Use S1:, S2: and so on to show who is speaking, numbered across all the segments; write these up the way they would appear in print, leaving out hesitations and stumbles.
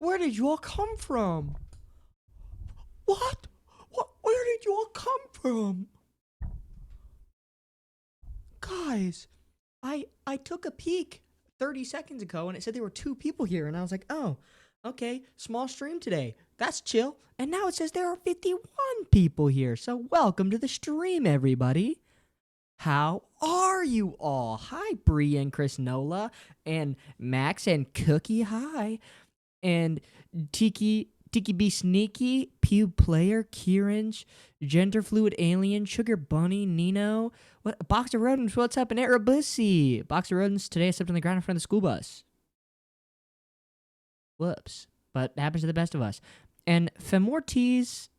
S1: Where did you all come from? What? Where did you all come from? Guys, I took a peek 30 seconds ago and it said there were 2 people here and I was like, "Oh, okay, small stream today. That's chill." And now it says there are 51 people here. So welcome to the stream, everybody. How are you all? Hi, Bree and Chris Nola and Max and Cookie. Hi. And Tiki B Sneaky, Pew Player, Kieran, Gender Fluid Alien, Sugar Bunny, Nino, what Box of Rodents, what's up, and Erebussi. Box of Rodents today slept on the ground in front of the school bus. Whoops. But it happens to the best of us. And Femortiz,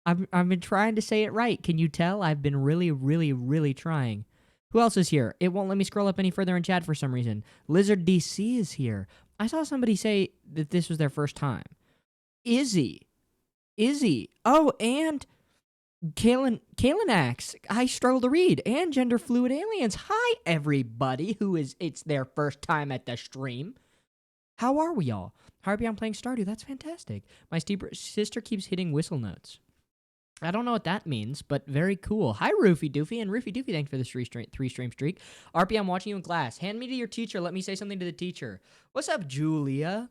S1: I've been trying to say it right. Can you tell? I've been really trying. Who else is here? It won't let me scroll up any further in chat for some reason. Lizard DC is here. I saw somebody say that this was their first time. Izzy. Oh, and Kalinax. I struggle to read. And Gender Fluid Aliens. Hi, everybody it's their first time at the stream. How are we all? Arpiyem playing Stardew. That's fantastic. My sister keeps hitting whistle notes. I don't know what that means, but very cool. Hi, Roofy Doofy. And Roofy Doofy, thanks for this three-stream streak. RP, I'm watching you in class. Hand me to your teacher. Let me say something to the teacher. What's up, Julia?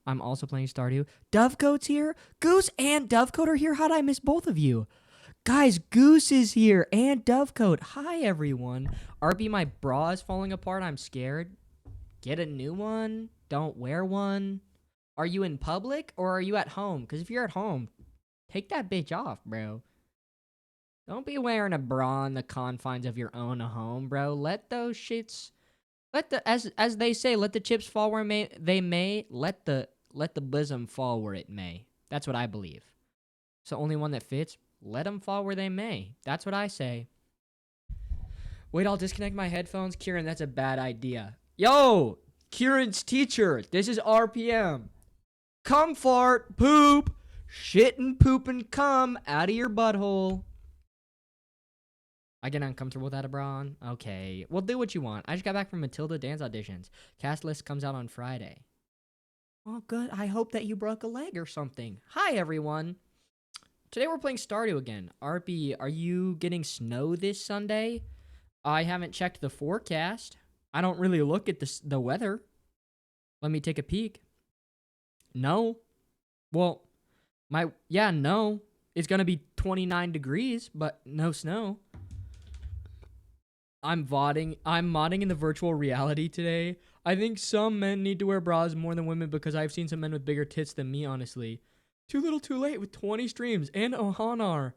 S1: I'm also playing Stardew. Dovecoat's here. Goose and Dovecoat are here. How'd I miss both of you? Guys, Goose is here and Dovecoat. Hi, everyone. RP, my bra is falling apart. I'm scared. Get a new one. Don't wear one. Are you in public or are you at home? Because if you're at home, take that bitch off, bro. Don't be wearing a bra in the confines of your own home, bro. Let those shits... as they say, let the chips fall where they may. Let the bosom fall where it may. That's what I believe. It's the only one that fits. Let them fall where they may. That's what I say. Wait, I'll disconnect my headphones. Kieran, that's a bad idea. Yo! Kieran's teacher. This is RPM. Come fart, poop, shit and poop and cum out of your butthole. I get uncomfortable without a bra on? Okay. Well, do what you want. I just got back from Matilda dance auditions. Cast list comes out on Friday. Oh, good. I hope that you broke a leg or something. Hi, everyone. Today we're playing Stardew again. RP, are you getting snow this Sunday? I haven't checked the forecast. I don't really look at the weather. Let me take a peek. No. Well, no. It's going to be 29 degrees, but no snow. I'm modding in the virtual reality today. I think some men need to wear bras more than women because I've seen some men with bigger tits than me, honestly. Too little too late with 20 streams and Ohanar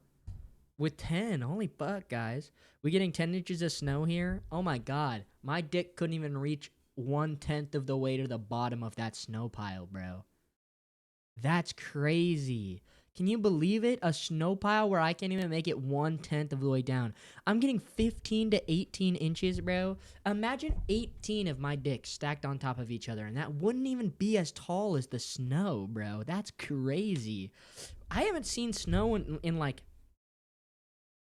S1: with 10. Holy fuck, guys. We getting 10 inches of snow here? Oh my god. My dick couldn't even reach 1/10 of the way to the bottom of that snow pile, bro. That's crazy. Can you believe it? A snow pile where I can't even make it 1/10 of the way down. I'm getting 15 to 18 inches, bro. Imagine 18 of my dicks stacked on top of each other, and that wouldn't even be as tall as the snow, bro. That's crazy. I haven't seen snow in like...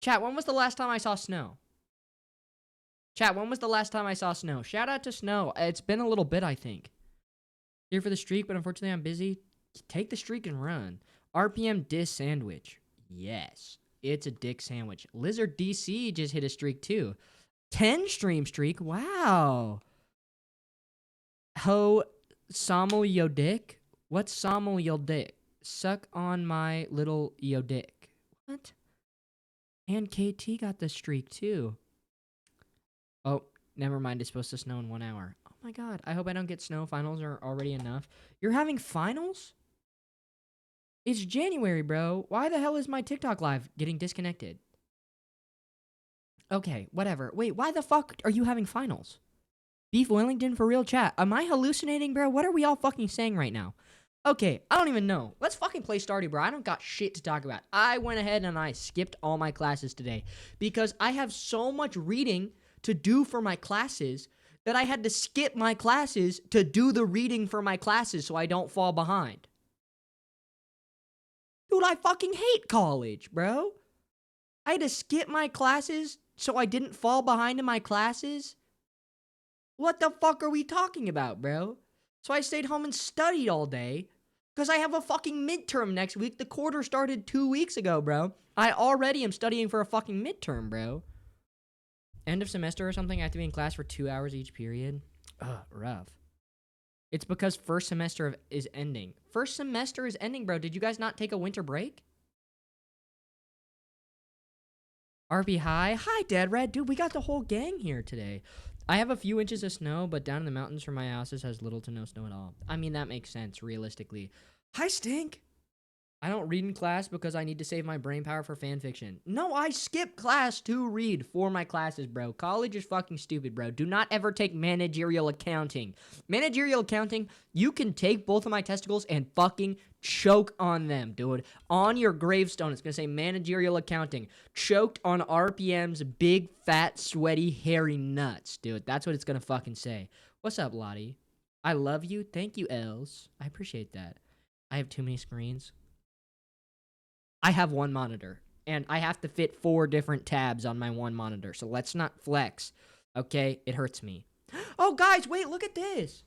S1: Chat, when was the last time I saw snow? Chat, when was the last time I saw snow? Shout out to Snow. It's been a little bit, I think. Here for the streak, but unfortunately I'm busy. Take the streak and run. RPM diss sandwich. Yes, it's a dick sandwich. Lizard DC just hit a streak too. 10 stream streak. Wow. Ho Sommel yo dick. What's Sommel yo dick? Suck on my little yo dick. What? And KT got the streak too. Oh, never mind. It's supposed to snow in 1 hour. Oh my god. I hope I don't get snow. Finals are already enough. You're having finals? It's January, bro. Why the hell is my TikTok live getting disconnected? Okay, whatever. Wait, why the fuck are you having finals? Beef Wellington for real, chat. Am I hallucinating, bro? What are we all fucking saying right now? Okay, I don't even know. Let's fucking play Stardew, bro. I don't got shit to talk about. I went ahead and I skipped all my classes today because I have so much reading to do for my classes that I had to skip my classes to do the reading for my classes so I don't fall behind. Dude, I fucking hate college, bro. I had to skip my classes so I didn't fall behind in my classes. What the fuck are we talking about, bro? So I stayed home and studied all day Because I have a fucking midterm next week. The quarter started 2 weeks ago, bro. I already am studying for a fucking midterm, bro. End of semester or something, I have to be in class for 2 hours each period. Ugh, rough. It's because first semester is ending. First semester is ending, bro. Did you guys not take a winter break? RP, hi. Hi, Dead Red. Dude, we got the whole gang here today. I have a few inches of snow, but down in the mountains from my house, it has little to no snow at all. I mean, that makes sense, realistically. Hi, Stink. I don't read in class because I need to save my brain power for fan fiction. No, I skip class to read for my classes, bro. College is fucking stupid, bro. Do not ever take managerial accounting. Managerial accounting, you can take both of my testicles and fucking choke on them, dude. On your gravestone, it's going to say managerial accounting. Choked on RPM's big, fat, sweaty, hairy nuts, dude. That's what it's going to fucking say. What's up, Lottie? I love you. Thank you, Els. I appreciate that. I have too many screens. I have one monitor, and I have to fit 4 different tabs on my one monitor, so let's not flex, okay? It hurts me. Oh, guys, wait, look at this.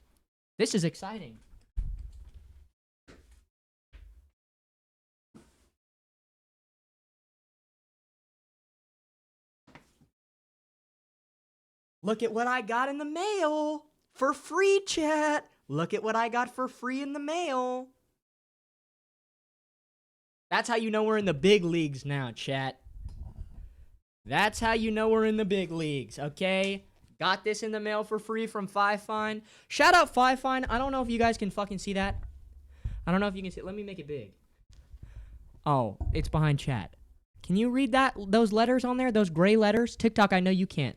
S1: This is exciting. Look at what I got in the mail for free, chat. Look at what I got for free in the mail. That's how you know we're in the big leagues now, chat. That's how you know we're in the big leagues, okay? Got this in the mail for free from Five Fine. Shout out Five Fine. I don't know if you guys can fucking see that. I don't know if you can see it. Let me make it big. Oh, it's behind chat. Can you read that? Those letters on there? Those gray letters? TikTok, I know you can't.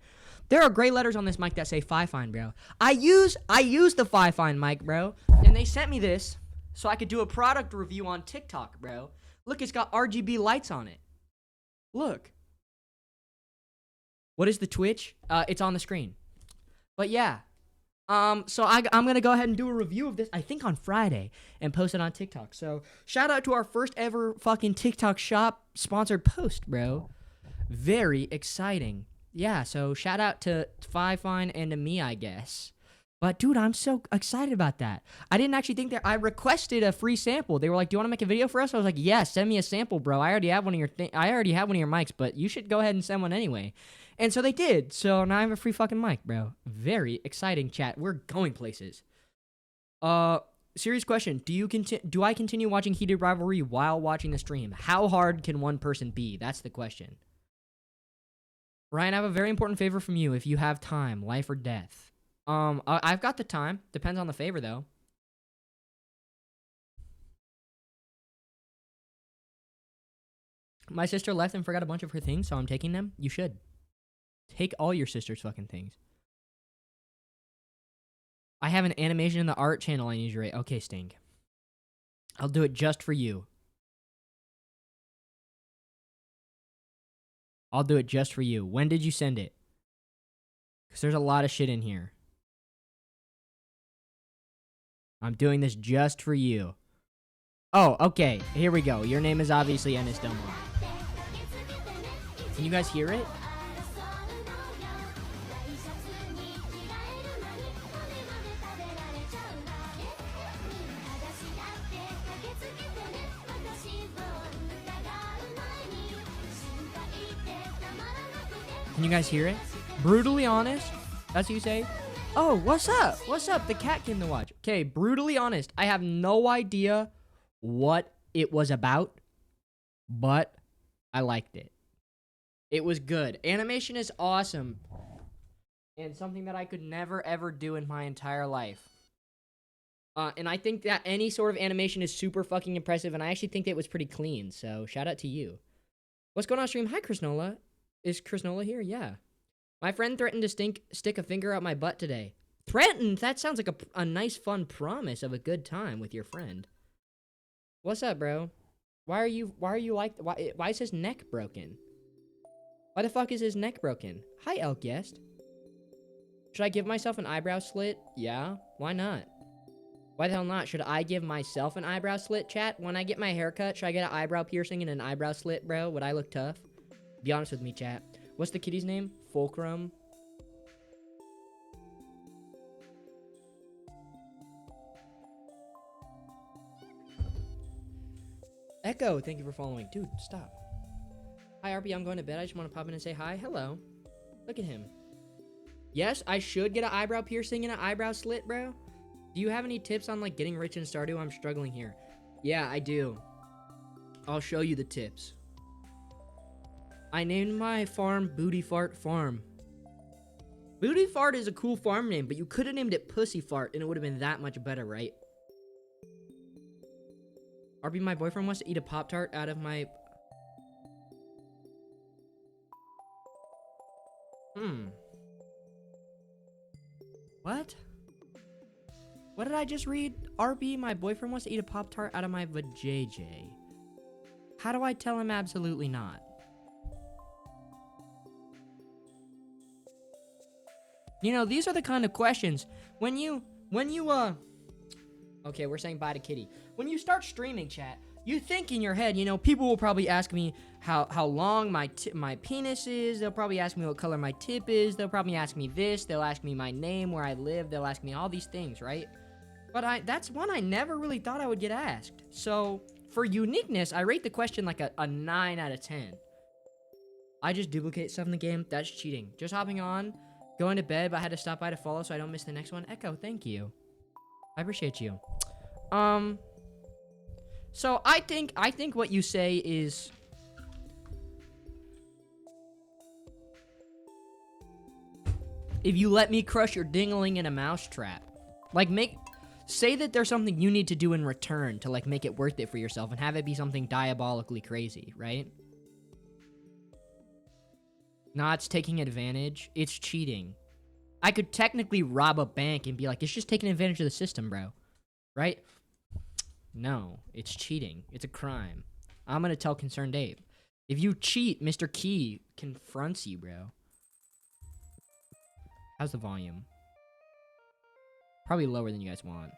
S1: There are gray letters on this mic that say Five Fine, bro. I use the Five Fine mic, bro. And they sent me this so I could do a product review on TikTok, bro. Look, it's got RGB lights on it. Look. What is the Twitch? It's on the screen. But yeah. So I'm going to go ahead and do a review of this, I think on Friday, and post it on TikTok. So shout out to our first ever fucking TikTok shop sponsored post, bro. Very exciting. Yeah, so shout out to Five Fine and to me, I guess. But dude, I'm so excited about that. I didn't actually think that. I requested a free sample. They were like, "Do you want to make a video for us?" I was like, "Yeah, send me a sample, bro. I already have one of your mics, but you should go ahead and send one anyway." And so they did. So now I have a free fucking mic, bro. Very exciting, chat. We're going places. Serious question. Do I continue watching Heated Rivalry while watching the stream? How hard can one person be? That's the question. Ryan, I have a very important favor from you if you have time, life or death. I've got the time. Depends on the favor, though. My sister left and forgot a bunch of her things, so I'm taking them. You should. Take all your sister's fucking things. I have an animation in the art channel I need to rate. Okay, Sting. I'll do it just for you. I'll do it just for you. When did you send it? Because there's a lot of shit in here. I'm doing this just for you. Oh, okay. Here we go. Your name is obviously Ennis Delmar. Can you guys hear it? Can you guys hear it? Brutally honest? That's what you say? Oh, what's up? What's up? The cat came to watch. Okay, brutally honest. I have no idea what it was about, but I liked it. It was good. Animation is awesome. And something that I could never, ever do in my entire life. And I think that any sort of animation is super fucking impressive, and I actually think that it was pretty clean, so shout out to you. What's going on, stream? Hi, Chris Nola. Is Chris Nola here? Yeah. My friend threatened to stick a finger up my butt today. Threatened? That sounds like a nice, fun promise of a good time with your friend. What's up, bro? Why are you like... Why is his neck broken? Why the fuck is his neck broken? Hi, Elk Guest. Should I give myself an eyebrow slit? Yeah. Why not? Why the hell not? Should I give myself an eyebrow slit, chat? When I get my hair cut, should I get an eyebrow piercing and an eyebrow slit, bro? Would I look tough? Be honest with me, chat. What's the kitty's name? Fulcrum. Echo, thank you for following. Dude, stop. Hi, RP, I'm going to bed. I just want to pop in and say hi. Hello. Look at him. Yes, I should get an eyebrow piercing and an eyebrow slit, bro. Do you have any tips on, like, getting rich in Stardew? I'm struggling here. Yeah, I do. I'll show you the tips. I named my farm Booty Fart Farm. Booty Fart is a cool farm name, but you could have named it Pussy Fart, and it would have been that much better, right? RP, my boyfriend wants to eat a Pop-Tart out of my... What? What did I just read? RP, my boyfriend wants to eat a Pop-Tart out of my vajayjay. How do I tell him absolutely not? You know, these are the kind of questions when you okay, we're saying bye to Kitty. When you start streaming, chat, you think in your head, you know, people will probably ask me how long my penis is. They'll probably ask me what color my tip is. They'll probably ask me this. They'll ask me my name, where I live. They'll ask me all these things, right? But that's one I never really thought I would get asked. So for uniqueness, I rate the question like a 9 out of 10. I just duplicate stuff in the game. That's cheating. Just hopping on, going to bed, but I had to stop by to follow so I don't miss the next one. Echo, thank you. I appreciate you. So I think what you say is... If you let me crush your dingling in a mousetrap. Like, say that there's something you need to do in return to, like, make it worth it for yourself and have it be something diabolically crazy, right? Nah, it's taking advantage. It's cheating. I could technically rob a bank and be like, it's just taking advantage of the system, bro. Right? No, it's cheating. It's a crime. I'm gonna tell Concerned Ape. If you cheat, Mr. Key confronts you, bro. How's the volume? Probably lower than you guys want.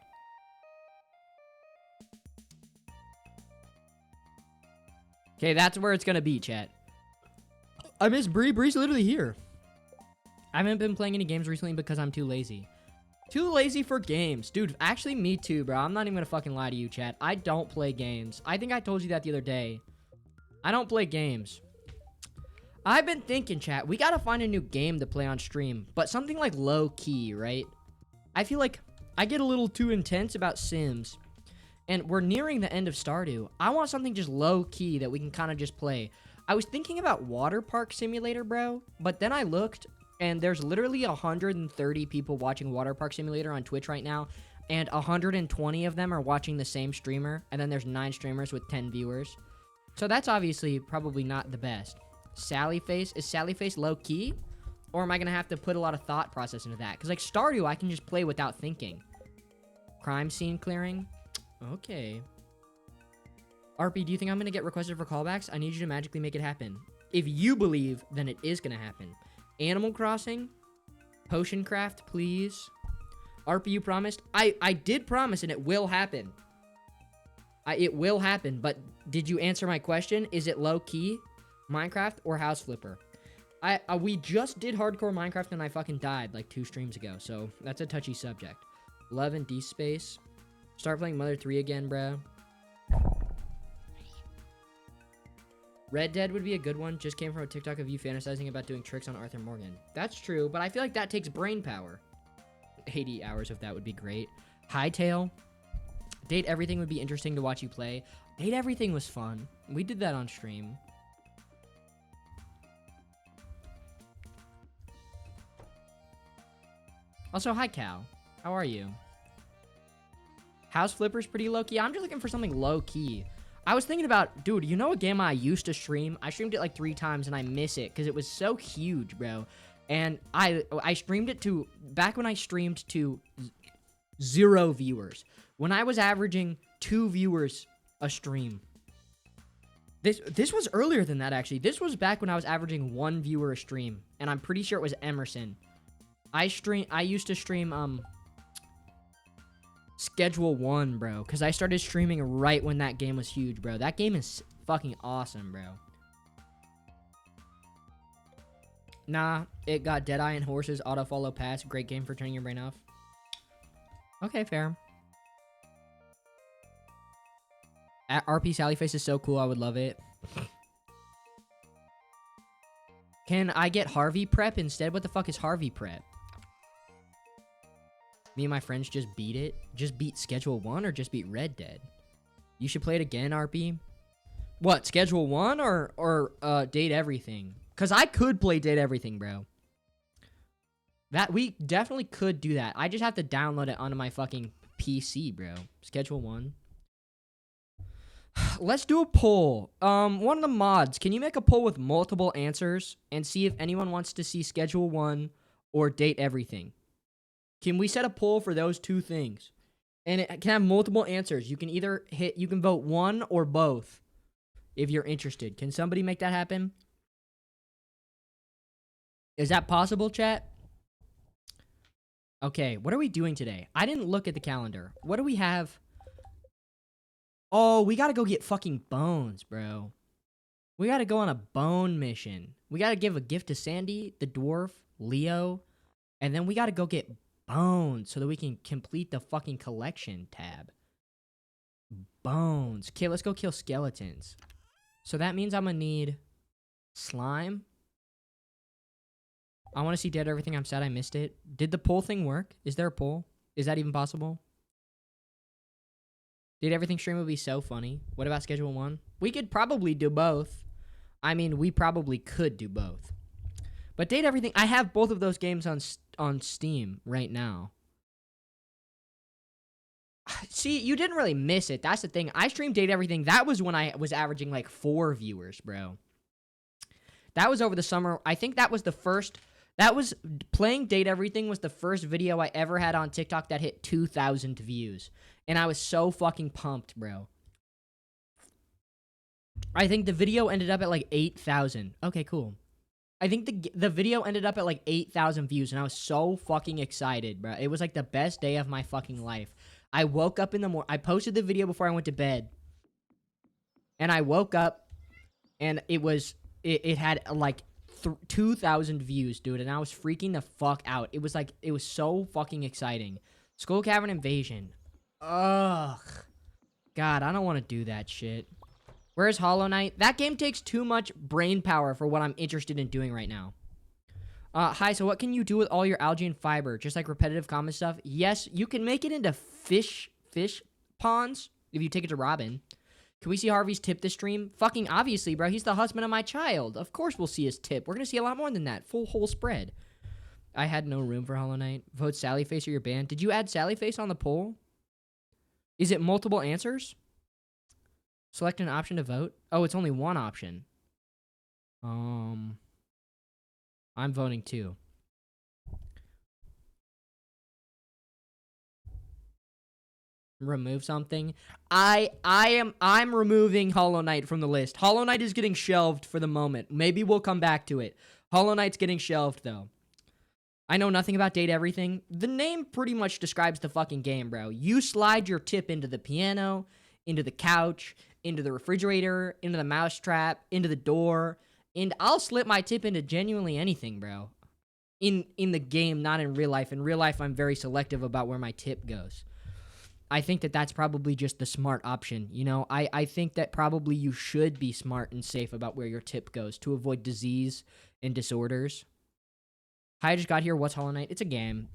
S1: Okay, that's where it's gonna be, chat. I miss Bree. Bree's literally here. I haven't been playing any games recently because I'm too lazy. Too lazy for games. Dude, actually me too, bro. I'm not even gonna fucking lie to you, chat. I don't play games. I think I told you that the other day. I don't play games. I've been thinking, chat, we gotta find a new game to play on stream. But something like low-key, right? I feel like I get a little too intense about Sims. And we're nearing the end of Stardew. I want something just low-key that we can kind of just play. I was thinking about Water Park Simulator, bro. But then I looked... And there's literally 130 people watching Water Park Simulator on Twitch right now. And 120 of them are watching the same streamer. And then there's 9 streamers with 10 viewers. So that's obviously probably not the best. Sally Face. Is Sally Face low-key? Or am I going to have to put a lot of thought process into that? Because like Stardew, I can just play without thinking. Crime scene clearing? Okay. RP, do you think I'm going to get requested for callbacks? I need you to magically make it happen. If you believe, then it is going to happen. Animal Crossing, Potion Craft, please. RP, you promised? I did promise, and it will happen. It will happen, but did you answer my question? Is it low-key, Minecraft, or House Flipper? We just did hardcore Minecraft, and I fucking died like 2 streams ago, so that's a touchy subject. Love and D-Space. Start playing Mother 3 again, bro. Red Dead would be a good one. Just came from a TikTok of you fantasizing about doing tricks on Arthur Morgan. That's true, but I feel like that takes brain power. 80 hours of that would be great. Hightail. Date Everything would be interesting to watch you play. Date Everything was fun. We did that on stream. Also, hi, Cal. How are you? House Flipper's pretty low-key. I'm just looking for something low-key. I was thinking about, dude, you know a game I used to stream? I streamed it like 3 times and I miss it because it was so huge, bro. And I streamed it to, back when I streamed to 0 viewers. When I was averaging 2 viewers a stream. This was earlier than that, actually. This was back when I was averaging 1 viewer a stream. And I'm pretty sure it was Emerson. I used to stream, Schedule 1, bro. Because I started streaming right when that game was huge, bro. That game is fucking awesome, bro. Nah, it got Deadeye and Horses auto-follow pass. Great game for turning your brain off. Okay, fair. RP Sallyface is so cool. I would love it. Can I get Harvey Prep instead? What the fuck is Harvey Prep? Me and my friends just beat it. Just beat Schedule 1 or just beat Red Dead? You should play it again, RP. What, Schedule 1 or Date Everything? Because I could play Date Everything, bro. That we definitely could do that. I just have to download it onto my fucking PC, bro. Schedule 1. Let's do a poll. One of the mods, can you make a poll with multiple answers and see if anyone wants to see Schedule 1 or Date Everything? Can we set a poll for those two things? And it can have multiple answers. You can either you can vote one or both if you're interested. Can somebody make that happen? Is that possible, chat? Okay, what are we doing today? I didn't look at the calendar. What do we have? Oh, we gotta go get fucking bones, bro. We gotta go on a bone mission. We gotta give a gift to Sandy, the dwarf, Leo, and then we gotta go get bones so that we can complete the fucking collection tab. Bones. Okay, let's go kill skeletons. So that means I'm gonna need slime. I want to see Dead Everything. I'm sad I missed it. Did the poll thing work? Is there a poll? Is that even possible? Did Everything stream would be so funny. What about Schedule 1? We could probably do both. I mean, we probably could do both. But Date Everything, I have both of those games on Steam right now. See, you didn't really miss it. That's the thing. I streamed Date Everything. That was when I was averaging like 4 viewers, bro. That was over the summer. I think that was the first... That was playing Date Everything was the first video I ever had on TikTok that hit 2,000 views. And I was so fucking pumped, bro. I think the video ended up at like 8,000. Okay, cool. I think the video ended up at like 8,000 views and I was so fucking excited, bro. It was like the best day of my fucking life. I woke up in the morning. I posted the video before I went to bed. And I woke up and it had like 2,000 views, dude, and I was freaking the fuck out. It was like, it was so fucking exciting. Skull Cavern Invasion. Ugh. God, I don't want to do that shit. Where's Hollow Knight? That game takes too much brain power for what I'm interested in doing right now. Hi, so what can you do with all your algae and fiber? Just like repetitive common stuff? Yes, you can make it into fish ponds if you take it to Robin. Can we see Harvey's tip this stream? Fucking obviously, bro. He's the husband of my child. Of course we'll see his tip. We're going to see a lot more than that. Full whole spread. I had no room for Hollow Knight. Vote Sallyface or you're banned. Did you add Sallyface on the poll? Is it multiple answers? Select an option to vote. Oh, it's only one option. I'm voting too. Remove something. I'm removing Hollow Knight from the list. Hollow Knight is getting shelved for the moment. Maybe we'll come back to it. Hollow Knight's getting shelved though. I know nothing about Date Everything. The name pretty much describes the fucking game, bro. You slide your tip into the piano, into the couch, into the refrigerator, into the mousetrap, into the door, and I'll slip my tip into genuinely anything, bro. In the game, not in real life. In real life, I'm very selective about where my tip goes. I think that that's probably just the smart option. You know, I think that probably you should be smart and safe about where your tip goes to avoid disease and disorders. Hi, I just got here. What's Hollow Knight? It's a game.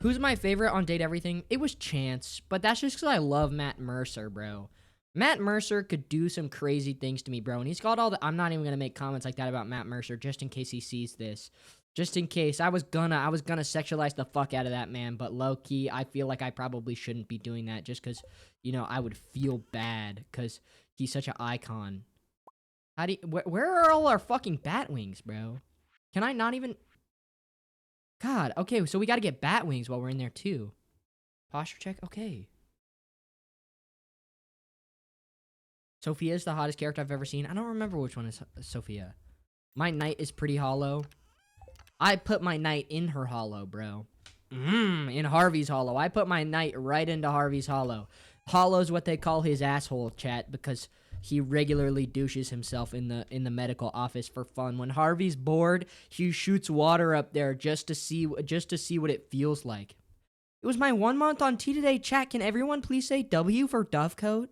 S1: Who's my favorite on Date Everything? It was Chance, but that's just because I love Matt Mercer, bro. Matt Mercer could do some crazy things to me, bro. And he's got all the... I'm not even going to make comments like that about Matt Mercer just in case he sees this. Just in case. I was gonna sexualize the fuck out of that man, but low-key, I feel like I probably shouldn't be doing that just because, you know, I would feel bad because he's such an icon. How do you... Where are all our fucking bat wings, bro? Can I not even... God, okay, so we gotta get bat wings while we're in there, too. Posture check? Okay. Sophia's the hottest character I've ever seen. I don't remember which one is Sophia. My knight is pretty hollow. I put my knight in her hollow, bro. In Harvey's hollow. I put my knight right into Harvey's hollow. Hollow's what they call his asshole, chat, because he regularly douches himself in the medical office for fun. When Harvey's bored, he shoots water up there just to see what it feels like. It was my 1 month on T today. Chat, can everyone please say W for Dovecoat?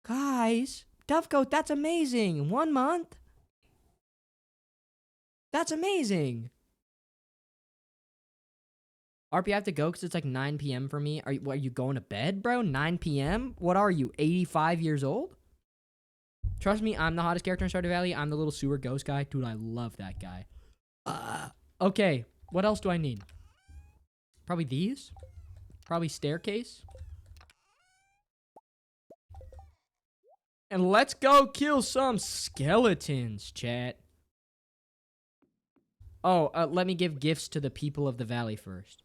S1: Guys, Dovecoat, that's amazing. 1 month? That's amazing. RP, I have to go because it's like 9 p.m. for me. Are you going to bed, bro? 9 p.m.? What are you, 85 years old? Trust me, I'm the hottest character in Stardew Valley. I'm the little sewer ghost guy. Dude, I love that guy. Okay, what else do I need? Probably these. Probably staircase. And let's go kill some skeletons, chat. Oh, let me give gifts to the people of the valley first.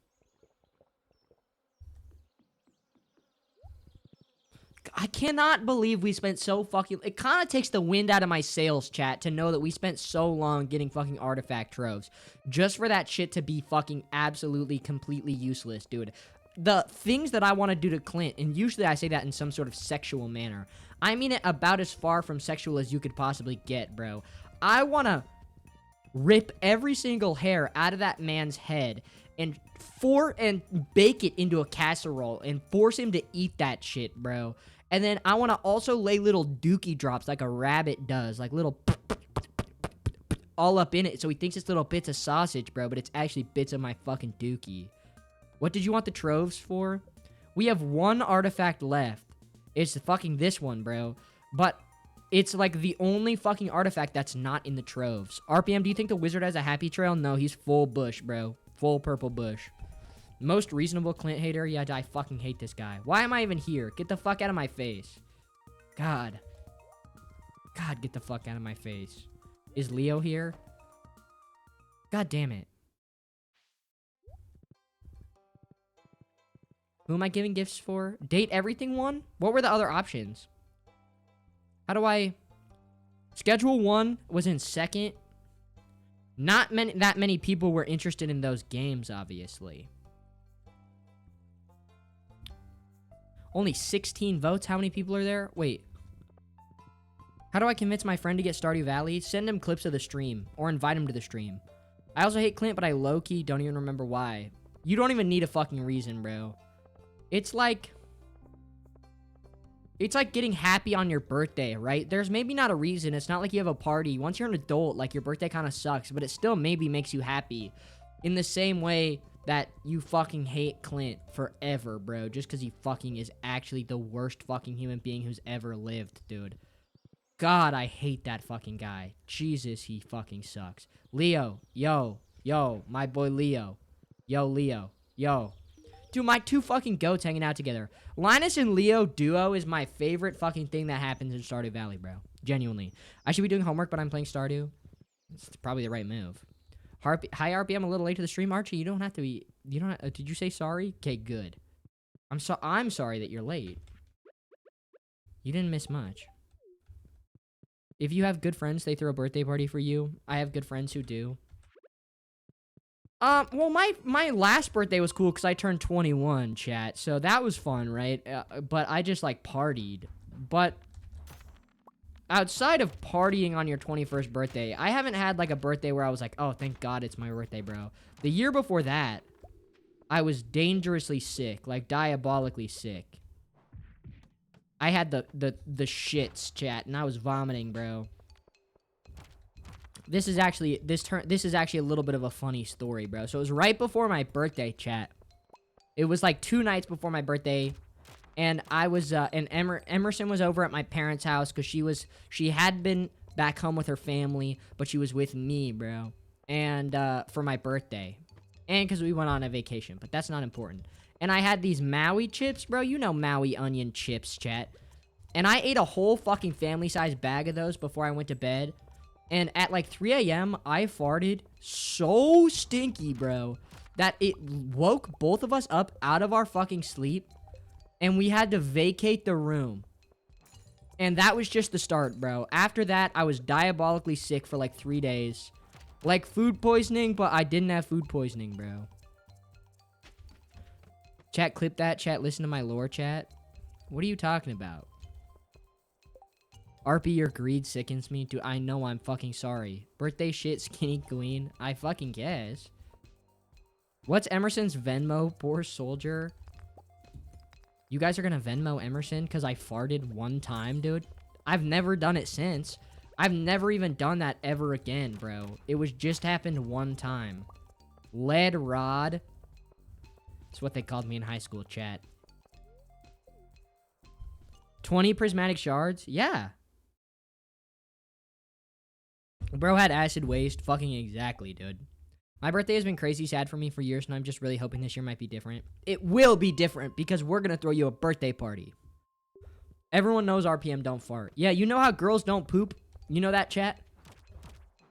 S1: I cannot believe we spent so fucking... It kind of takes the wind out of my sails, chat, to know that we spent so long getting fucking artifact troves. Just for that shit to be fucking absolutely, completely useless, dude. The things that I want to do to Clint, and usually I say that in some sort of sexual manner. I mean it about as far from sexual as you could possibly get, bro. I want to rip every single hair out of that man's head and bake it into a casserole and force him to eat that shit, bro. And then I want to also lay little dookie drops like a rabbit does, like little all up in it, so he thinks it's little bits of sausage, bro, but it's actually bits of my fucking dookie. What did you want the troves for? We have 1 artifact left. It's fucking this one, bro. But it's like the only fucking artifact that's not in the troves. RPM, do you think the wizard has a happy trail? No, he's full bush, bro. Full purple bush. Most reasonable Clint hater? Yeah, I fucking hate this guy. Why am I even here? Get the fuck out of my face. God. God, get the fuck out of my face. Is Leo here? God damn it. Who am I giving gifts for? Date everything one? What were the other options? How do I... Schedule 1 was in second. Not that many people were interested in those games, obviously. Only 16 votes? How many people are there? Wait. How do I convince my friend to get Stardew Valley? Send him clips of the stream. Or invite him to the stream. I also hate Clint, but I low-key don't even remember why. You don't even need a fucking reason, bro. It's like getting happy on your birthday, right? There's maybe not a reason. It's not like you have a party. Once you're an adult, like, your birthday kind of sucks, but it still maybe makes you happy. In the same way that you fucking hate Clint forever, bro, just because he fucking is actually the worst fucking human being who's ever lived, dude. God, I hate that fucking guy. Jesus, he fucking sucks. Leo, yo, my boy Leo. Yo, Leo, yo. Dude, my 2 fucking goats hanging out together. Linus and Leo duo is my favorite fucking thing that happens in Stardew Valley, bro. Genuinely. I should be doing homework, but I'm playing Stardew. It's probably the right move. Hi, RP, I'm a little late to the stream. Archie, you don't have to be... You don't did you say sorry? Okay, good. I'm sorry that you're late. You didn't miss much. If you have good friends, they throw a birthday party for you. I have good friends who do. Well, my last birthday was cool because I turned 21, chat. So that was fun, right? But I just, like, partied. But outside of partying on your 21st birthday, I haven't had, like, a birthday where I was like, oh, thank God it's my birthday, bro. The year before that, I was dangerously sick, like, diabolically sick. I had the shits, chat, and I was vomiting, bro. This is actually a little bit of a funny story, bro. So it was right before my birthday, chat. It was like 2 nights before my birthday, and I was and Emerson was over at my parents' house because she had been back home with her family, but she was with me, bro. And for my birthday, and because we went on a vacation, but that's not important. And I had these Maui chips, bro. You know Maui onion chips, chat. And I ate a whole fucking family-sized bag of those before I went to bed. And at like 3 a.m., I farted so stinky, bro, that it woke both of us up out of our fucking sleep. And we had to vacate the room. And that was just the start, bro. After that, I was diabolically sick for like 3 days. Like food poisoning, but I didn't have food poisoning, bro. Chat, clip that. Chat, listen to my lore, chat. What are you talking about? RP, your greed sickens me. Dude, I know, I'm fucking sorry. Birthday shit, skinny queen. I fucking guess. What's Emerson's Venmo? Poor soldier. You guys are gonna Venmo Emerson because I farted one time, dude? I've never done it since. I've never even done that ever again, bro. It was just happened one time. Lead rod. That's what they called me in high school, chat. 20 prismatic shards? Yeah. Bro had acid waste. Fucking exactly, dude. My birthday has been crazy sad for me for years, and I'm just really hoping this year might be different. It will be different because we're going to throw you a birthday party. Everyone knows RPM don't fart. Yeah, you know how girls don't poop? You know that, chat?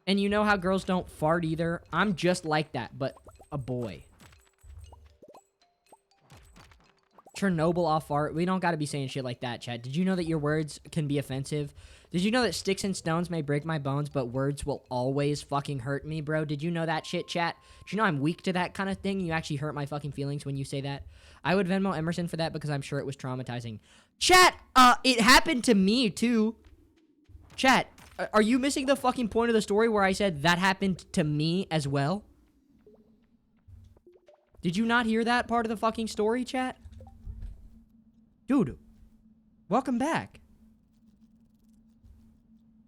S1: And you know how girls don't fart either? I'm just like that, but a boy. Chernobyl off fart. We don't got to be saying shit like that, chat. Did you know that your words can be offensive? Did you know that sticks and stones may break my bones, but words will always fucking hurt me, bro? Did you know that shit, chat? Did you know I'm weak to that kind of thing? You actually hurt my fucking feelings when you say that. I would Venmo Emerson for that because I'm sure it was traumatizing. Chat, it happened to me, too. Chat, are you missing the fucking point of the story where I said that happened to me as well? Did you not hear that part of the fucking story, chat? Dude, welcome back.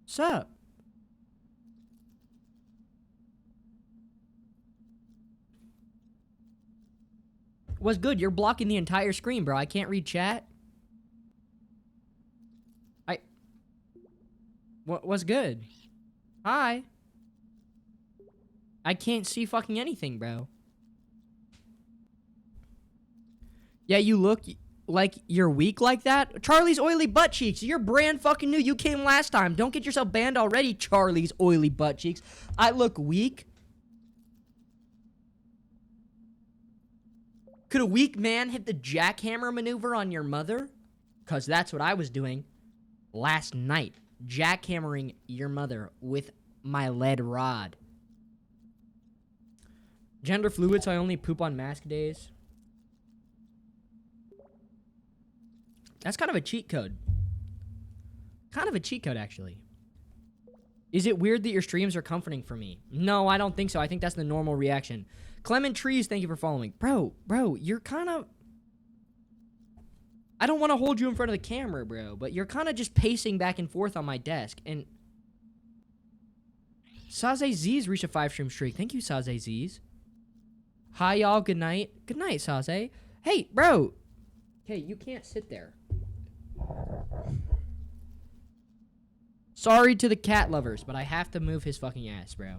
S1: Sup? What's good? You're blocking the entire screen, bro. I can't read chat. What's good? Hi. I can't see fucking anything, bro. Yeah, you look like you're weak like that. Charlie's Oily Butt Cheeks. You're brand fucking new. You came last time. Don't get yourself banned already, Charlie's Oily Butt Cheeks. I look weak. Could a weak man hit the jackhammer maneuver on your mother? Because that's what I was doing last night. Jackhammering your mother with my lead rod. Gender fluid, so I only poop on mask days. That's kind of a cheat code. Kind of a cheat code, actually. Is it weird that your streams are comforting for me? No, I don't think so. I think that's the normal reaction. Clement Trees, thank you for following. Bro, you're kind of... I don't want to hold you in front of the camera, bro, but you're kind of just pacing back and forth on my desk, and... Saze Z's reached a 5-stream streak. Thank you, Saze Z's. Hi, y'all. Good night. Good night, Saze. Hey, bro. Okay, you can't sit there. Sorry to the cat lovers, but I have to move his fucking ass, bro.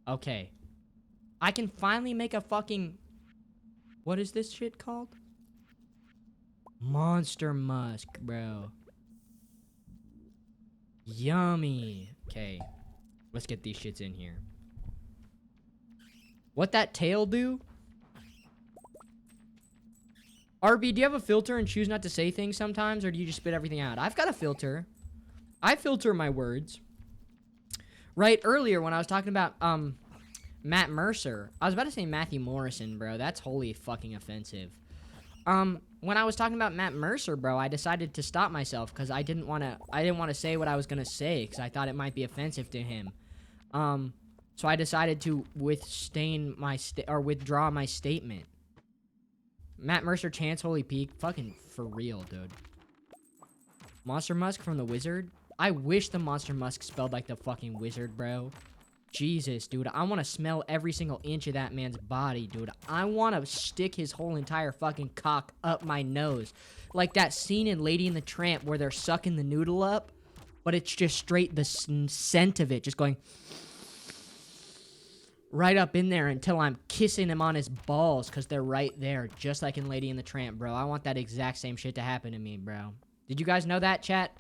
S1: Okay. I can finally make a fucking... What is this shit called? Monster Musk, bro. Yummy. Okay. Let's get these shits in here. What that tail do? RB, do you have a filter and choose not to say things sometimes, or do you just spit everything out? I've got a filter. I filter my words. Right, earlier when I was talking about, Matt Mercer, I was about to say Matthew Morrison, bro. That's wholly fucking offensive. When I was talking about Matt Mercer, bro, I decided to stop myself because I didn't want to say what I was going to say because I thought it might be offensive to him. So I decided to withdraw my statement. Matt Mercer, Chance Holy Peak, fucking for real, dude. Monster Musk from the Wizard? I wish the Monster Musk spelled like the fucking Wizard, bro. Jesus, dude. I want to smell every single inch of that man's body, dude. I want to stick his whole entire fucking cock up my nose. Like that scene in Lady and the Tramp where they're sucking the noodle up, but it's just straight the scent of it just going right up in there until I'm kissing him on his balls because they're right there, just like in Lady and the Tramp, bro. I want that exact same shit to happen to me, bro. Did you guys know that, chat?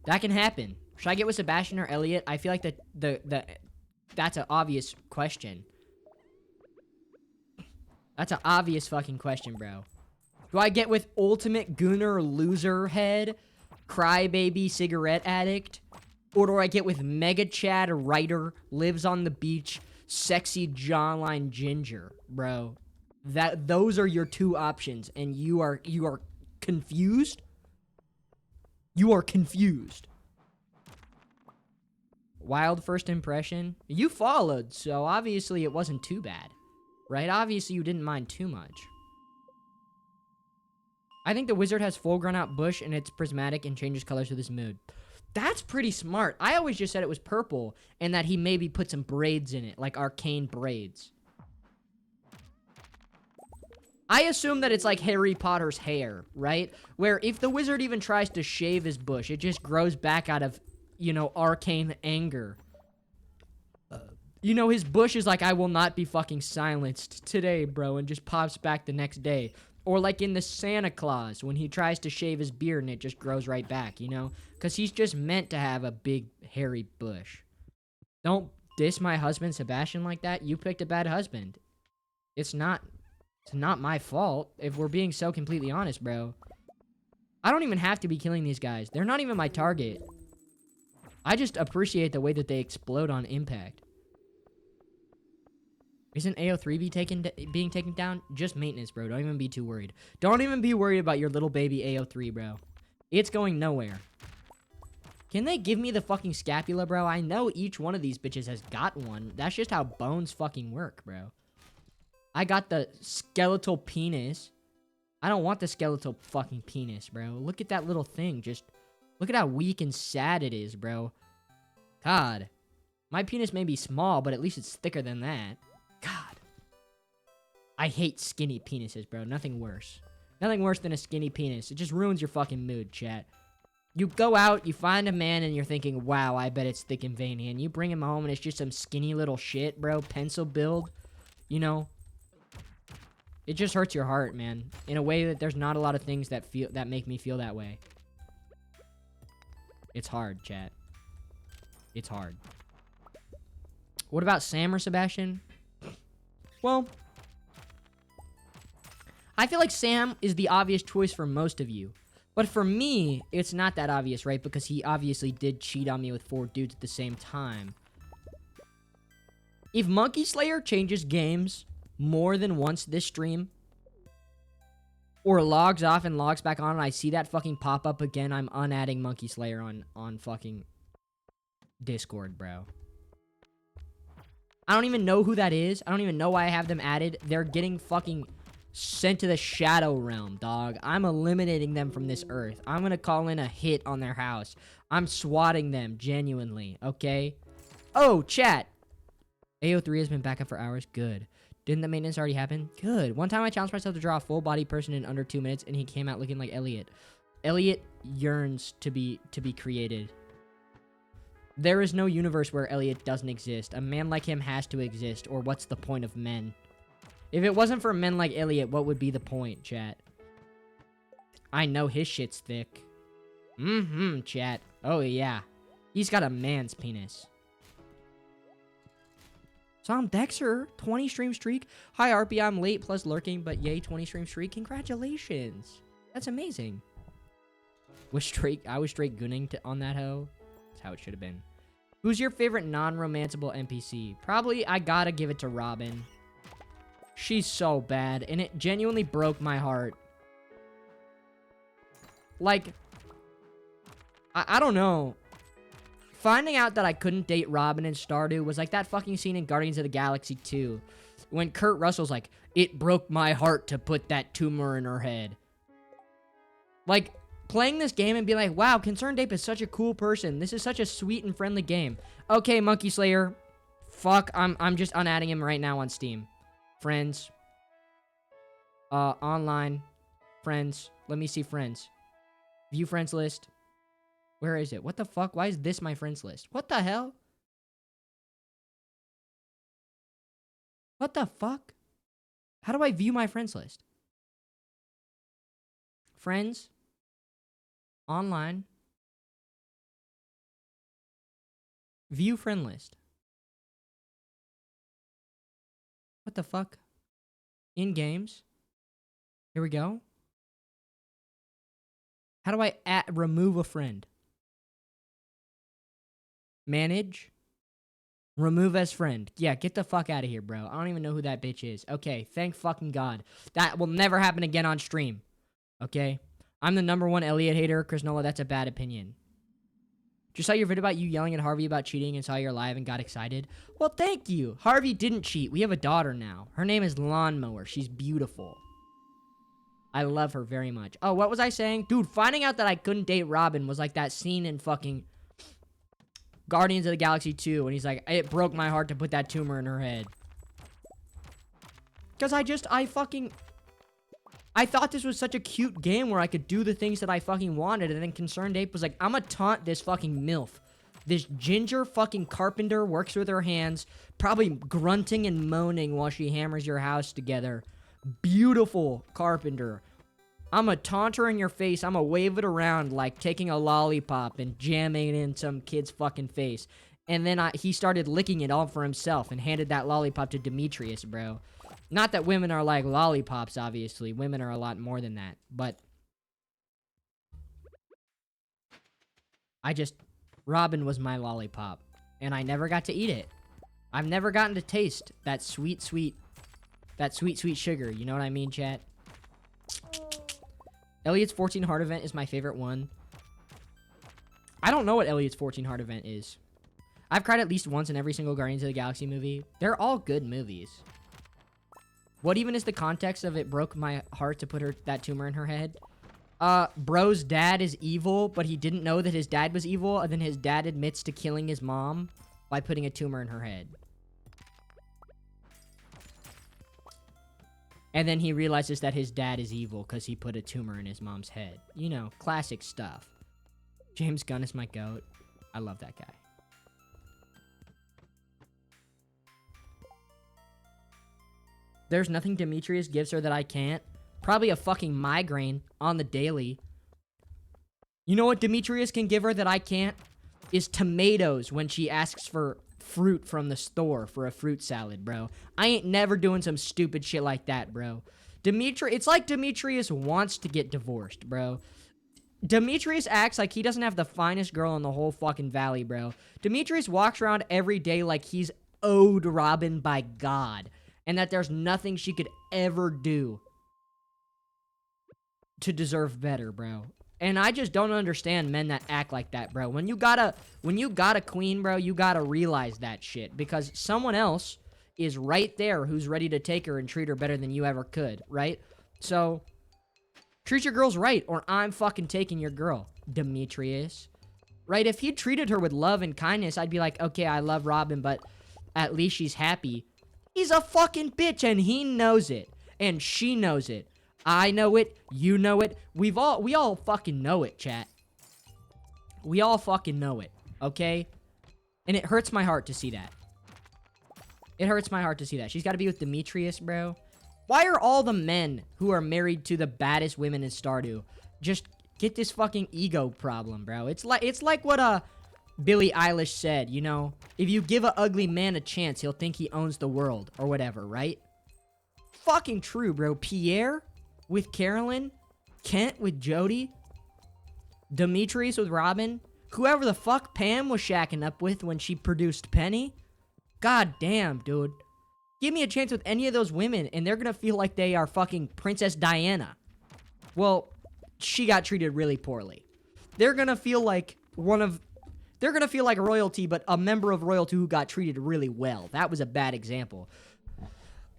S1: That can happen. Should I get with Sebastian or Elliot? I feel like that's an obvious question. That's an obvious fucking question, bro. Do I get with Ultimate Gooner Loser Head, Crybaby Cigarette Addict? Or do I get with Mega Chad Writer, Lives on the Beach, Sexy Jawline Ginger, bro? Those are your two options, and you are confused? You are confused. Wild first impression. You followed, so obviously it wasn't too bad. Right? Obviously you didn't mind too much. I think the wizard has full grown out bush and it's prismatic and changes colors with his mood. That's pretty smart. I always just said it was purple and that he maybe put some braids in it, like arcane braids. I assume that it's like Harry Potter's hair, right? Where if the wizard even tries to shave his bush, it just grows back out of, you know, arcane anger. You know, his bush is like, I will not be fucking silenced today, bro, and just pops back the next day. Or like in the Santa Claus, when he tries to shave his beard and it just grows right back, you know? Because he's just meant to have a big, hairy bush. Don't diss my husband, Sebastian, like that. You picked a bad husband. It's not my fault, if we're being so completely honest, bro. I don't even have to be killing these guys. They're not even my target. I just appreciate the way that they explode on impact. Isn't AO3 being taken down? Just maintenance, bro. Don't even be too worried. Don't even be worried about your little baby AO3, bro. It's going nowhere. Can they give me the fucking scapula, bro? I know each one of these bitches has got one. That's just how bones fucking work, bro. I got the skeletal penis. I don't want the skeletal fucking penis, bro. Look at that little thing. Just look at how weak and sad it is, bro. God. My penis may be small, but at least it's thicker than that. God. I hate skinny penises, bro. Nothing worse. Nothing worse than a skinny penis. It just ruins your fucking mood, chat. You go out, you find a man, and you're thinking, wow, I bet it's thick and veiny. And you bring him home, and it's just some skinny little shit, bro. Pencil build. You know? It just hurts your heart, man. In a way that there's not a lot of things that make me feel that way. It's hard, chat. It's hard. What about Sam or Sebastian? Well, I feel like Sam is the obvious choice for most of you. But for me, it's not that obvious, right? Because he obviously did cheat on me with 4 dudes at the same time. If Monkey Slayer changes games more than once this stream, or logs off and logs back on and I see that fucking pop up again, I'm unadding Monkey Slayer on fucking Discord, bro. I don't even know who that is. I don't even know why I have them added. They're getting fucking sent to the Shadow Realm, dog. I'm eliminating them from this earth. I'm gonna call in a hit on their house. I'm swatting them, genuinely, okay? Oh, chat. AO3 has been back up for hours. Good. Didn't the maintenance already happen? Good. One time I challenged myself to draw a full-body person in under 2 minutes, and he came out looking like Elliot. Elliot yearns to be created. There is no universe where Elliot doesn't exist. A man like him has to exist, or what's the point of men? If it wasn't for men like Elliot, what would be the point, chat? I know his shit's thick. Chat. Oh, yeah. He's got a man's penis. Tom Dexter, 20 stream streak. Hi, Arpiyem, I'm late plus lurking, but yay, 20 stream streak. Congratulations. That's amazing. I was straight gunning on that hoe. That's how it should have been. Who's your favorite non-romanceable NPC? Probably, I gotta give it to Robin. She's so bad, and it genuinely broke my heart. Like, I don't know. Finding out that I couldn't date Robin in Stardew was like that fucking scene in Guardians of the Galaxy 2. When Kurt Russell's like, it broke my heart to put that tumor in her head. Like, playing this game and being like, wow, Concerned Ape is such a cool person. This is such a sweet and friendly game. Okay, Monkey Slayer. Fuck, I'm just unadding him right now on Steam. Friends. Online. Friends. Let me see friends. View friends list. Where is it? What the fuck? Why is this my friends list? What the hell? What the fuck? How do I view my friends list? Friends. Online. View friend list. What the fuck? In games. Here we go. How do I remove a friend? Manage. Remove as friend. Yeah, get the fuck out of here, bro. I don't even know who that bitch is. Okay, thank fucking God. That will never happen again on stream. Okay? I'm the #1 Elliot hater. Chris Nola, that's a bad opinion. Just saw your video about you yelling at Harvey about cheating and saw you're live and got excited. Well, thank you. Harvey didn't cheat. We have a daughter now. Her name is Lawnmower. She's beautiful. I love her very much. Oh, what was I saying? Dude, finding out that I couldn't date Robin was like that scene in fucking Guardians of the Galaxy 2 when he's like, it broke my heart to put that tumor in her head. Because I thought this was such a cute game where I could do the things that I fucking wanted, and then Concerned Ape was like, I'm gonna taunt this fucking MILF. This ginger fucking carpenter works with her hands, probably grunting and moaning while she hammers your house together. Beautiful carpenter. I'm gonna taunt her in your face. I'm gonna wave it around like taking a lollipop and jamming it in some kid's fucking face. And then he started licking it all for himself and handed that lollipop to Demetrius, bro. Not that women are like lollipops, obviously. Women are a lot more than that. But Robin was my lollipop. And I never got to eat it. I've never gotten to taste that sweet sugar. You know what I mean, chat? Elliot's 14 heart event is my favorite one. I don't know what Elliot's 14 heart event is. I've cried at least once in every single Guardians of the Galaxy movie. They're all good movies. What even is the context of it broke my heart to put that tumor in her head? Bro's dad is evil, but he didn't know that his dad was evil, and then his dad admits to killing his mom by putting a tumor in her head. And then he realizes that his dad is evil because he put a tumor in his mom's head. You know, classic stuff. James Gunn is my goat. I love that guy. There's nothing Demetrius gives her that I can't. Probably a fucking migraine on the daily. You know what Demetrius can give her that I can't? Is tomatoes when she asks for fruit from the store for a fruit salad, bro. I ain't never doing some stupid shit like that, bro. It's like Demetrius wants to get divorced, bro. Demetrius acts like he doesn't have the finest girl in the whole fucking valley, bro. Demetrius walks around every day like he's owed Robin by God, and that there's nothing she could ever do to deserve better, bro. And I just don't understand men that act like that, bro. When you got a queen, bro, you gotta realize that shit. Because someone else is right there who's ready to take her and treat her better than you ever could, right? So, treat your girls right, or I'm fucking taking your girl, Demetrius. Right? If he treated her with love and kindness, I'd be like, okay, I love Robin, but at least she's happy. He's a fucking bitch, and he knows it. And she knows it. I know it. You know it. We all fucking know it, chat. We all fucking know it, okay? And it hurts my heart to see that. It hurts my heart to see that. She's got to be with Demetrius, bro. Why are all the men who are married to the baddest women in Stardew just get this fucking ego problem, bro? It's like what Billie Eilish said, you know? If you give an ugly man a chance, he'll think he owns the world or whatever, right? Fucking true, bro. Pierre with Carolyn, Kent with Jody, Demetrius with Robin, whoever the fuck Pam was shacking up with when she produced Penny. God damn, dude. Give me a chance with any of those women, and they're gonna feel like they are fucking Princess Diana. Well, she got treated really poorly. They're gonna feel like royalty, but a member of royalty who got treated really well. That was a bad example.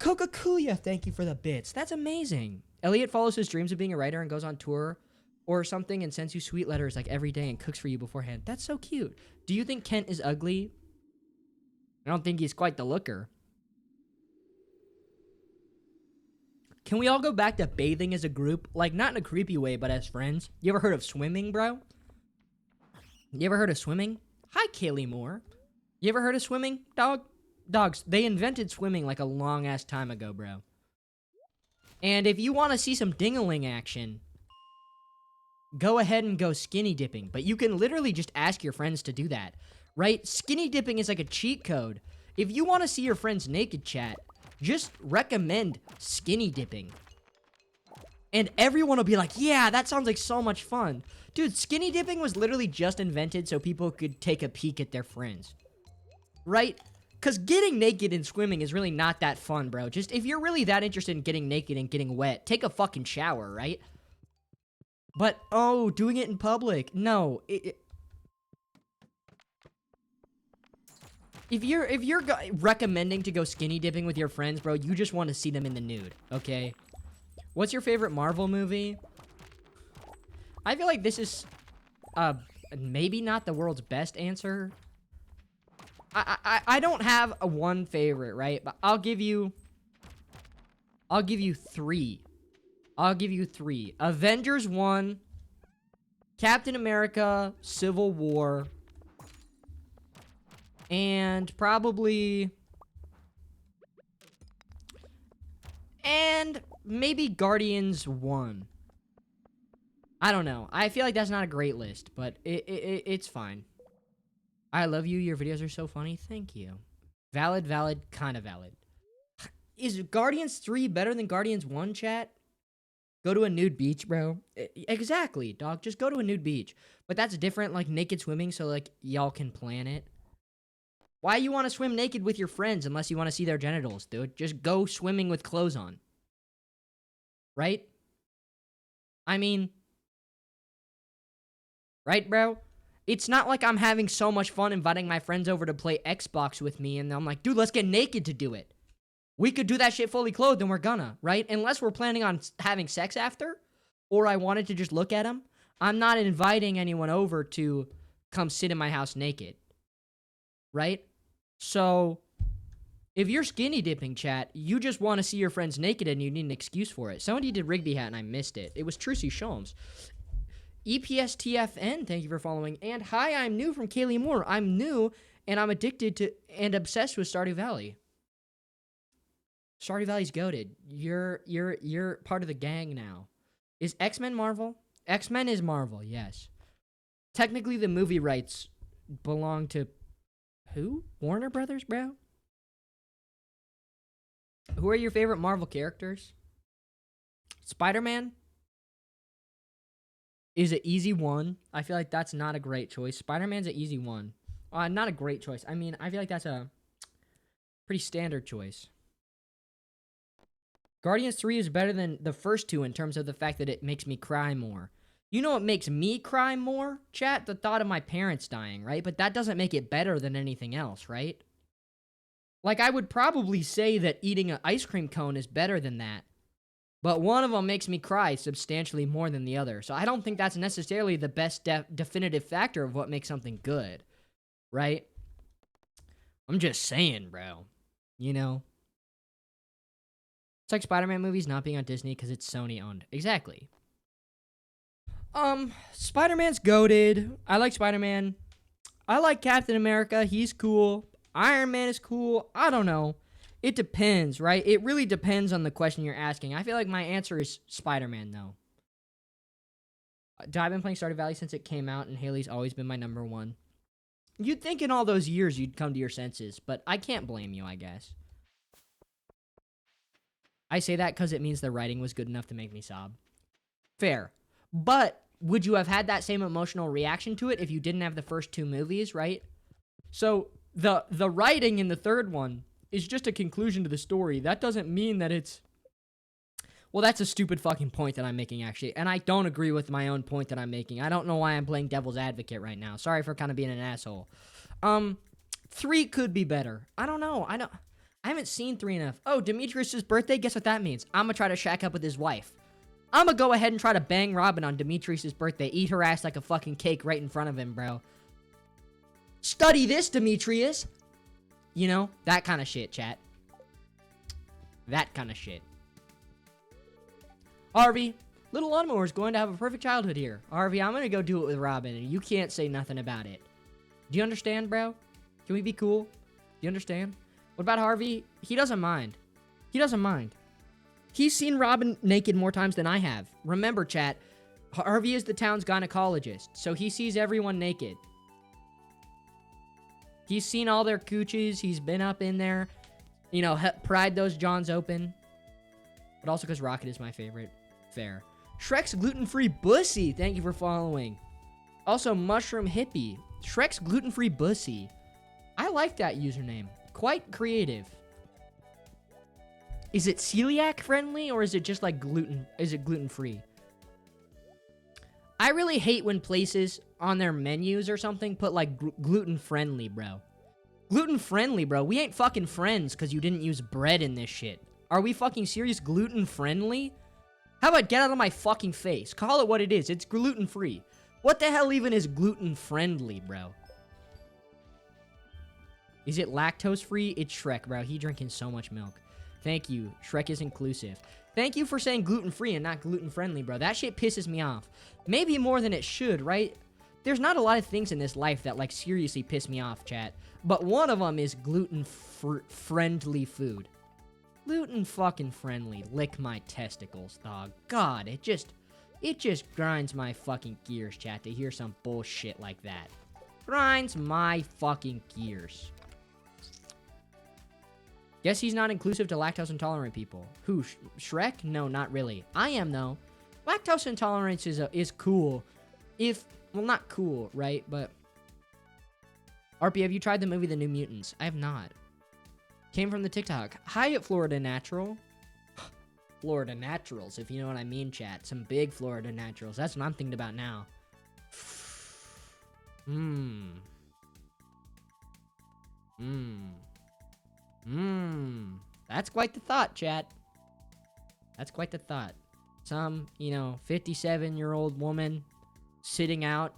S1: Coca-Cola, thank you for the bits. That's amazing. Elliot follows his dreams of being a writer and goes on tour or something and sends you sweet letters like every day and cooks for you beforehand. That's so cute. Do you think Kent is ugly? I don't think he's quite the looker. Can we all go back to bathing as a group? Like, not in a creepy way, but as friends. You ever heard of swimming, bro? You ever heard of swimming? Hi, Kaylee Moore. You ever heard of swimming, dog? Dogs, they invented swimming like a long-ass time ago, bro. And if you want to see some ding-a-ling action, go ahead and go skinny dipping. But you can literally just ask your friends to do that, right? Skinny dipping is like a cheat code. If you want to see your friends naked, chat, just recommend skinny dipping. And everyone will be like, yeah, that sounds like so much fun. Dude, skinny dipping was literally just invented so people could take a peek at their friends. Right? Because getting naked and swimming is really not that fun, bro. Just, if you're really that interested in getting naked and getting wet, take a fucking shower, right? But, oh, doing it in public. No. If you're recommending to go skinny dipping with your friends, bro, you just want to see them in the nude, okay? What's your favorite Marvel movie? I feel like this is maybe not the world's best answer. I don't have a one favorite, right? But I'll give you three. I'll give you three. Avengers 1, Captain America, Civil War, and maybe Guardians 1. I don't know. I feel like that's not a great list, but it's fine. I love you. Your videos are so funny. Thank you. Valid, kind of valid. Is Guardians 3 better than Guardians 1, chat? Go to a nude beach, bro. Exactly, dog. Just go to a nude beach. But that's different, like naked swimming, so like y'all can plan it. Why you want to swim naked with your friends unless you want to see their genitals, dude? Just go swimming with clothes on. Right? I mean... Right, bro? It's not like I'm having so much fun inviting my friends over to play Xbox with me, and I'm like, dude, let's get naked to do it. We could do that shit fully clothed, and we're gonna, right? Unless we're planning on having sex after, or I wanted to just look at them, I'm not inviting anyone over to come sit in my house naked. Right? So, if you're skinny dipping, chat, you just want to see your friends naked and you need an excuse for it. Somebody did Rigby Hat and I missed it. It was Trucy Sholmes. EPSTFN, thank you for following. And hi, I'm new from Kaylee Moore. I'm new and I'm addicted to and obsessed with Stardew Valley. Stardew Valley's goated. You're part of the gang now. Is X-Men Marvel? X-Men is Marvel, yes. Technically, the movie rights belong to who? Warner Brothers, bro? Who are your favorite Marvel characters? Spider-Man is an easy one. I feel like that's not a great choice. Spider-Man's an easy one. Not a great choice. I mean, I feel like that's a pretty standard choice. Guardians 3 is better than the first two in terms of the fact that it makes me cry more. You know what makes me cry more, chat? The thought of my parents dying, right? But that doesn't make it better than anything else, right? Like, I would probably say that eating an ice cream cone is better than that. But one of them makes me cry substantially more than the other. So I don't think that's necessarily the best definitive factor of what makes something good, right? I'm just saying, bro. You know? It's like Spider-Man movies not being on Disney because it's Sony owned. Exactly. Spider-Man's goated. I like Spider-Man. I like Captain America. He's cool. Iron Man is cool. I don't know. It depends, right? It really depends on the question you're asking. I feel like my answer is Spider-Man, though. I've been playing Stardew Valley since it came out, and Haley's always been my number one. You'd think in all those years you'd come to your senses, but I can't blame you, I guess. I say that because it means the writing was good enough to make me sob. Fair. But would you have had that same emotional reaction to it if you didn't have the first two movies, right? So the writing in the third one is just a conclusion to the story. That doesn't mean that it's... Well, that's a stupid fucking point that I'm making, actually. And I don't agree with my own point that I'm making. I don't know why I'm playing devil's advocate right now. Sorry for kind of being an asshole. 3 could be better. I don't know. I haven't seen 3 enough. Oh, Demetrius' birthday? Guess what that means? I'm gonna try to shack up with his wife. I'm gonna go ahead and try to bang Robin on Demetrius' birthday. Eat her ass like a fucking cake right in front of him, bro. Study this, Demetrius. You know, that kind of shit, chat. That kind of shit. Harvey, Little Lawnmower is going to have a perfect childhood here. Harvey, I'm gonna go do it with Robin, and you can't say nothing about it. Do you understand, bro? Can we be cool? Do you understand? What about Harvey? He doesn't mind. He doesn't mind. He's seen Robin naked more times than I have. Remember, chat, Harvey is the town's gynecologist, so he sees everyone naked. He's seen all their coochies. He's been up in there. You know, pried those Johns open. But also because Rocket is my favorite. Fair. Shrek's gluten-free bussy. Thank you for following. Also, Mushroom Hippie. Shrek's gluten-free bussy. I like that username. Quite creative. Is it celiac friendly or is it just like gluten? Is it gluten-free? I really hate when places on their menus or something put like gluten-friendly, bro. Gluten-friendly, bro. We ain't fucking friends because you didn't use bread in this shit. Are we fucking serious? Gluten-friendly? How about get out of my fucking face? Call it what it is. It's gluten-free. What the hell even is gluten-friendly, bro? Is it lactose-free? It's Shrek, bro. He drinking so much milk. Thank you. Shrek is inclusive. Thank you for saying gluten-free and not gluten-friendly, bro. That shit pisses me off. Maybe more than it should, right? There's not a lot of things in this life that, like, seriously piss me off, chat. But one of them is gluten-friendly food. Gluten-fucking-friendly. Lick my testicles, dog. God, it just grinds my fucking gears, chat, to hear some bullshit like that. Grinds my fucking gears. Guess he's not inclusive to lactose intolerant people. Who? Shrek? No, not really. I am, though. Lactose intolerance is cool. Well, not cool, right? But Arpy, have you tried the movie The New Mutants? I have not. Came from the TikTok. Hi, Florida Natural. Florida Naturals, if you know what I mean, chat. Some big Florida Naturals. That's what I'm thinking about now. That's quite the thought, chat. That's quite the thought. Some, 57-year-old woman sitting out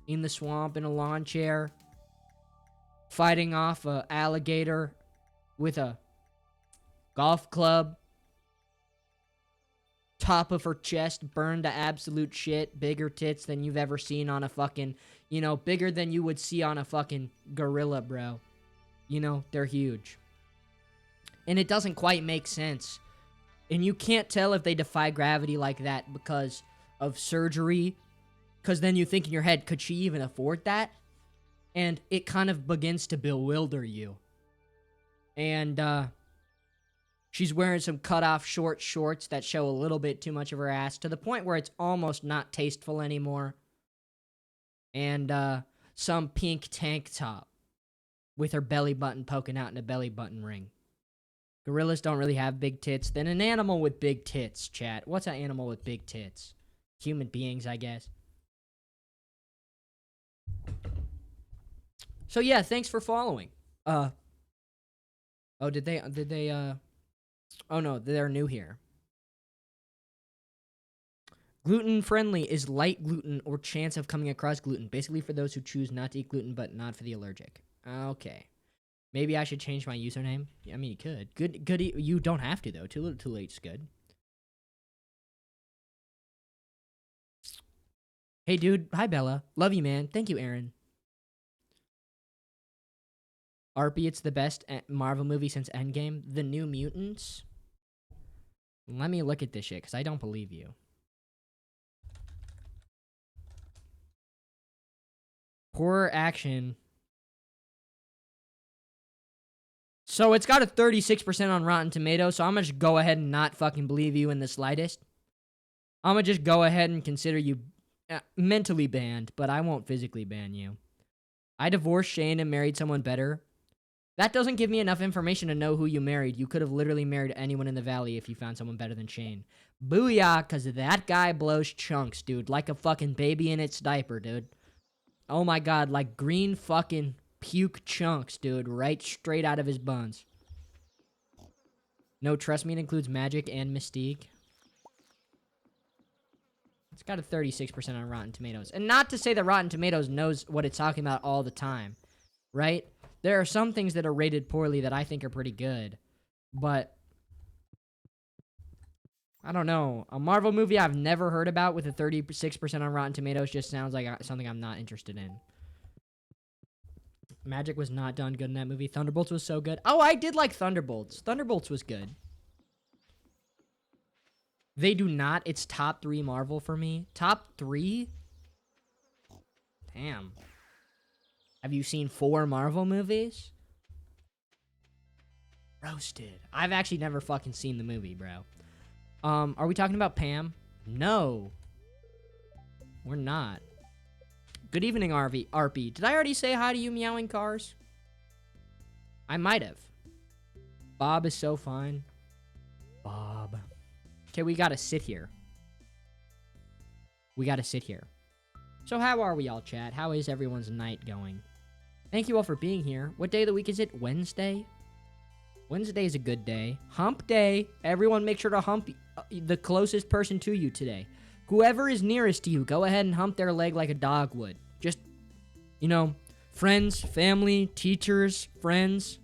S1: in the swamp in a lawn chair, fighting off an alligator with a golf club. Top of her chest burned to absolute shit. Bigger tits than you've ever seen on a fucking, bigger than you would see on a fucking gorilla, bro. They're huge. And it doesn't quite make sense. And you can't tell if they defy gravity like that because of surgery. Because then you think in your head, could she even afford that? And it kind of begins to bewilder you. And, she's wearing some cut-off short shorts that show a little bit too much of her ass, to the point where it's almost not tasteful anymore. And, some pink tank top with her belly button poking out in a belly button ring. Gorillas don't really have big tits. Then an animal with big tits, chat. What's an animal with big tits? Human beings, I guess. So yeah, thanks for following. Oh, did they, oh no, they're new here. Gluten-friendly is light gluten or chance of coming across gluten. Basically for those who choose not to eat gluten, but not for the allergic. Okay. Maybe I should change my username. I mean, you could. Good. You don't have to, though. Too little, too late's good. Hey, dude. Hi, Bella. Love you, man. Thank you, Aaron. Arpy, it's the best Marvel movie since Endgame. The New Mutants? Let me look at this shit, because I don't believe you. Horror action. So it's got a 36% on Rotten Tomatoes, so I'm going to just go ahead and not fucking believe you in the slightest. I'm going to just go ahead and consider you mentally banned, but I won't physically ban you. I divorced Shane and married someone better. That doesn't give me enough information to know who you married. You could have literally married anyone in the valley if you found someone better than Shane. Booyah, because that guy blows chunks, dude. Like a fucking baby in its diaper, dude. Oh my god, like green fucking puke chunks, dude. Right straight out of his buns. No, trust me, it includes magic and mystique. It's got a 36% on Rotten Tomatoes. And not to say that Rotten Tomatoes knows what it's talking about all the time, right? There are some things that are rated poorly that I think are pretty good. But I don't know. A Marvel movie I've never heard about with a 36% on Rotten Tomatoes just sounds like something I'm not interested in. Magic was not done good in that movie. Thunderbolts was so good. Oh, I did like Thunderbolts. Thunderbolts was good. They do not. It's top 3 Marvel for me. Top 3? Damn. Have you seen 4 Marvel movies? Roasted. I've actually never fucking seen the movie, bro. Are we talking about Pam? No. We're not. Good evening, RP. Did I already say hi to you, meowing cars? I might have. Bob is so fine. Bob. Okay, we gotta sit here. We gotta sit here. So how are we all, chat? How is everyone's night going? Thank you all for being here. What day of the week is it? Wednesday? Wednesday is a good day. Hump day. Everyone make sure to hump the closest person to you today. Whoever is nearest to you, go ahead and hump their leg like a dog would. Just, you know, friends, family, teachers, friends,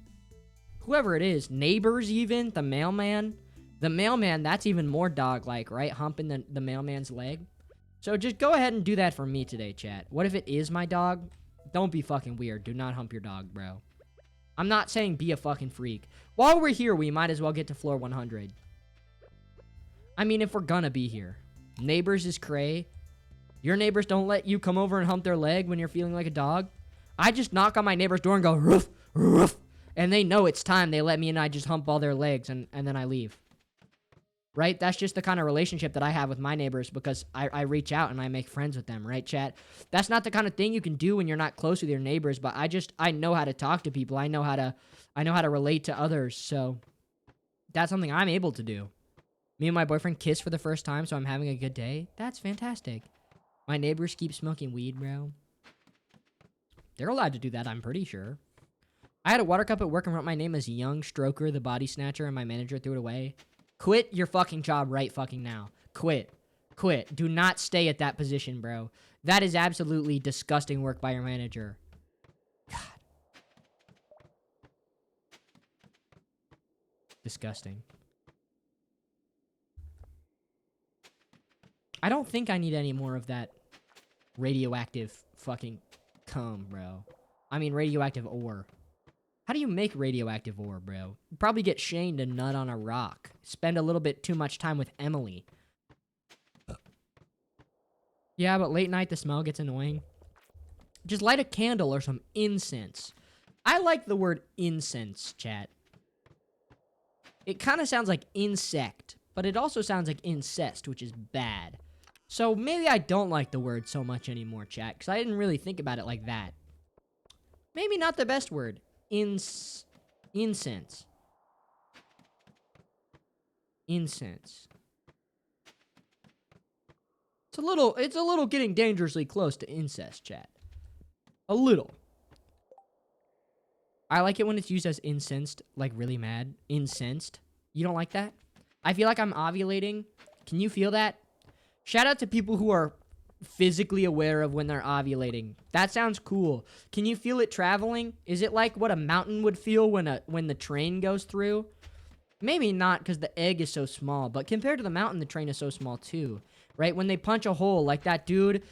S1: whoever it is, neighbors even, the mailman. The mailman, that's even more dog-like, right? Humping the mailman's leg. So just go ahead and do that for me today, chat. What if it is my dog? Don't be fucking weird. Do not hump your dog, bro. I'm not saying be a fucking freak. While we're here, we might as well get to floor 100. I mean, if we're gonna be here. Neighbors is cray. Your neighbors don't let you come over and hump their leg when you're feeling like a dog. I just knock on my neighbor's door and go, roof, roof. And they know it's time. They let me in and I just hump all their legs and then I leave. Right? That's just the kind of relationship that I have with my neighbors because I reach out and I make friends with them, right, chat? That's not the kind of thing you can do when you're not close with your neighbors, but I know how to talk to people. I know how to relate to others, so that's something I'm able to do. Me and my boyfriend kiss for the first time, so I'm having a good day. That's fantastic. My neighbors keep smoking weed, bro. They're allowed to do that, I'm pretty sure. I had a water cup at work and wrote my name as Young Stroker, the body snatcher, and my manager threw it away. Quit your fucking job right fucking now. Quit. Quit. Do not stay at that position, bro. That is absolutely disgusting work by your manager. God. Disgusting. I don't think I need any more of that radioactive fucking cum, bro. I mean radioactive ore. How do you make radioactive ore, bro? You probably get Shane to nut on a rock. Spend a little bit too much time with Emily. Yeah, but late night the smell gets annoying. Just light a candle or some incense. I like the word incense, chat. It kind of sounds like insect, but it also sounds like incest, which is bad. So maybe I don't like the word so much anymore, chat, because I didn't really think about it like that. Maybe not the best word. Incense. Incense. It's a little getting dangerously close to incest, chat. A little. I like it when it's used as incensed, like really mad. Incensed. You don't like that? I feel like I'm ovulating. Can you feel that? Shout out to people who are physically aware of when they're ovulating. That sounds cool. Can you feel it traveling? Is it like what a mountain would feel when the train goes through? Maybe not because the egg is so small, but compared to the mountain, the train is so small too. Right? When they punch a hole, like that dude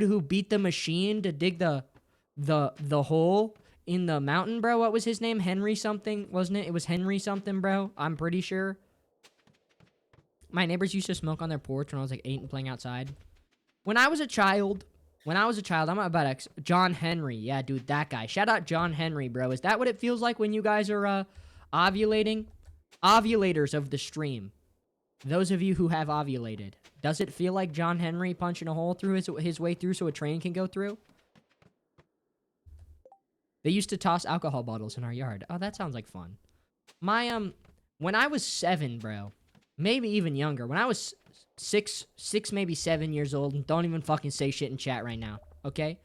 S1: who beat the machine to dig the hole in the mountain, bro. What was his name? Henry something, wasn't it? It was Henry something, bro. I'm pretty sure. My neighbors used to smoke on their porch when I was like 8 and playing outside. When I was a child, I'm about John Henry. Yeah, dude, that guy. Shout out John Henry, bro. Is that what it feels like when you guys are ovulating? Ovulators of the stream. Those of you who have ovulated. Does it feel like John Henry punching a hole through his way through so a train can go through? They used to toss alcohol bottles in our yard. Oh, that sounds like fun. When I was 7, bro, maybe even younger, when I was 6, maybe 7 years old, and don't even fucking say shit in chat right now, okay?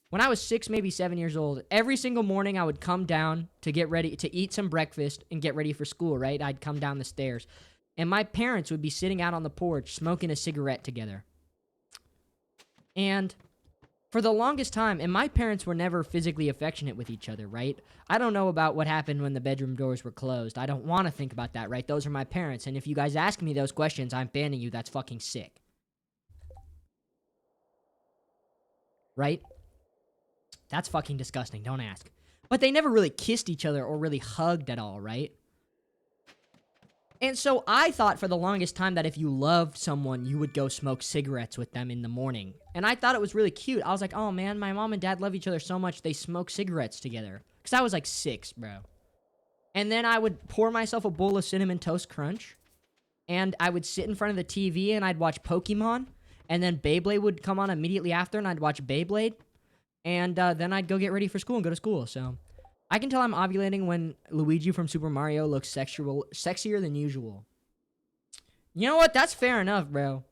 S1: When I was 6, maybe 7 years old, every single morning I would come down to get ready to eat some breakfast and get ready for school, right? I'd come down the stairs. And my parents would be sitting out on the porch smoking a cigarette together. And for the longest time, and my parents were never physically affectionate with each other, right? I don't know about what happened when the bedroom doors were closed. I don't want to think about that, right? Those are my parents. And if you guys ask me those questions, I'm banning you. That's fucking sick. Right? That's fucking disgusting. Don't ask. But they never really kissed each other or really hugged at all, right? And so I thought for the longest time that if you loved someone, you would go smoke cigarettes with them in the morning. And I thought it was really cute. I was like, oh man, my mom and dad love each other so much, they smoke cigarettes together. Because I was like 6, bro. And then I would pour myself a bowl of Cinnamon Toast Crunch. And I would sit in front of the TV and I'd watch Pokemon. And then Beyblade would come on immediately after and I'd watch Beyblade. And then I'd go get ready for school and go to school, so I can tell I'm ovulating when Luigi from Super Mario looks sexier than usual. You know what? That's fair enough, bro.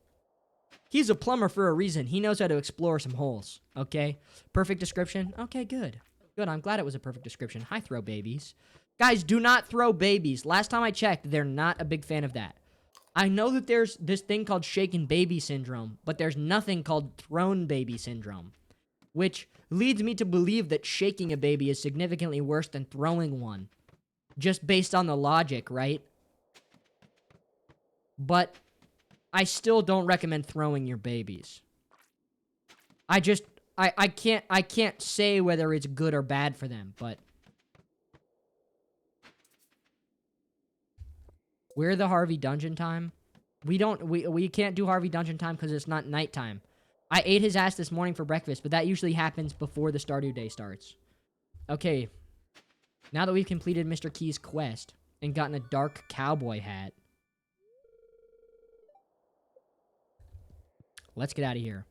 S1: He's a plumber for a reason. He knows how to explore some holes, okay? Perfect description? Okay, good. Good, I'm glad it was a perfect description. Hi, throw babies. Guys, do not throw babies. Last time I checked, they're not a big fan of that. I know that there's this thing called shaken baby syndrome, but there's nothing called thrown baby syndrome, which leads me to believe that shaking a baby is significantly worse than throwing one, just based on the logic, right? But I still don't recommend throwing your babies. I can't say whether it's good or bad for them, but we're the Harvey Dungeon time. We can't do Harvey Dungeon time because it's not nighttime. I ate his ass this morning for breakfast, but that usually happens before the Stardew day starts. Okay, now that we've completed Mr. Key's quest and gotten a dark cowboy hat, let's get out of here.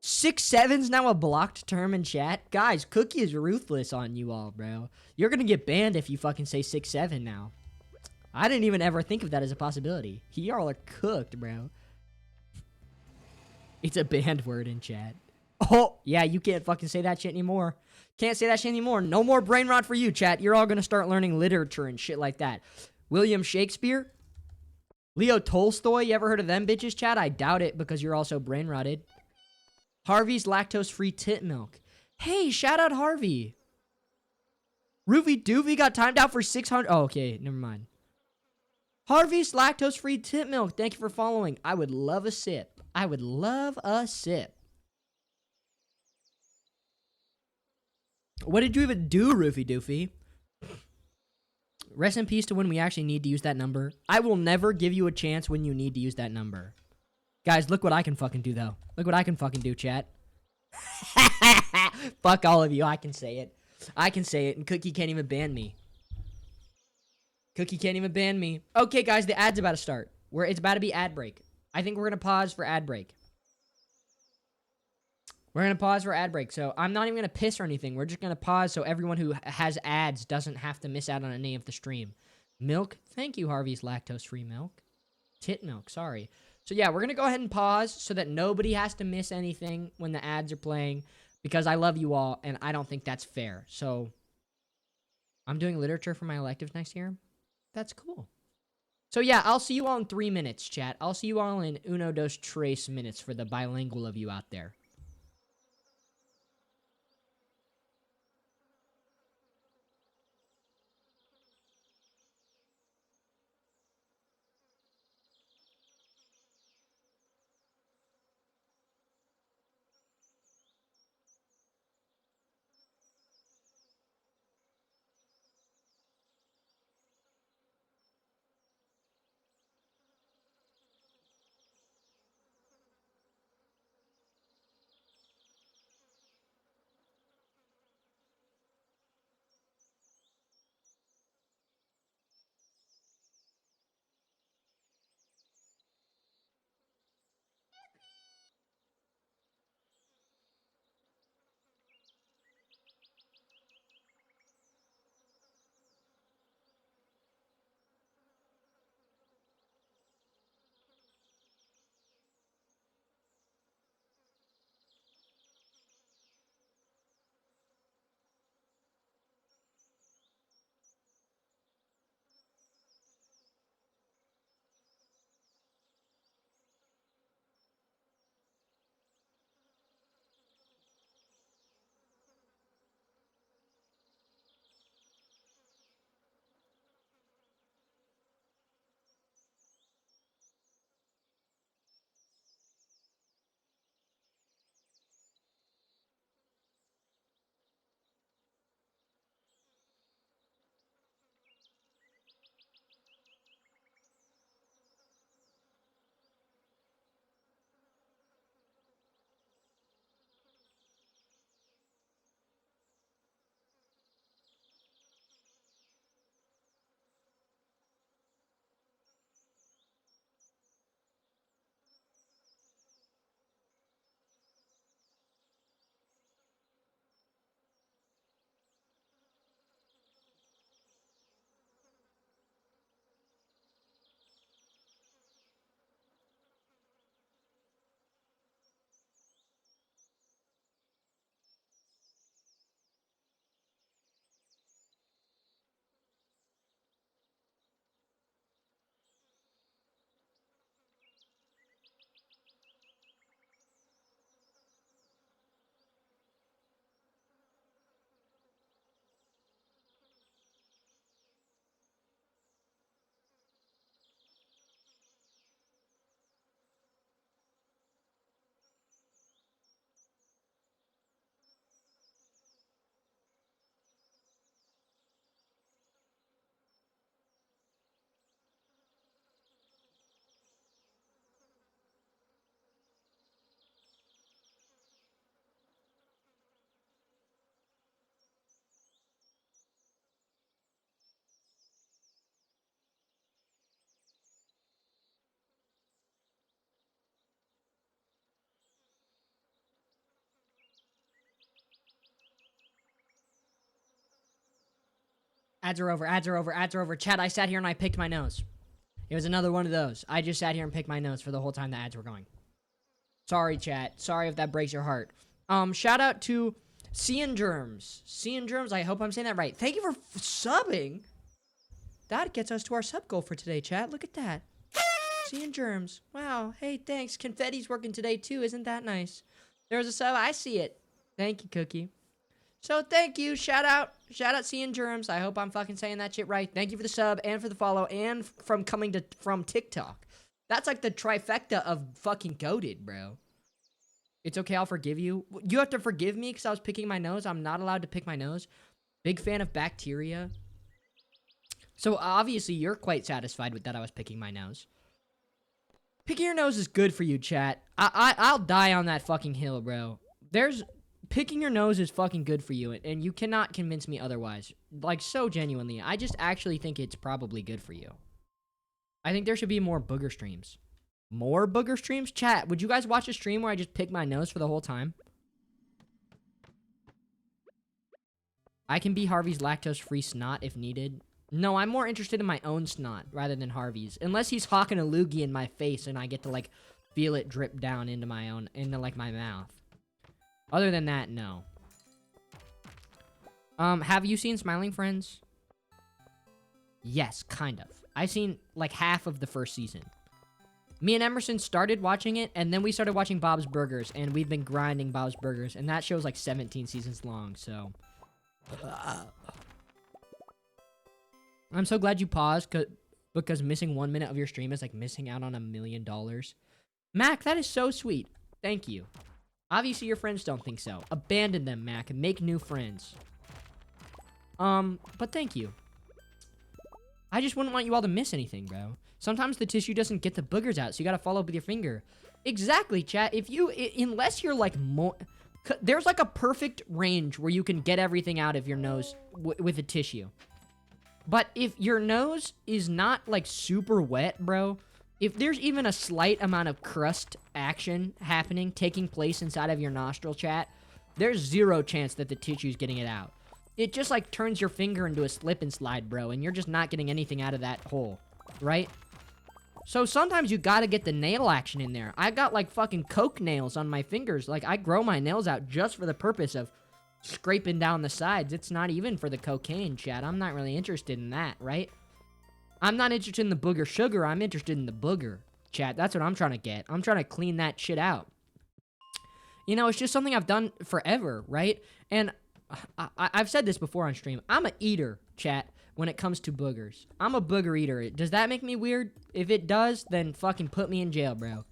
S1: 6-7's now a blocked term in chat? Guys, Cookie is ruthless on you all, bro. You're gonna get banned if you fucking say 6-7 now. I didn't even ever think of that as a possibility. Y'all are cooked, bro. It's a banned word in chat. Oh, yeah, you can't fucking say that shit anymore. Can't say that shit anymore. No more brain rot for you, chat. You're all gonna start learning literature and shit like that. William Shakespeare? Leo Tolstoy? You ever heard of them bitches, chat? I doubt it because you're also brain rotted. Harvey's lactose-free tit milk. Hey, shout out Harvey. Roofy Doofy got timed out for 600. Oh, okay, never mind. Harvey's lactose-free tit milk. Thank you for following. I would love a sip. I would love a sip. What did you even do, Roofy Doofy? Rest in peace to when we actually need to use that number. I will never give you a chance when you need to use that number. Guys, look what I can fucking do, though. Look what I can fucking do, chat. Fuck all of you. I can say it. I can say it, and Cookie can't even ban me. Cookie can't even ban me. Okay, guys, the ad's about to start. It's about to be ad break. I think we're going to pause for ad break. We're going to pause for ad break. So I'm not even going to piss or anything. We're just going to pause so everyone who has ads doesn't have to miss out on any of the stream. Milk. Thank you, Harvey's lactose-free milk. Tit milk. Sorry. So yeah, we're going to go ahead and pause so that nobody has to miss anything when the ads are playing because I love you all and I don't think that's fair. So I'm doing literature for my electives next year. That's cool. So yeah, I'll see you all in 3 minutes, chat. I'll see you all in uno, dos, tres minutes for the bilingual of you out there. Ads are over, ads are over, ads are over. Chat, I sat here and I picked my nose. It was another one of those. I just sat here and picked my nose for the whole time the ads were going. Sorry, chat. Sorry if that breaks your heart. Shout out to Cian Germs. Cian Germs, I hope I'm saying that right. Thank you for subbing. That gets us to our sub goal for today, chat. Look at that. Cian Germs. Wow. Hey, thanks. Confetti's working today, too. Isn't that nice? There's a sub. I see it. Thank you, Cookie. So, thank you. Shout out Cian Germs. I hope I'm fucking saying that shit right. Thank you for the sub and for the follow and from TikTok. That's like the trifecta of fucking goated, bro. It's okay, I'll forgive you. You have to forgive me because I was picking my nose. I'm not allowed to pick my nose. Big fan of bacteria. So obviously you're quite satisfied with that I was picking my nose. Picking your nose is good for you, chat. I'll die on that fucking hill, bro. Picking your nose is fucking good for you, and you cannot convince me otherwise. Like, so genuinely. I just actually think it's probably good for you. I think there should be more booger streams. More booger streams? Chat, would you guys watch a stream where I just pick my nose for the whole time? I can be Harvey's lactose-free snot if needed. No, I'm more interested in my own snot rather than Harvey's. Unless he's hawking a loogie in my face and I get to, like, feel it drip down into my mouth. Other than that, no. Have you seen Smiling Friends? Yes, kind of. I've seen, like, half of the first season. Me and Emerson started watching it, and then we started watching Bob's Burgers, and we've been grinding Bob's Burgers, and that show's, like, 17 seasons long, so... I'm so glad you paused, because missing 1 minute of your stream is, like, missing out on $1 million. Mac, that is so sweet. Thank you. Obviously, your friends don't think so. Abandon them, Mac, and make new friends. But thank you. I just wouldn't want you all to miss anything, bro. Sometimes the tissue doesn't get the boogers out, so you gotta follow up with your finger. Exactly, chat. Unless you're like there's like a perfect range where you can get everything out of your nose with a tissue. But if your nose is not like super wet, bro, if there's even a slight amount of crust action taking place inside of your nostril, chat, there's zero chance that the tissue's getting it out. It just, like, turns your finger into a slip and slide, bro, and you're just not getting anything out of that hole, right? So sometimes you gotta get the nail action in there. I got, like, fucking coke nails on my fingers. Like, I grow my nails out just for the purpose of scraping down the sides. It's not even for the cocaine, chat. I'm not really interested in that, right? I'm not interested in the booger sugar. I'm interested in the booger, chat. That's what I'm trying to get. I'm trying to clean that shit out. You know, it's just something I've done forever, right? And... I've said this before on stream. I'm a eater, chat, when it comes to boogers. I'm a booger eater. Does that make me weird? If it does, then fucking put me in jail, bro.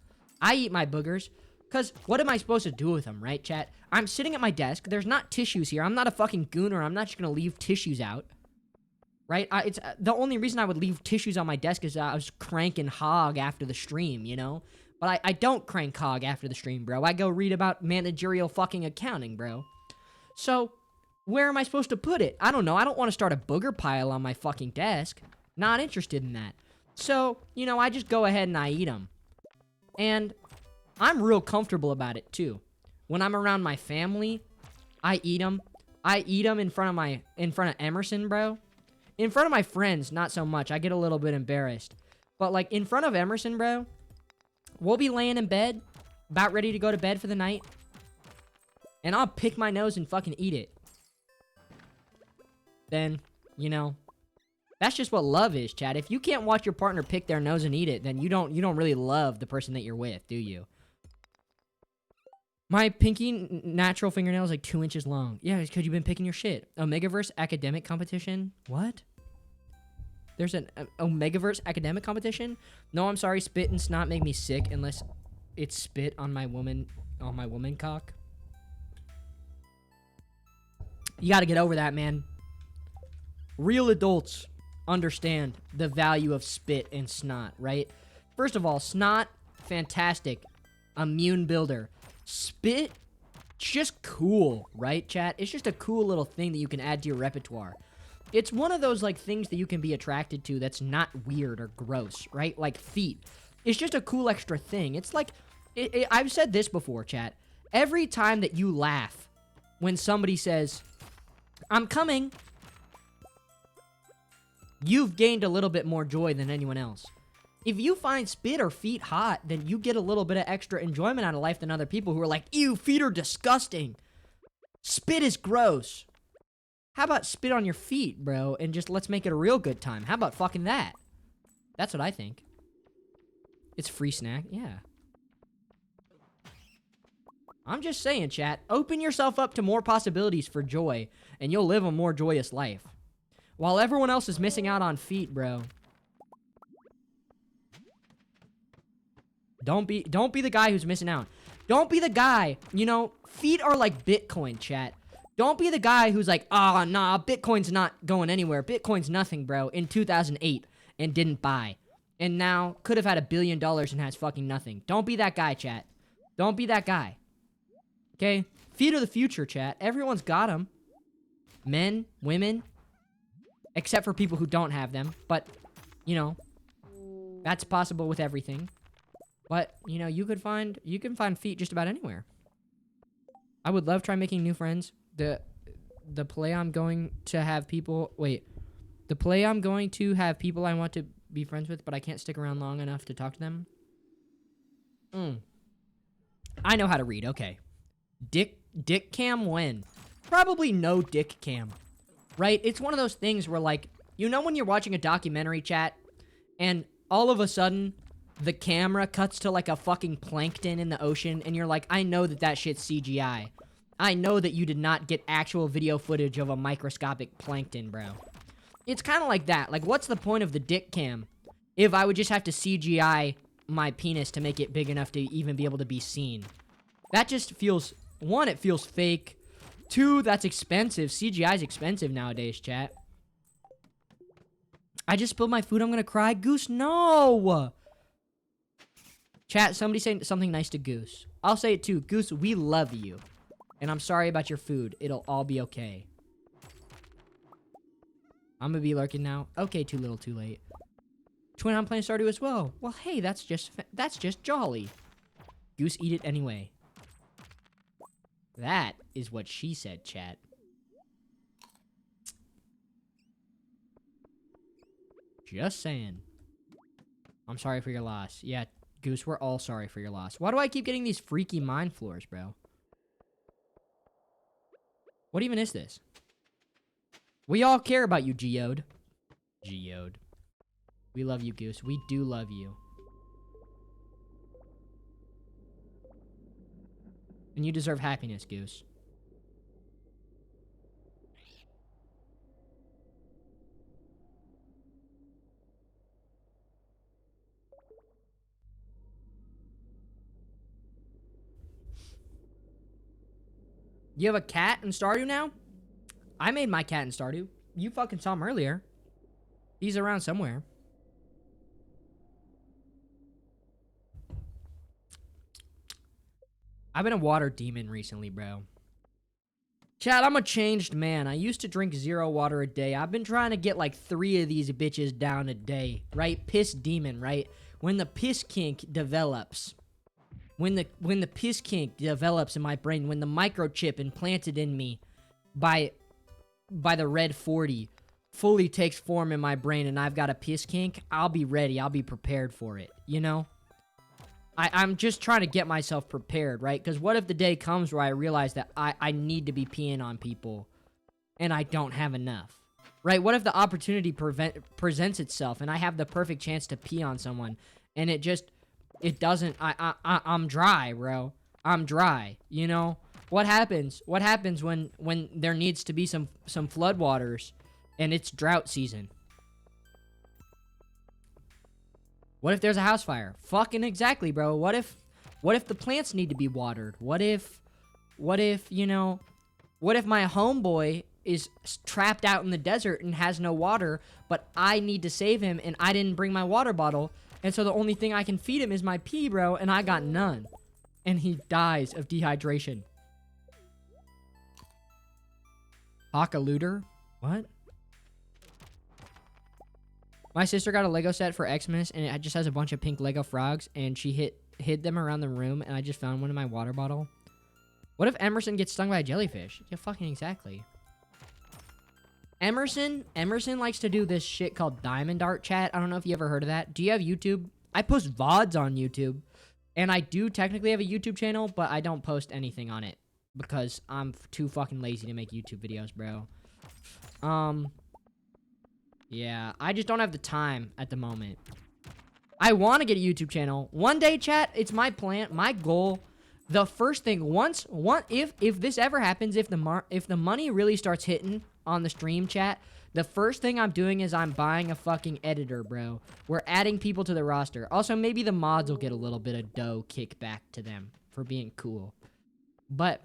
S1: I eat my boogers, because what am I supposed to do with them, right, chat? I'm sitting at my desk. There's not tissues here. I'm not a fucking gooner. I'm not just going to leave tissues out, right? It's the only reason I would leave tissues on my desk is I was cranking hog after the stream, you know? But I don't crank hog after the stream, bro. I go read about managerial fucking accounting, bro. So... where am I supposed to put it? I don't know. I don't want to start a booger pile on my fucking desk. Not interested in that. So, you know, I just go ahead and I eat them. And I'm real comfortable about it, too. When I'm around my family, I eat them. I eat them in front of Emerson, bro. In front of my friends, not so much. I get a little bit embarrassed. But, like, in front of Emerson, bro, we'll be laying in bed, about ready to go to bed for the night. And I'll pick my nose and fucking eat it. Then, you know, that's just what love is, chat. If you can't watch your partner pick their nose and eat it, then you don't really love the person that you're with, do you? My pinky natural fingernail is like 2 inches long. Yeah, it's because you've been picking your shit. Omegaverse academic competition? What? There's an Omegaverse academic competition? No, I'm sorry. Spit and snot make me sick unless it's spit on my woman cock. You gotta get over that, man. Real adults understand the value of spit and snot, right? First of all, snot, fantastic. Immune builder. Spit, just cool, right, chat? It's just a cool little thing that you can add to your repertoire. It's one of those, like, things that you can be attracted to that's not weird or gross, right? Like feet. It's just a cool extra thing. It's like, I've said this before, chat. Every time that you laugh when somebody says, I'm coming... you've gained a little bit more joy than anyone else. If you find spit or feet hot, then you get a little bit of extra enjoyment out of life than other people who are like, ew, feet are disgusting. Spit is gross. How about spit on your feet, bro, and just let's make it a real good time? How about fucking that? That's what I think. It's free snack, yeah. I'm just saying, chat. Open yourself up to more possibilities for joy, and you'll live a more joyous life. While everyone else is missing out on feet, bro. Don't be the guy who's missing out. Don't be the guy, you know, feet are like Bitcoin, chat. Don't be the guy who's like, ah, oh, nah, Bitcoin's not going anywhere. Bitcoin's nothing, bro, in 2008 and didn't buy. And now could have had $1 billion and has fucking nothing. Don't be that guy, chat. Don't be that guy. Okay? Feet are the future, chat. Everyone's got them. Men, women, except for people who don't have them. But, you know, that's possible with everything. But, you know, you can find feet just about anywhere. I would love to try making new friends. The play I'm going to have people... Wait. The play I'm going to have people I want to be friends with, but I can't stick around long enough to talk to them. I know how to read. Okay. Dick cam when? Probably no dick cam. Right? It's one of those things where, like, you know when you're watching a documentary, chat, and all of a sudden... the camera cuts to, like, a fucking plankton in the ocean, and you're like, I know that shit's CGI. I know that you did not get actual video footage of a microscopic plankton, bro. It's kind of like that. Like, what's the point of the dick cam if I would just have to CGI my penis to make it big enough to even be able to be seen? That just feels... One, it feels fake. Two, that's expensive. CGI's expensive nowadays, chat. I just spilled my food, I'm gonna cry. Goose, no! Chat, somebody say something nice to Goose. I'll say it too. Goose, we love you. And I'm sorry about your food. It'll all be okay. I'm gonna be lurking now. Okay, too little, too late. Twin, I'm playing Stardew as well. Well, hey, that's just jolly. Goose, eat it anyway. That is what she said, chat. Just saying. I'm sorry for your loss. Yeah, Goose, we're all sorry for your loss. Why do I keep getting these freaky mine floors, bro? What even is this? We all care about you, Geode. Geode. We love you, Goose. We do love you. And you deserve happiness, Goose. You have a cat in Stardew now? I made my cat in Stardew. You fucking saw him earlier. He's around somewhere. I've been a water demon recently, bro. Chad, I'm a changed man. I used to drink 0 water a day. I've been trying to get like 3 of these bitches down a day, right? Piss demon, right? When the piss kink develops. When the piss kink develops in my brain, when the microchip implanted in me by the red 40 fully takes form in my brain and I've got a piss kink, I'll be ready. I'll be prepared for it, you know? I'm just trying to get myself prepared, right? Because what if the day comes where I realize that I need to be peeing on people and I don't have enough, right? What if the opportunity presents itself and I have the perfect chance to pee on someone and it doesn't, I'm dry, bro. I'm dry, you know? What happens? What happens when there needs to be some floodwaters and it's drought season? What if there's a house fire? Fucking exactly, bro. What if the plants need to be watered? What if, you know, what if my homeboy is trapped out in the desert and has no water, but I need to save him and I didn't bring my water bottle, and so the only thing I can feed him is my pee, bro, and I got none. And he dies of dehydration. Haka looter? What? My sister got a Lego set for Xmas, and it just has a bunch of pink Lego frogs, and she hid them around the room, and I just found one in my water bottle. What if Emerson gets stung by a jellyfish? Yeah, fucking exactly. Emerson likes to do this shit called Diamond Art Chat. I don't know if you ever heard of that. Do you have YouTube? I post VODs on YouTube. And I do technically have a YouTube channel, but I don't post anything on it. Because I'm too fucking lazy to make YouTube videos, bro. Yeah, I just don't have the time at the moment. I want to get a YouTube channel. One day, chat, it's my plan, my goal. The first thing, if this ever happens, if the money really starts hitting on the stream, chat, the first thing I'm doing is I'm buying a fucking editor, bro. We're adding people to the roster. Also, maybe the mods will get a little bit of dough kicked back to them for being cool. But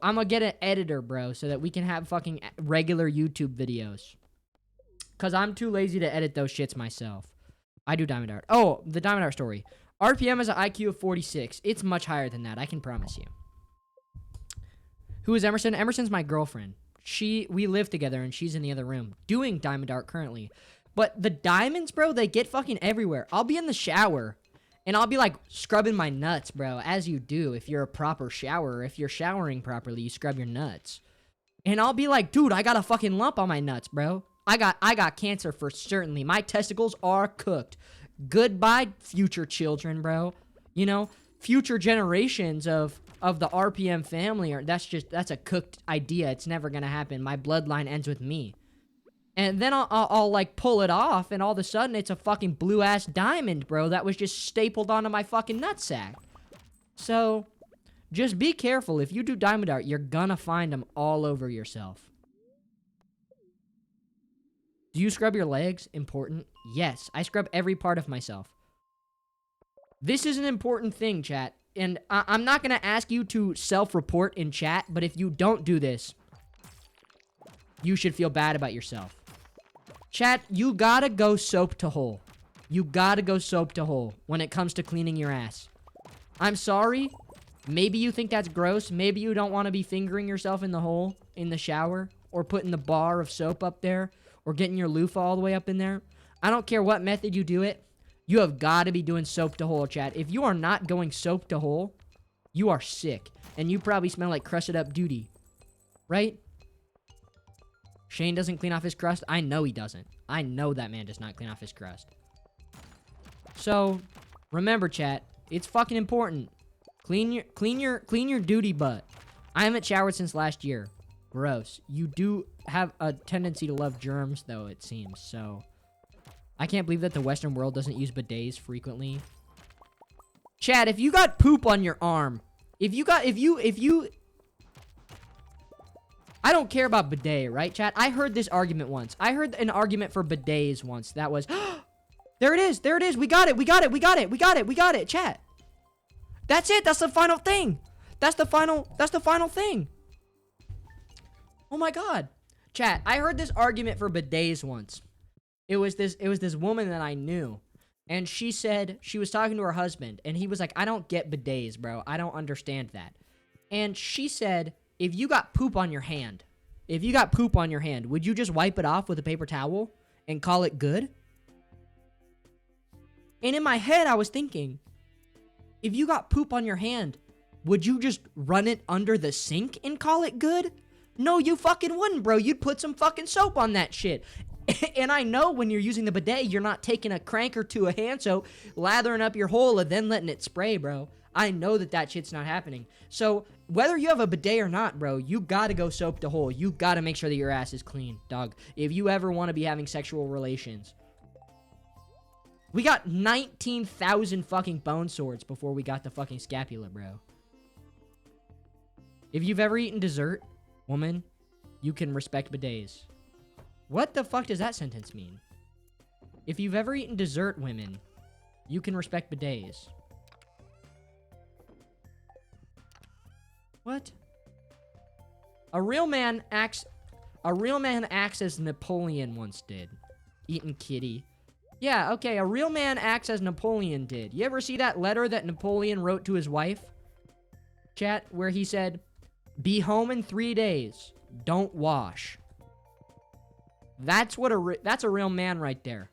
S1: I'm gonna get an editor, bro, so that we can have fucking regular YouTube videos. Because I'm too lazy to edit those shits myself. I do Diamond Art. Oh, the Diamond Art story. RPM has an IQ of 46. It's much higher than that, I can promise you. Who is Emerson? Emerson's my girlfriend. We live together, and she's in the other room doing Diamond Art currently. But the diamonds, bro, they get fucking everywhere. I'll be in the shower, and I'll be, like, scrubbing my nuts, bro, as you do if you're a proper showerer. If you're showering properly, you scrub your nuts. And I'll be like, dude, I got a fucking lump on my nuts, bro. I got cancer for certainly. My testicles are cooked. Goodbye, future children, bro. You know, future generations of the RPM family that's a cooked idea. It's never gonna happen. My bloodline ends with me. And then I'll like pull it off, and all of a sudden it's a fucking blue ass diamond, bro, that was just stapled onto my fucking nutsack. So just be careful. If you do Diamond Art, you're gonna find them all over yourself. Do you scrub your legs? Important. Yes, I scrub every part of myself. This is an important thing, chat. And I'm not going to ask you to self-report in chat, but if you don't do this, you should feel bad about yourself. Chat, you gotta go soap to hole. You gotta go soap to hole when it comes to cleaning your ass. I'm sorry. Maybe you think that's gross. Maybe you don't want to be fingering yourself in the hole in the shower, or putting the bar of soap up there, or getting your loofah all the way up in there. I don't care what method you do it. You have got to be doing soap to hole, chat. If you are not going soap to hole, you are sick. And you probably smell like crusted up duty. Right? Shane doesn't clean off his crust? I know he doesn't. I know that man does not clean off his crust. So, remember, chat. It's fucking important. Clean your duty butt. I haven't showered since last year. Gross. You do have a tendency to love germs, though, it seems. So, I can't believe that the Western world doesn't use bidets frequently. Chad, if you got poop on your arm, if you I don't care about bidet, right, Chad? I heard this argument once. I heard an argument for bidets once. That was, there it is, we got it, chat. That's it, that's the final thing. That's the final thing. Oh my god. Chat, I heard this argument for bidets once. It was this woman that I knew, and she said she was talking to her husband, and he was like, I don't get bidets, bro. I don't understand that. And she said, if you got poop on your hand, would you just wipe it off with a paper towel and call it good? And in my head, I was thinking, if you got poop on your hand, would you just run it under the sink and call it good? No, you fucking wouldn't, bro. You'd put some fucking soap on that shit. And I know when you're using the bidet, you're not taking a crank or two of hand soap, lathering up your hole, and then letting it spray, bro. I know that shit's not happening. So, whether you have a bidet or not, bro, you gotta go soap to hole. You gotta make sure that your ass is clean, dog. If you ever want to be having sexual relations. We got 19,000 fucking bone swords before we got the fucking scapula, bro. If you've ever eaten dessert, woman, you can respect bidets. What the fuck does that sentence mean? If you've ever eaten dessert, women, you can respect bidets. What? A real man acts as Napoleon once did. Eating kitty. Yeah, okay, a real man acts as Napoleon did. You ever see that letter that Napoleon wrote to his wife? Chat, where he said, be home in 3 days. Don't wash. That's a real man right there.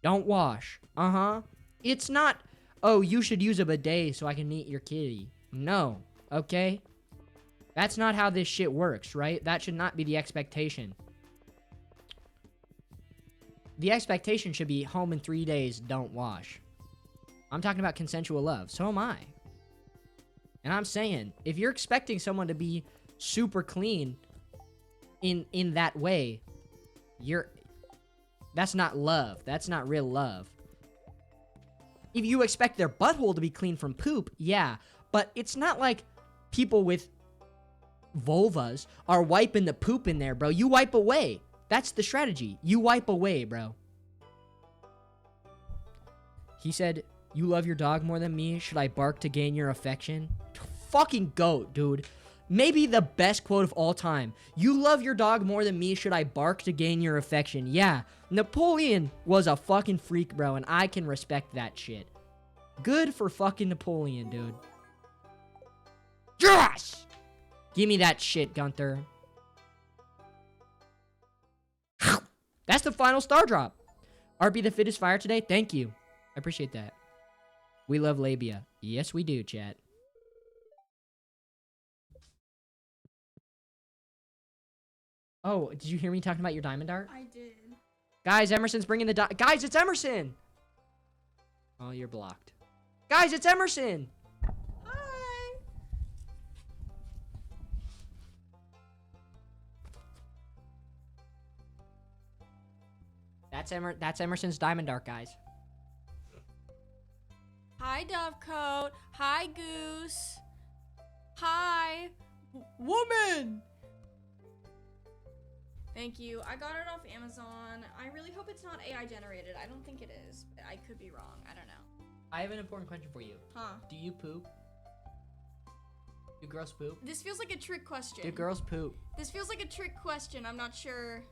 S1: Don't wash. Uh-huh. It's not, oh, you should use a bidet so I can eat your kitty. No. Okay? That's not how this shit works, right? That should not be the expectation. The expectation should be home in 3 days, don't wash. I'm talking about consensual love. So am I. And I'm saying, if you're expecting someone to be super clean in that way, that's not love. That's not real love. If you expect their butthole to be clean from poop, yeah. But it's not like people with vulvas are wiping the poop in there, bro. You wipe away. That's the strategy. You wipe away, bro. He said, you love your dog more than me? Should I bark to gain your affection? Fucking goat, dude. Maybe the best quote of all time. You love your dog more than me? Should I bark to gain your affection? Yeah. Napoleon was a fucking freak, bro, and I can respect that shit. Good for fucking Napoleon, dude. Yes! Give me that shit, Gunther. That's the final star drop. RP the fittest fire today? Thank you. I appreciate that. We love labia. Yes, we do, chat. Oh, did you hear me talking about your diamond art?
S2: I did.
S1: Guys, Emerson's bringing the guys, it's Emerson! Oh, you're blocked. Guys, it's Emerson!
S2: Hi!
S1: That's Emerson's diamond art, guys.
S2: Hi, Dovecoat. Hi, Goose. Hi, woman! Thank you. I got it off Amazon. I really hope it's not AI generated. I don't think it is, but I could be wrong. I don't know.
S1: I have an important question for you.
S2: Huh?
S1: Do you poop? Do girls poop?
S2: This feels like a trick question.
S1: Do girls poop?
S2: This feels like a trick question. I'm not sure.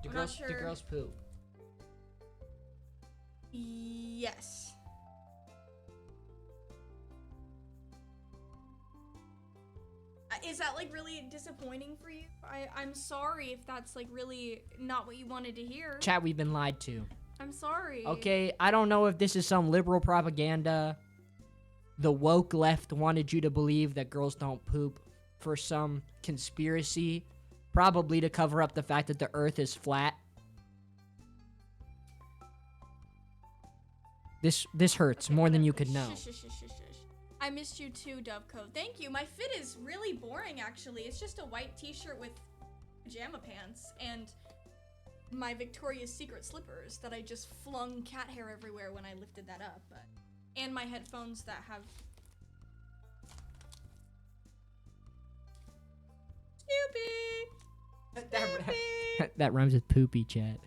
S1: Do
S2: I'm
S1: girls
S2: not sure.
S1: do girls poop?
S2: Yes. Is that like really disappointing for you? I'm sorry if that's like really not what you wanted to hear.
S1: Chat, we've been lied to.
S2: I'm sorry.
S1: Okay, I don't know if this is some liberal propaganda. The woke left wanted you to believe that girls don't poop for some conspiracy, probably to cover up the fact that the earth is flat. This hurts more than you could know.
S2: I missed you too, Dovecoat. Thank you. My fit is really boring, actually. It's just a white t-shirt with pajama pants and my Victoria's Secret slippers that I just flung cat hair everywhere when I lifted that up. And my headphones that have... Snoopy!
S1: That rhymes with poopy, chat.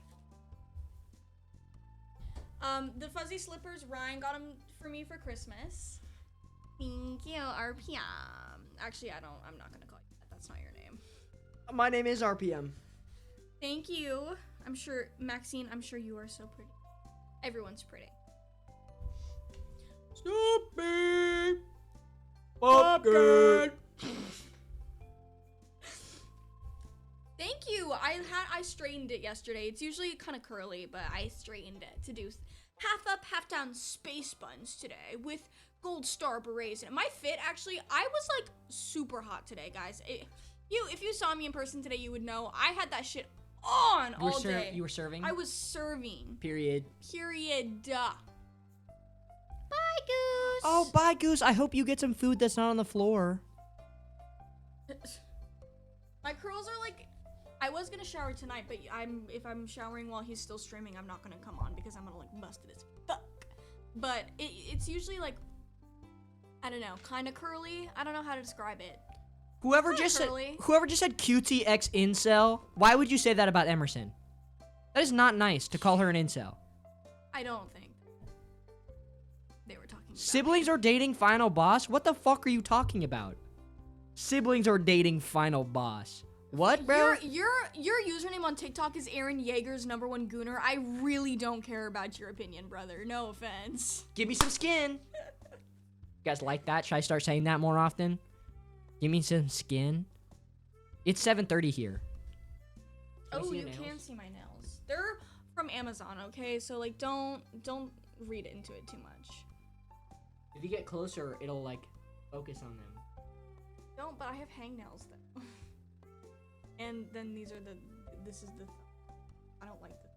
S2: The fuzzy slippers, Ryan got them for me for Christmas. Thank you, Arpiyem. Actually, I'm not gonna call you that. That's not your name.
S1: My name is Arpiyem.
S2: Thank you. I'm sure, Maxine, I'm sure you are so pretty. Everyone's pretty.
S1: Snoopy! Popcorn!
S2: Thank you. I straightened it yesterday. It's usually kind of curly, but I straightened it to do half up, half down space buns today with gold star berets in it. My fit, actually, I was like super hot today, guys. If you saw me in person today, you would know I had that shit on all day.
S1: You were serving?
S2: I was serving.
S1: Period.
S2: Period. Bye, Goose.
S1: Oh, bye, Goose. I hope you get some food that's not on the floor.
S2: My curls are like, I was gonna shower tonight, but if I'm showering while he's still streaming, I'm not gonna come on because I'm gonna like bust it as fuck. But it's usually like, I don't know, kind of curly. I don't know how to describe it.
S1: Whoever just said cutesy X incel, why would you say that about Emerson? That is not nice to call her an incel.
S2: I don't think they were talking about
S1: Siblings are dating final boss? What the fuck are you talking about? Siblings are dating final boss. What, bro?
S2: Your username on TikTok is Aaron Yeager's #1 gooner. I really don't care about your opinion, brother. No offense.
S1: Give me some skin. You guys like that? Should I start saying that more often? Give me some skin. It's 7:30 here.
S2: Oh, you can see my nails. They're from Amazon, okay? So like don't read into it too much.
S1: If you get closer, it'll like focus on them.
S2: Don't, but I have hangnails though. And then this is the I don't like this.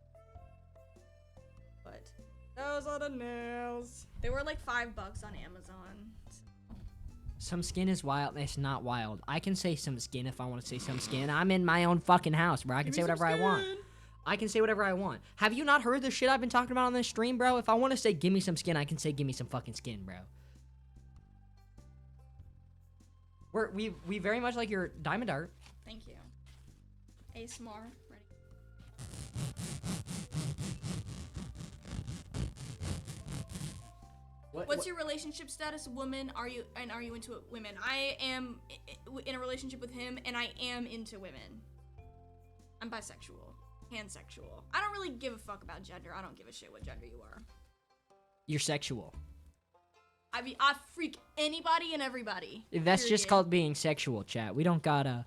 S2: $10 on the nails. They were like $5 on Amazon.
S1: Some skin is wild. It's not wild. I can say some skin if I want to say some skin. I'm in my own fucking house, bro. I can say whatever I want. I can say whatever I want. Have you not heard the shit I've been talking about on this stream, bro? If I want to say give me some skin, I can say give me some fucking skin, bro. We very much like your diamond art.
S2: Thank you. ASMR. Ready? What's your relationship status, woman? Are you into women? I am in a relationship with him, and I am into women. I'm bisexual, pansexual. I don't really give a fuck about gender. I don't give a shit what gender you are.
S1: You're sexual.
S2: I mean, I freak anybody and everybody.
S1: That's just called being sexual, chat. We don't gotta.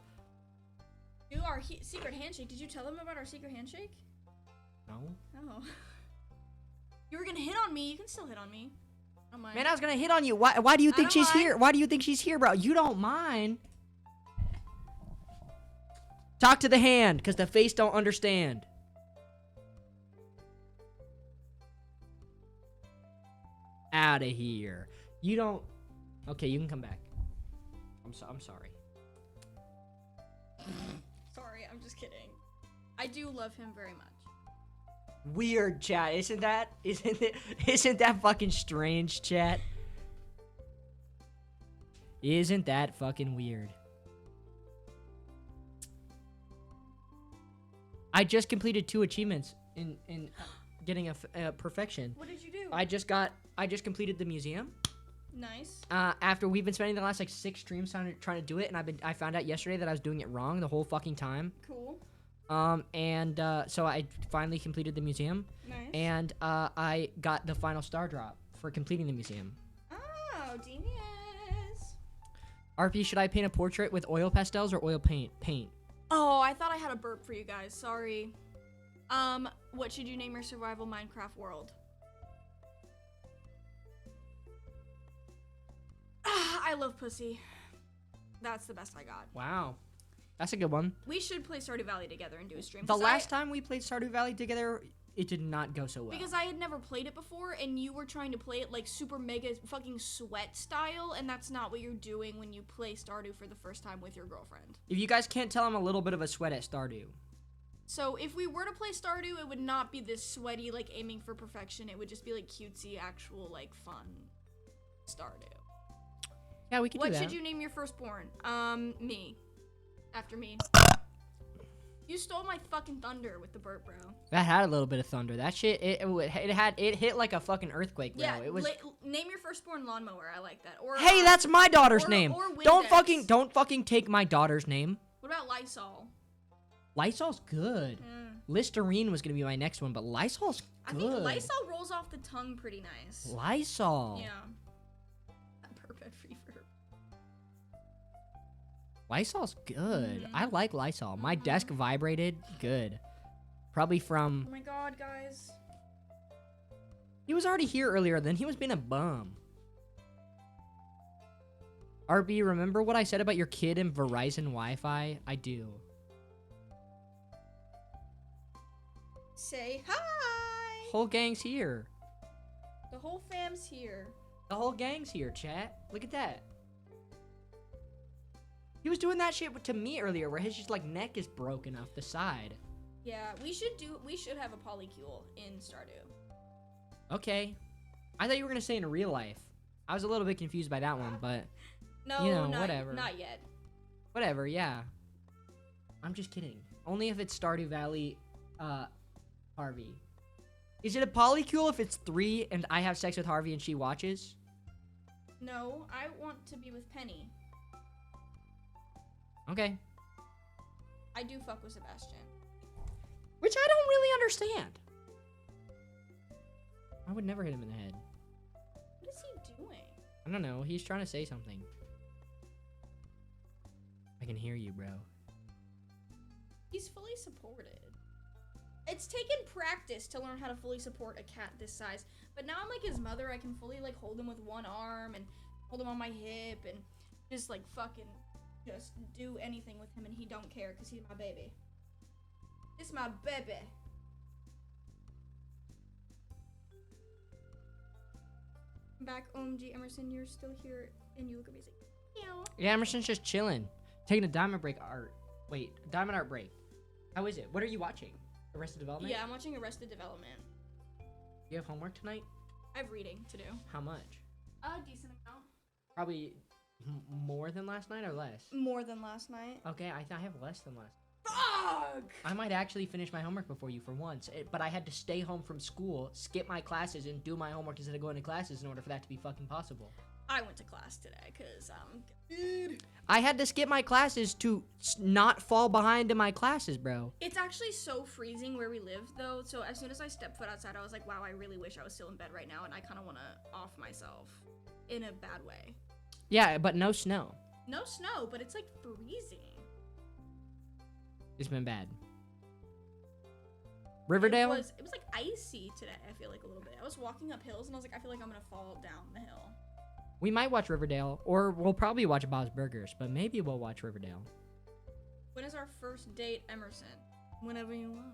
S2: Do our secret handshake. Did you tell them about our secret handshake?
S1: No.
S2: Oh. You were gonna hit on me. You can still hit on me. I don't mind.
S1: Man, I was gonna hit on you. Why do you think she's here? Why do you think she's here, bro? You don't mind. Talk to the hand, because the face don't understand. Out of here. You don't... Okay, you can come back. I'm sorry.
S2: Sorry, I'm just kidding. I do love him very much.
S1: Weird, chat. Isn't that fucking strange, chat? Isn't that fucking weird? I just completed 2 achievements in getting a perfection.
S2: What did you do?
S1: I just completed the museum.
S2: Nice.
S1: After we've been spending the last like 6 streams trying to do it, and I found out yesterday that I was doing it wrong the whole fucking time.
S2: Cool.
S1: So I finally completed the museum.
S2: Nice.
S1: And I got the final star drop for completing the museum.
S2: Oh, genius.
S1: RP, should I paint a portrait with oil pastels or oil paint? Paint.
S2: Oh, I thought I had a burp for you guys. Sorry. What should you name your survival Minecraft world? I love pussy. That's the best I got.
S1: Wow. That's a good one.
S2: We should play Stardew Valley together and do a stream.
S1: The last time we played Stardew Valley together, it did not go so well.
S2: Because I had never played it before, and you were trying to play it like super mega fucking sweat style, and that's not what you're doing when you play Stardew for the first time with your girlfriend.
S1: If you guys can't tell, I'm a little bit of a sweat at Stardew.
S2: So if we were to play Stardew, it would not be this sweaty, like aiming for perfection. It would just be like cutesy, actual, like fun Stardew.
S1: Yeah, we can do that.
S2: What should you name your firstborn? Me. After me. You stole my fucking thunder with the burp, bro.
S1: That had a little bit of thunder. That shit, it hit like a fucking earthquake, bro.
S2: Yeah,
S1: It was.
S2: Name your firstborn lawnmower. I like that. Or
S1: Hey, that's my daughter's name.
S2: Or
S1: Don't
S2: Windex.
S1: fucking take my daughter's name.
S2: What about Lysol?
S1: Lysol's good. Listerine was gonna be my next one, but Lysol's good.
S2: I think Lysol rolls off the tongue pretty nice.
S1: Lysol.
S2: Yeah. Perfect reverb.
S1: Lysol's good. I like Lysol. My desk vibrated. Good. Probably from...
S2: Oh my god, guys.
S1: He was already here earlier, then he was being a bum. RB, remember what I said about your kid and Verizon Wi-Fi? I do.
S2: Say hi!
S1: Whole gang's here.
S2: The whole fam's here.
S1: The whole gang's here, chat. Look at that. He was doing that shit to me earlier, where his just like neck is broken off the side.
S2: Yeah, we should have a polycule in Stardew.
S1: Okay. I thought you were gonna say in real life. I was a little bit confused by that one, but
S2: No,
S1: you know,
S2: not,
S1: whatever.
S2: Not yet.
S1: Whatever, yeah. I'm just kidding. Only if it's Stardew Valley, Harvey. Is it a polycule if it's 3 and I have sex with Harvey and she watches?
S2: No, I want to be with Penny.
S1: Okay.
S2: I do fuck with Sebastian.
S1: Which I don't really understand. I would never hit him in the head.
S2: What is he doing?
S1: I don't know. He's trying to say something. I can hear you, bro.
S2: He's fully supported. It's taken practice to learn how to fully support a cat this size. But now I'm like his mother. I can fully like hold him with one arm and hold him on my hip and just like fucking just do anything with him and he don't care because he's my baby. It's my baby. I'm back. OMG, Emerson, you're still here and you look amazing. Meow.
S1: Yeah, Emerson's just chilling, taking a diamond art break. How is it? What are you watching? Arrested Development?
S2: Yeah, I'm watching Arrested Development.
S1: You have homework tonight?
S2: I have reading to do.
S1: How much?
S2: A decent amount.
S1: Probably more than last night or less?
S2: More than last night.
S1: Okay, I have less than last.
S2: Fuck!
S1: I might actually finish my homework before you for once, but I had to stay home from school, skip my classes, and do my homework instead of going to classes in order for that to be fucking possible.
S2: I went to class today because
S1: I had to skip my classes to not fall behind in my classes, bro.
S2: it's actually so freezing where we live though. So as soon as I stepped foot outside, I was like, wow, I really wish I was still in bed right now, and I kind of want to off myself in a bad way.
S1: Yeah, but no snow.
S2: No snow, but it's like freezing.
S1: It's been bad. Riverdale?
S2: It was like icy today. I feel like a little bit. I was walking up hills and I was like, I feel like I'm gonna fall down the hill.
S1: We might watch Riverdale, or we'll probably watch Bob's Burgers, but maybe we'll watch Riverdale.
S2: When is our first date, Emerson? Whenever you want.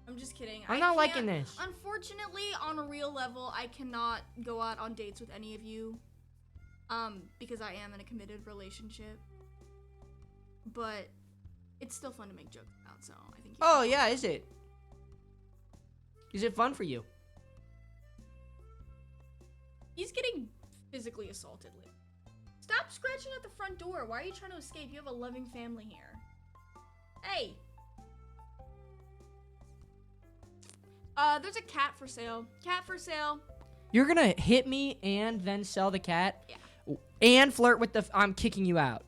S2: I'm just kidding.
S1: I'm not liking this.
S2: Unfortunately, on a real level, I cannot go out on dates with any of you. Because I am in a committed relationship. But it's still fun to make jokes about, so I think
S1: Oh, yeah, is it? Is it fun for you?
S2: He's getting physically assaulted lately. Stop scratching at the front door. Why are you trying to escape? You have a loving family here. Hey. There's a cat for sale. Cat for sale.
S1: You're gonna hit me and then sell the cat?
S2: Yeah.
S1: And flirt with the... I'm kicking you out.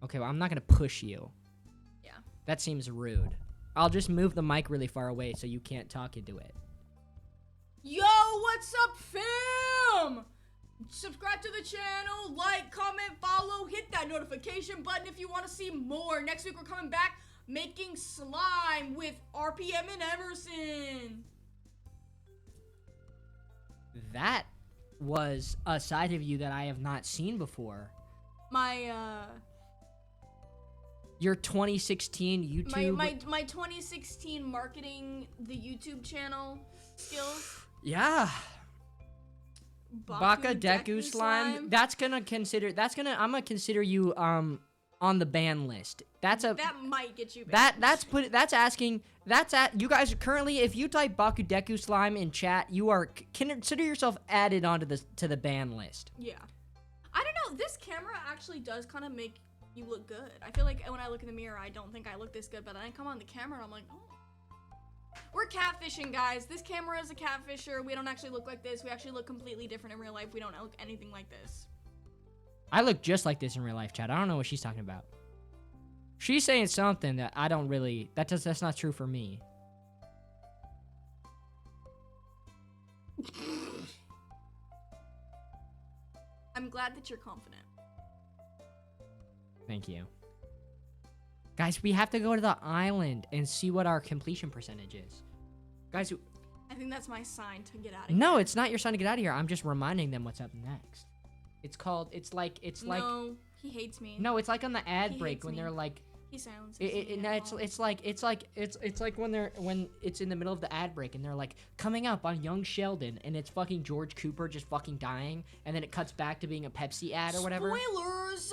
S1: Okay, well, I'm not gonna push you.
S2: Yeah.
S1: That seems rude. I'll just move the mic really far away so you can't talk into it.
S2: Yo, what's up, fam? Subscribe to the channel, like, comment, follow, hit that notification button if you want to see more. Next week, we're coming back making slime with Arpiyem and Emerson.
S1: That was a side of you that I have not seen before. Your 2016 YouTube...
S2: My 2016 marketing the YouTube channel skills.
S1: Yeah. Baka Deku slime. I'm gonna consider you on the ban list. That
S2: might get you banned.
S1: You guys currently, if you type Baku Deku slime in chat, you are consider yourself added onto the ban list.
S2: Yeah. I don't know, this camera actually does kind of make you look good. I feel like when I look in the mirror, I don't think I look this good, but then I come on the camera and I'm like, oh. We're catfishing, guys. This camera is a catfisher. We don't actually look like this. We actually look completely different in real life. We don't look anything like this.
S1: I look just like this in real life, chat. I don't know what she's talking about. She's saying something that I don't really... That's not true for me.
S2: I'm glad that you're confident.
S1: Thank you. Guys, we have to go to the island and see what our completion percentage is. Guys,
S2: I think that's my sign to get out of here.
S1: no, it's not your sign to get out of here. I'm just reminding them what's up next.
S2: No, he hates me.
S1: No, it's like on the ad
S2: He
S1: break
S2: hates
S1: when
S2: me.
S1: they're like...
S2: He sounds.
S1: It's like when it's in the middle of the ad break and they're like coming up on Young Sheldon and it's fucking George Cooper just fucking dying and then it cuts back to being a Pepsi ad or whatever.
S2: Spoilers!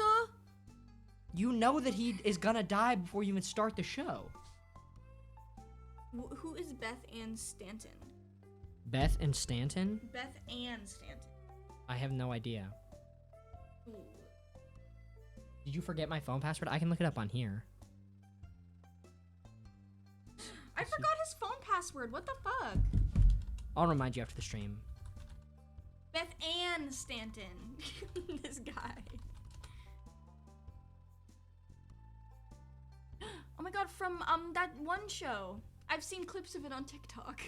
S1: You know that he is gonna die before you even start the show.
S2: Who is Beth Ann Stanton?
S1: Beth and Stanton?
S2: Beth Ann Stanton.
S1: I have no idea.
S2: Ooh.
S1: Did you forget my phone password? I can look it up on here.
S2: I forgot his phone password. What the fuck?
S1: I'll remind you after the stream.
S2: Beth Ann Stanton. This guy. Oh my god, from that one show. I've seen clips of it on TikTok.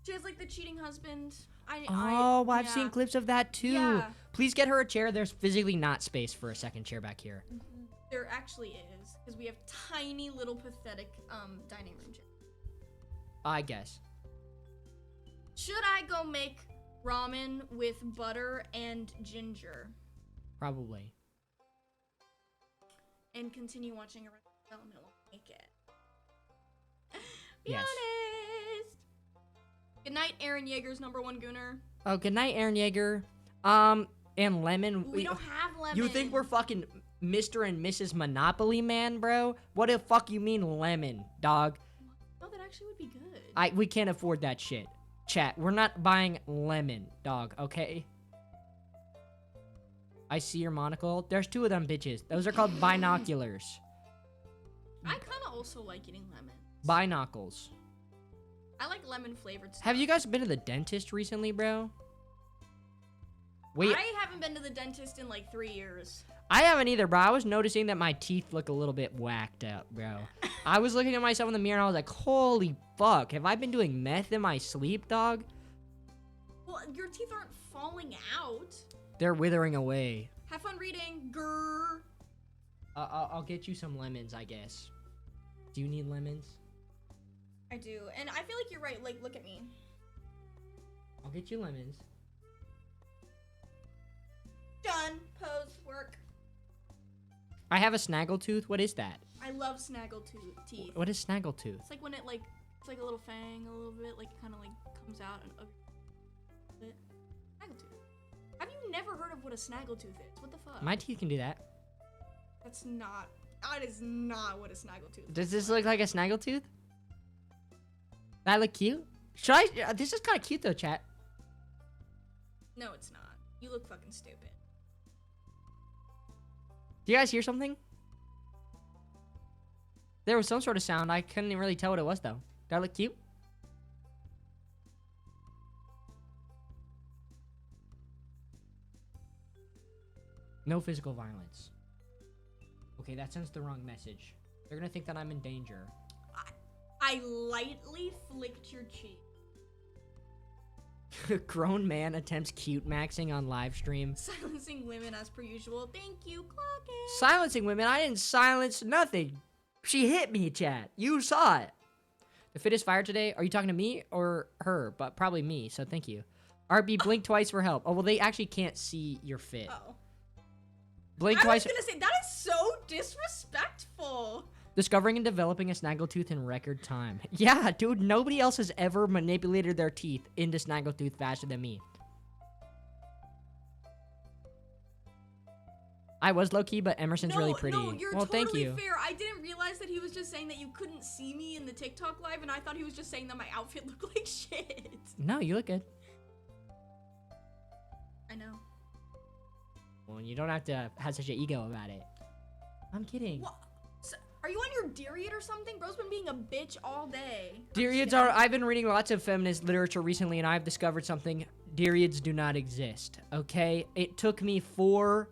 S2: She has like the cheating husband.
S1: I've seen clips of that too.
S2: Yeah.
S1: Please get her a chair. There's physically not space for a second chair back here.
S2: There actually is, because we have tiny little pathetic dining room chairs.
S1: I guess.
S2: Should I go make ramen with butter and ginger
S1: Probably.
S2: and continue watching Arrested Development while I make it? Be
S1: Yes.
S2: honest. Good night, Aaron Yeager's #1 gooner.
S1: Oh, good night, Aaron Yeager. And Lemon.
S2: We don't have lemon.
S1: You think we're fucking Mr. and Mrs. Monopoly Man, bro? What the fuck you mean lemon, dog?
S2: No, that actually would be good.
S1: We can't afford that shit. Chat, we're not buying lemon, dog, okay? I see your monocle. There's 2 of them bitches. Those are called binoculars.
S2: I kind of also like eating lemon.
S1: Binocles.
S2: I like lemon flavored stuff.
S1: Have you guys been to the dentist recently, bro? Wait,
S2: I haven't been to the dentist in like 3 years.
S1: I haven't either, bro. I was noticing that my teeth look a little bit whacked up, bro. I was looking at myself in the mirror and I was like, holy fuck. Have I been doing meth in my sleep, dog?
S2: Well, your teeth aren't falling out.
S1: They're withering away.
S2: Have fun reading. Grrr.
S1: I'll get you some lemons, I guess. Do you need lemons?
S2: I do. And I feel like you're right. Like, look at me.
S1: I'll get you lemons.
S2: Done. Pose. Work.
S1: I have a snaggletooth. What is that?
S2: I love teeth.
S1: What is snaggletooth?
S2: It's like when it like, it's like a little fang, a little bit, like it kind of like comes out and snaggletooth. Have you never heard of what a snaggletooth is? What the fuck?
S1: My teeth can do that.
S2: That is not what a snaggletooth is.
S1: Does this look like a snaggletooth? That look cute? Should I? This is kind of cute though, chat.
S2: No, it's not. You look fucking stupid.
S1: Do you guys hear something? There was some sort of sound. I couldn't really tell what it was though. Did I look cute? No physical violence. Okay, that sends the wrong message. They're gonna think that I'm in danger.
S2: I lightly flicked your cheek.
S1: Grown man attempts cute maxing on live stream.
S2: Silencing women as per usual. Thank you, clocking.
S1: Silencing women? I didn't silence nothing. She hit me, chat. You saw it. The fit is fired today. Are you talking to me or her? But probably me, so thank you. RB, blink twice for help. Oh, well, they actually can't see your fit.
S2: Oh.
S1: Blink
S2: I
S1: twice.
S2: was gonna say, that is so disrespectful.
S1: Discovering and developing a snaggletooth in record time. Yeah, dude, nobody else has ever manipulated their teeth into snaggletooth faster than me. I was low-key, but Emerson's really pretty.
S2: No, you're
S1: well,
S2: totally
S1: thank you.
S2: fair. I didn't realize that he was just saying that you couldn't see me in the TikTok live, and I thought he was just saying that my outfit looked like shit.
S1: No, you look good.
S2: I know.
S1: Well, you don't have to have such an ego about it. I'm kidding.
S2: What? So, are you on your Dariad or something? Bro's been being a bitch all day.
S1: Dariads are... I've been reading lots of feminist literature recently, and I've discovered something. Dariads do not exist, okay? It took me 4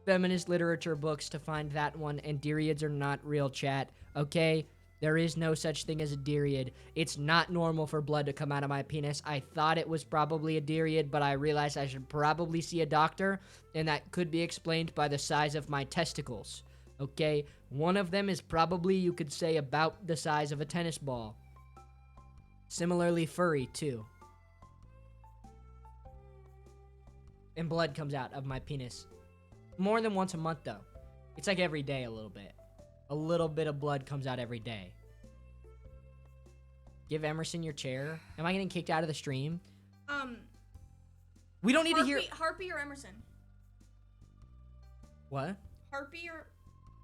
S1: feminist literature books to find that one, and Dariads are not real, chat, okay? There is no such thing as a Dariad. It's not normal for blood to come out of my penis. I thought it was probably a Dariad, but I realized I should probably see a doctor, and that could be explained by the size of my testicles, okay? One of them is probably, you could say, about the size of a tennis ball. Similarly furry, too. And blood comes out of my penis. More than once a month, though. It's like every day a little bit. A little bit of blood comes out every day. Give Emerson your chair. Am I getting kicked out of the stream? We don't need to hear...
S2: Harpy or Emerson?
S1: What?
S2: Harpy or...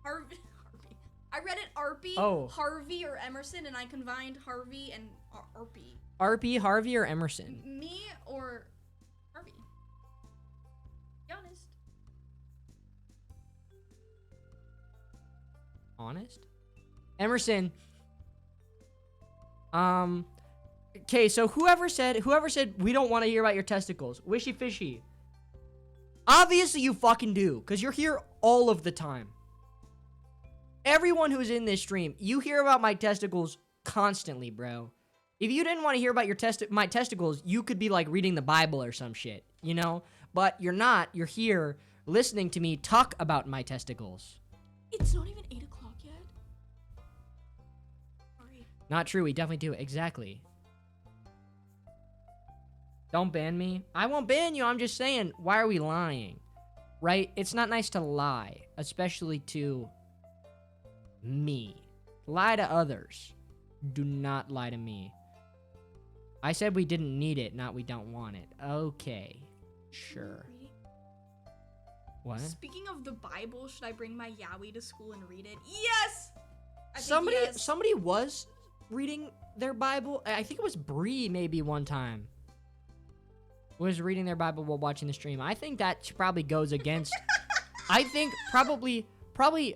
S2: Harvey? Harpy. I read it Arpy, Harvey or Emerson, and I combined Harvey and Arpy.
S1: Arpy, Harvey, or Emerson?
S2: Me or Harvey? Be honest.
S1: Honest? Emerson. Okay, so whoever said we don't want to hear about your testicles, wishy fishy. Obviously you fucking do, because you're here all of the time. Everyone who's in this stream, you hear about my testicles constantly, bro. If you didn't want to hear about my testicles, you could be like reading the Bible or some shit, you know? But you're not. You're here listening to me talk about my testicles.
S2: It's not even 8 o'clock yet. Sorry.
S1: Not true. We definitely do. Exactly. Don't ban me. I won't ban you. I'm just saying, why are we lying? Right? It's not nice to lie, especially to me. Lie to others. Do not lie to me. I said we didn't need it, not we don't want it. Okay. Sure. What?
S2: Speaking of the Bible, should I bring my Yowie to school and read it? Yes! I think yes.
S1: Somebody was reading their Bible. I think it was Bree maybe one time. Was reading their Bible while watching the stream. I think that probably goes against... I think probably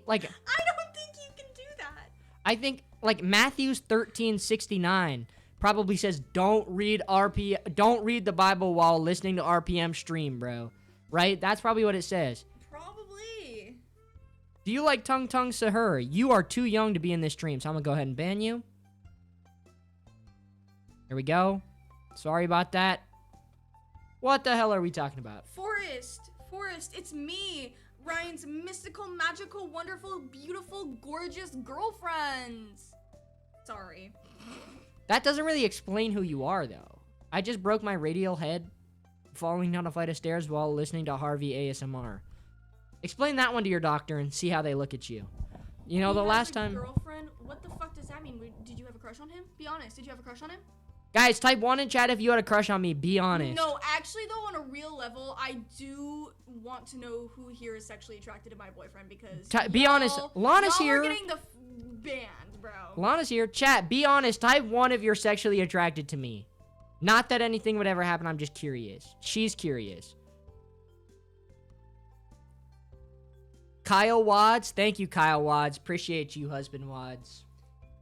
S1: like...
S2: I don't think you can do that.
S1: I think like Matthew's 13:69 probably says don't read the Bible while listening to RPM stream, bro. Right? That's probably what it says.
S2: Probably.
S1: Do you like Tung Tung Sahur? You are too young to be in this stream, so I'm gonna go ahead and ban you. Here we go. Sorry about that. What the hell are we talking about?
S2: Forest, it's me, Ryan's mystical, magical, wonderful, beautiful, gorgeous girlfriend. Sorry.
S1: That doesn't really explain who you are, though. I just broke my radial head falling down a flight of stairs while listening to Harvey ASMR. Explain that one to your doctor and see how they look at you. You know, the last time...
S2: Girlfriend? What the fuck does that mean? Did you have a crush on him? Be honest. Did you have a crush on him?
S1: Guys, type 1 in chat if you had a crush on me. Be honest.
S2: No, actually, though, on a real level, I do want to know who here is sexually attracted to my boyfriend because...
S1: Be honest. Lana's here.
S2: Y'all are getting the banned, bro.
S1: Lana's here. Chat, be honest. Type 1 if you're sexually attracted to me. Not that anything would ever happen. I'm just curious. She's curious. Kyle Wads. Thank you, Kyle Wads. Appreciate you, husband Wads.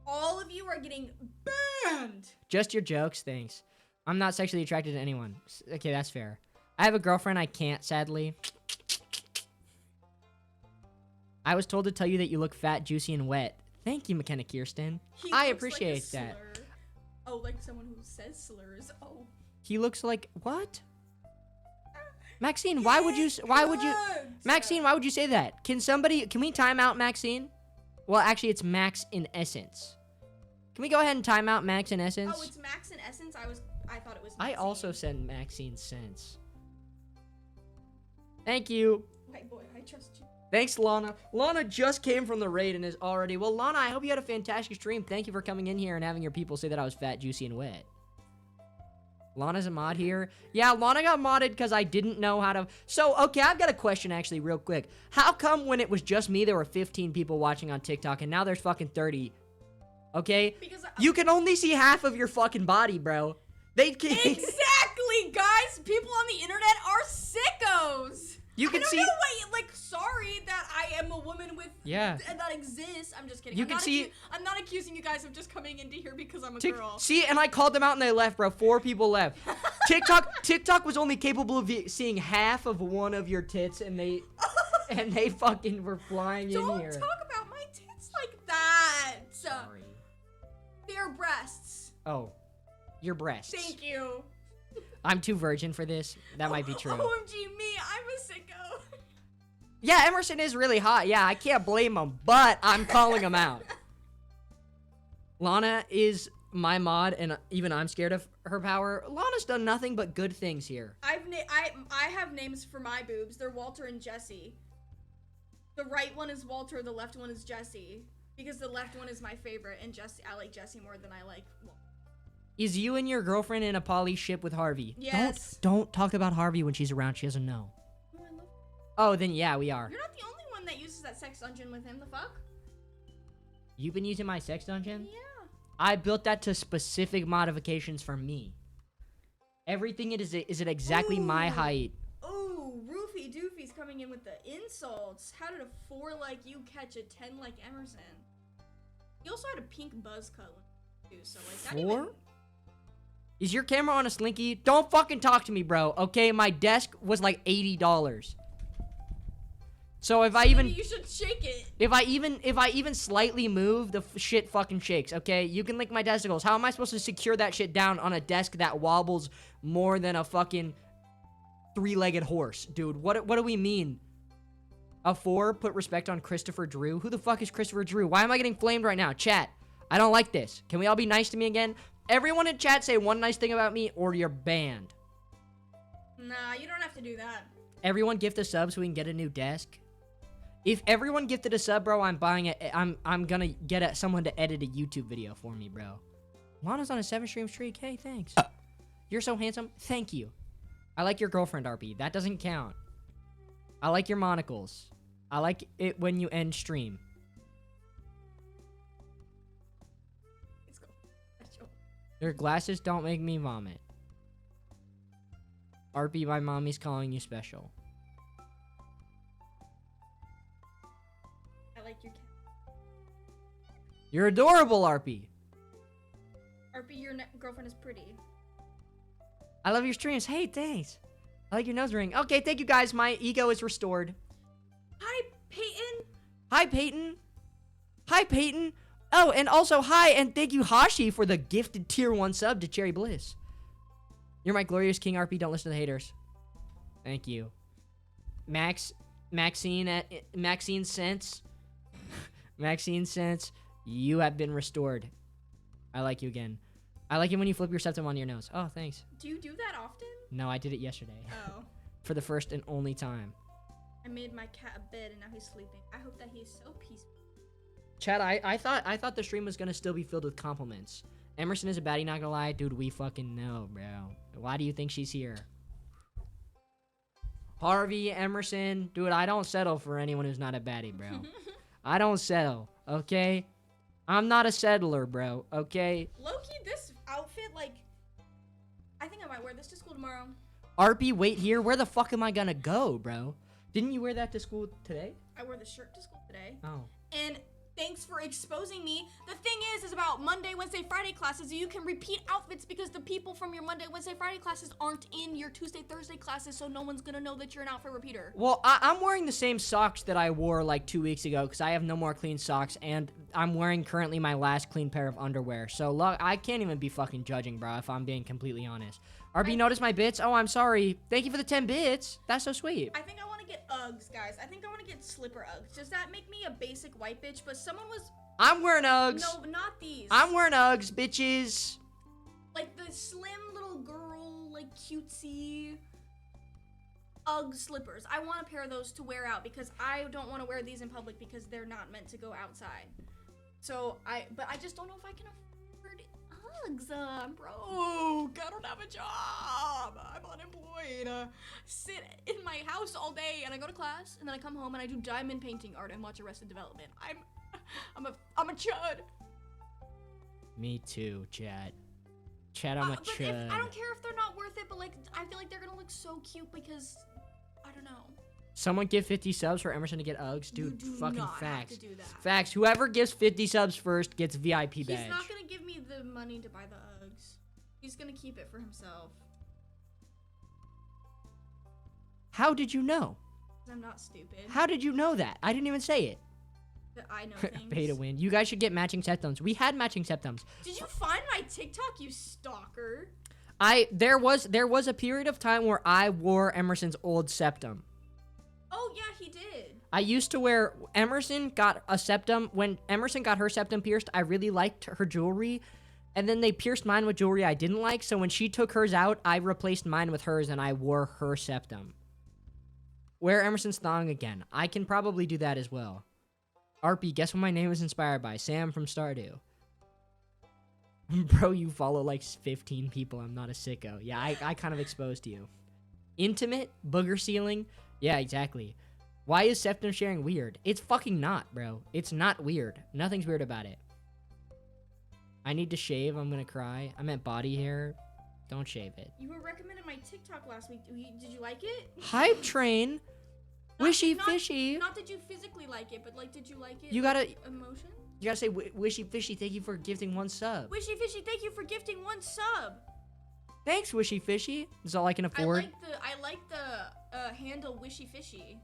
S2: All of you are getting banned.
S1: Just your jokes, thanks. I'm not sexually attracted to anyone. Okay, that's fair. I have a girlfriend. I can't, sadly. I was told to tell you that you look fat, juicy, and wet. Thank you, McKenna Kirsten. I appreciate that.
S2: Oh, like someone who says slurs. Oh.
S1: He looks like what? Maxine, why would you Maxine, why would you say that? Can we time out Maxine? Well, actually, it's Max in Essence. Can we go ahead and time out Max in Essence?
S2: Oh, it's Max in Essence? I thought it was Maxine.
S1: I also said Maxine Sense. Thank you.
S2: Hi, boy. I trust you.
S1: Thanks, Lana. Lana just came from the raid and is already... Well, Lana, I hope you had a fantastic stream. Thank you for coming in here and having your people say that I was fat, juicy, and wet. Lana's a mod here. Yeah, Lana got modded because I didn't know how to... So, okay, I've got a question, actually, real quick. How come when it was just me, there were 15 people watching on TikTok, and now there's fucking 30? Okay? Because you can only see half of your fucking body, bro.
S2: Exactly, guys! People on the internet are sickos!
S1: You can see...
S2: sorry that I am a woman with...
S1: Yeah.
S2: That exists. I'm just kidding. I'm not accusing you guys of just coming into here because I'm a girl.
S1: See, and I called them out and they left, bro. 4 people left. TikTok was only capable of seeing half of one of your tits, and they fucking were flying in here.
S2: Don't talk about my tits like that.
S1: Sorry.
S2: They're breasts.
S1: Oh, your breasts.
S2: Thank you.
S1: I'm too virgin for this. That might be true.
S2: OMG me, I'm a sicko.
S1: Yeah, Emerson is really hot. Yeah, I can't blame him, but I'm calling him out. Lana is my mod, and even I'm scared of her power. Lana's done nothing but good things here.
S2: I have names for my boobs. They're Walter and Jesse. The right one is Walter, the left one is Jesse. Because the left one is my favorite, and I like Jesse more than I like Walter.
S1: Is you and your girlfriend in a poly ship with Harvey?
S2: Yes.
S1: Don't talk about Harvey when she's around. She doesn't know.
S2: Oh, I love her.
S1: Oh, then yeah, we are.
S2: You're not the only one that uses that sex dungeon with him. The fuck?
S1: You've been using my sex dungeon?
S2: Yeah.
S1: I built that to specific modifications for me. Everything is at exactly my height.
S2: Oh, Roofy Doofy's coming in with the insults. How did a 4 like you catch a 10 like Emerson? He also had a pink buzz cut too, so like that
S1: 4? Is your camera on a slinky? Don't fucking talk to me, bro. Okay, my desk was like $80. So if I even
S2: you should shake it.
S1: If I even slightly move, the shit fucking shakes. Okay, you can lick my testicles. How am I supposed to secure that shit down on a desk that wobbles more than a fucking 3-legged horse, dude? What do we mean? A 4? Put respect on Christopher Drew. Who the fuck is Christopher Drew? Why am I getting flamed right now? Chat, I don't like this. Can we all be nice to me again? Everyone in chat say one nice thing about me or you're banned.
S2: Nah, you don't have to do that.
S1: Everyone gift a sub so we can get a new desk. If everyone gifted a sub, bro, I'm buying it. I'm gonna get someone to edit a YouTube video for me, bro. Lana's on a 7-stream streak. Hey, thanks. You're so handsome. Thank you. I like your girlfriend, RP. That doesn't count. I like your monocles. I like it when you end stream.
S2: Let's go. Let's go.
S1: Your glasses don't make me vomit. RP, my mommy's calling you special.
S2: I like your cat.
S1: You're adorable, RP.
S2: RP, your girlfriend is pretty.
S1: I love your streams. Hey, thanks. I like your nose ring. Okay, thank you guys. My ego is restored.
S2: Hi, Peyton.
S1: Hi, Peyton. Hi, Peyton. Oh, and also hi, and thank you, Hashi, for the gifted tier 1 sub to Cherry Bliss. You're my glorious king, RP. Don't listen to the haters. Thank you. Maxine Sense. Maxine Sense, you have been restored. I like you again. I like it when you flip your septum on your nose. Oh, thanks.
S2: Do you do that often?
S1: No, I did it yesterday.
S2: Oh.
S1: For the first and only time.
S2: I made my cat a bed and now he's sleeping. I hope that he's so peaceful.
S1: Chad, I thought the stream was gonna still be filled with compliments. Emerson is a baddie, not gonna lie. Dude, we fucking know, bro. Why do you think she's here? Harvey, Emerson. Dude, I don't settle for anyone who's not a baddie, bro. I don't settle, okay? I'm not a settler, bro, okay?
S2: Low-key, this outfit, like, I think I might wear this to school tomorrow.
S1: RP, wait here. Where the fuck am I gonna go, bro? Didn't you wear that to school today?
S2: I wore the shirt to school today.
S1: Oh.
S2: And thanks for exposing me. The thing is about Monday, Wednesday, Friday classes, you can repeat outfits because the people from your Monday, Wednesday, Friday classes aren't in your Tuesday, Thursday classes, so no one's gonna know that you're an outfit repeater.
S1: Well, I'm wearing the same socks that I wore like 2 weeks ago because I have no more clean socks, and I'm wearing currently my last clean pair of underwear. So, look, I can't even be fucking judging, bro, if I'm being completely honest. RB, notice my bits? Oh, I'm sorry. Thank you for the 10 bits. That's so sweet.
S2: I think I want to get Uggs, guys. I think I want to get slipper Uggs. Does that make me a basic white bitch? But someone was...
S1: I'm wearing Uggs.
S2: No, not these.
S1: I'm wearing Uggs, bitches.
S2: Like the slim little girl, like cutesy Ugg slippers. I want a pair of those to wear out because I don't want to wear these in public because they're not meant to go outside. So but I just don't know if I can afford Uggs. I'm broke. I don't have a job. I'm unemployed. Sit in my house all day and I go to class and then I come home and I do diamond painting art and watch Arrested Development. I'm a chud.
S1: Me too, Chad. Chad, I'm a chud.
S2: I don't care if they're not worth it, but like I feel like they're gonna look so cute because I don't know.
S1: Someone give 50 subs for Emerson to get Uggs? Dude,
S2: You do
S1: fucking
S2: not
S1: facts.
S2: have to do that.
S1: Facts. Whoever gives 50 subs first gets VIP badge.
S2: He's not gonna give me the money to buy the Uggs. He's gonna keep it for himself.
S1: How did you know?
S2: I'm not stupid.
S1: How did you know that? I didn't even say it.
S2: But I know things.
S1: Pay to win. You guys should get matching septums. We had matching septums.
S2: Did you find my TikTok, you stalker?
S1: There was a period of time where I wore Emerson's old septum.
S2: Oh yeah, he did.
S1: I used to wear, Emerson got a septum. When Emerson got her septum pierced, I really liked her jewelry. And then they pierced mine with jewelry I didn't like. So when she took hers out, I replaced mine with hers and I wore her septum. Wear Emerson's thong again. I can probably do that as well. Arpy, guess what my name is inspired by? Sam from Stardew. Bro, you follow like 15 people. I'm not a sicko. Yeah, I kind of exposed you. Intimate? Booger ceiling? Yeah, exactly. Why is septum sharing weird? It's fucking not, bro. It's not weird. Nothing's weird about it. I need to shave. I'm gonna cry. I meant body hair. Don't shave it.
S2: You were recommending my TikTok last week. Did you like it?
S1: Hype train? Wishy fishy.
S2: Not did you physically like it, but like did you like it?
S1: You gotta
S2: emotion.
S1: You gotta say wishy fishy. Thank you for gifting 1 sub.
S2: Wishy fishy. Thank you for gifting 1 sub.
S1: Thanks, wishy fishy. That's all I can afford.
S2: I like the handle wishy fishy.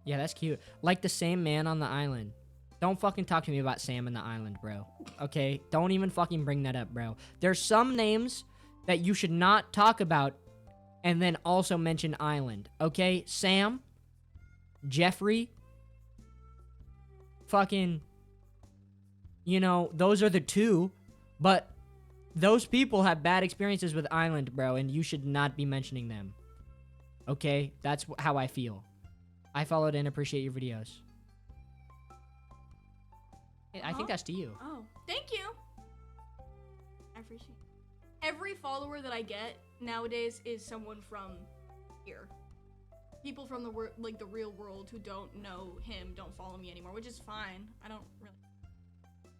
S1: Yeah, that's cute. Like the same man on the island. Don't fucking talk to me about Sam and the island, bro. Okay? Don't even fucking bring that up, bro. There's some names that you should not talk about and then also mention island. Okay? Sam, Jeffrey, fucking, you know, those are the 2. But those people have bad experiences with island, bro, and you should not be mentioning them. Okay? That's how I feel. I followed and appreciate your videos. I think that's to you.
S2: Oh, thank you. I appreciate it. every follower that I get nowadays is someone from here. People from the the real world who don't know him don't follow me anymore, which is fine. I don't really.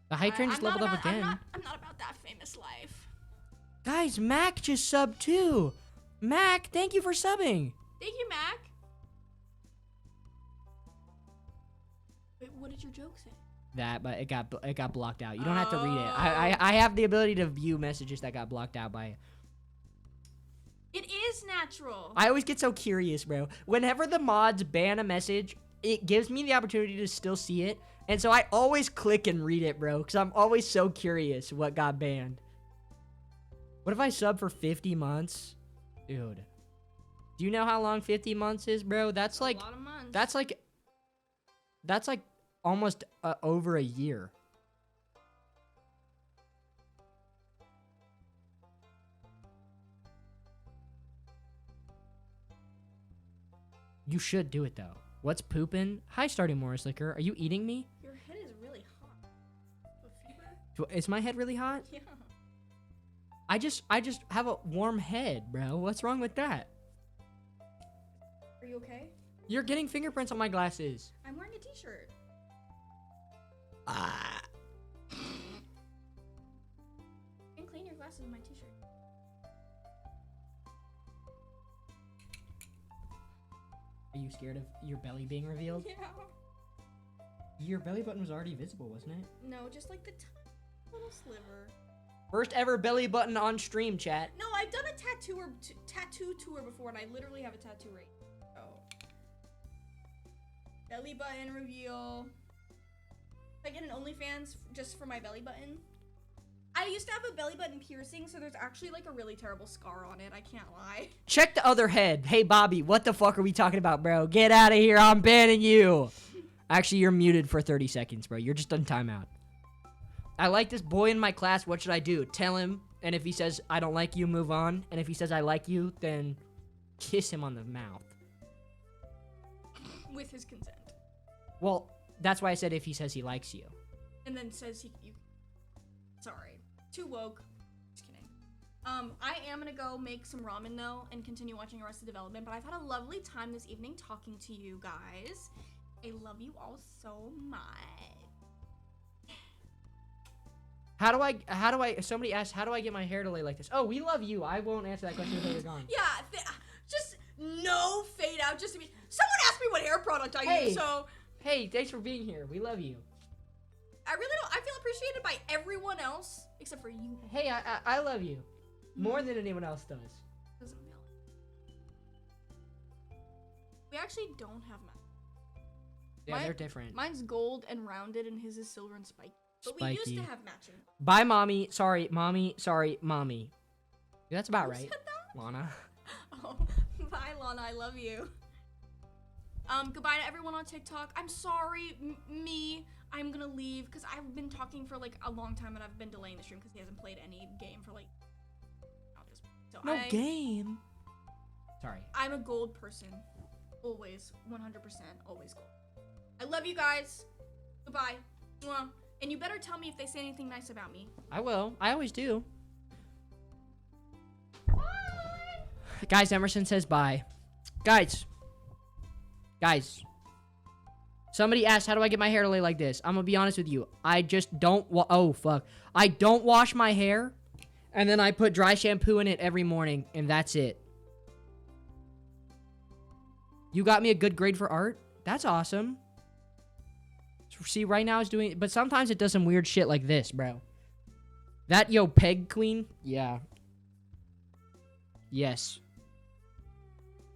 S1: The hype train just leveled up again.
S2: I'm not about that famous life.
S1: Guys, Mac just subbed too. Mac, thank you for subbing.
S2: Thank you, Mac. Wait, what did your joke say?
S1: That, but it got blocked out. You don't have to read it. I have the ability to view messages that got blocked out by.
S2: It is natural.
S1: I always get so curious, bro. Whenever the mods ban a message, it gives me the opportunity to still see it, and so I always click and read it, bro, because I'm always so curious what got banned. What if I sub for 50 months? Dude. Do you know how long 50 months is, bro? That's like...
S2: a lot of months.
S1: That's like almost over a year. You should do it, though. What's pooping? Hi, Stardew Morris Liquor. Are you eating me?
S2: Your head is really hot. A fever?
S1: Is my head really hot?
S2: Yeah.
S1: I just have a warm head, bro. What's wrong with that?
S2: Are you okay?
S1: You're getting fingerprints on my glasses.
S2: I'm wearing a t-shirt.
S1: Ah.
S2: You can clean your glasses with my t-shirt.
S1: Are you scared of your belly being revealed?
S2: Yeah.
S1: Your belly button was already visible, wasn't it?
S2: No, just like the tiny little sliver.
S1: First ever belly button on stream, chat.
S2: No, I've done a tattoo tour before, and I literally have a tattoo right. Oh. Belly button reveal. If I get an OnlyFans just for my belly button. I used to have a belly button piercing, so there's actually like a really terrible scar on it. I can't lie.
S1: Check the other head. Hey, Bobby, what the fuck are we talking about, bro? Get out of here. I'm banning you. Actually, you're muted for 30 seconds, bro. You're just on timeout. I like this boy in my class. What should I do? Tell him, and if he says, I don't like you, move on. And if he says, I like you, then kiss him on the mouth.
S2: With his consent.
S1: Well, that's why I said if he says he likes you.
S2: And then says you. Sorry. Too woke. Just kidding. I am gonna go make some ramen though and continue watching Arrested Development, but I've had a lovely time this evening talking to you guys. I love you all so much.
S1: How do I, somebody asked, how do I get my hair to lay like this? Oh, we love you. I won't answer that question until you're gone.
S2: Yeah, just no fade out, just to be, someone asked me what hair product I use, so.
S1: Hey, thanks for being here. We love you.
S2: I really don't, I feel appreciated by everyone else, except for you.
S1: Hey, I love you. More than anyone else does.
S2: Doesn't feel. We actually don't have matching.
S1: Yeah, they're different.
S2: Mine's gold and rounded, and his is silver and spiky. But we used to have matching.
S1: Bye, mommy. Sorry, mommy. Sorry, mommy. That's about
S2: Who
S1: right,
S2: said that?
S1: Lana.
S2: Oh, bye, Lana. I love you. Goodbye to everyone on TikTok. I'm sorry, I'm gonna leave because I've been talking for like a long time and I've been delaying the stream because he hasn't played any game for like.
S1: No game. Sorry.
S2: I'm a gold person. Always. 100%. Always gold. I love you guys. Goodbye. Mwah. And you better tell me if they say anything nice about me.
S1: I will. I always do.
S2: Bye.
S1: Guys, Emerson says bye. Guys. Somebody asked, how do I get my hair to lay like this? I'm gonna be honest with you. I just don't oh, fuck. I don't wash my hair, and then I put dry shampoo in it every morning, and that's it. You got me a good grade for art? That's awesome. See, right now it's doing, but sometimes it does some weird shit like this, bro. That peg queen? Yeah. Yes.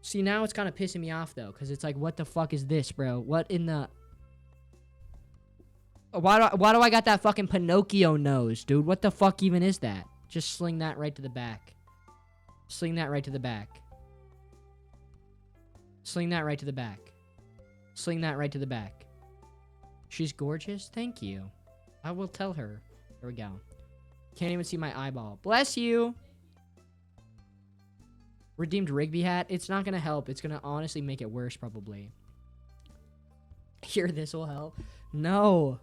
S1: See, now it's kind of pissing me off, though, because it's like, what the fuck is this, bro? What in the... Why do I got that fucking Pinocchio nose, dude? What the fuck even is that? Just sling that right to the back. Sling that right to the back. Sling that right to the back. Sling that right to the back. She's gorgeous? Thank you. I will tell her. There we go. Can't even see my eyeball. Bless you! Redeemed Rigby hat. It's not gonna help. It's gonna honestly make it worse, probably. Here, this will help. No.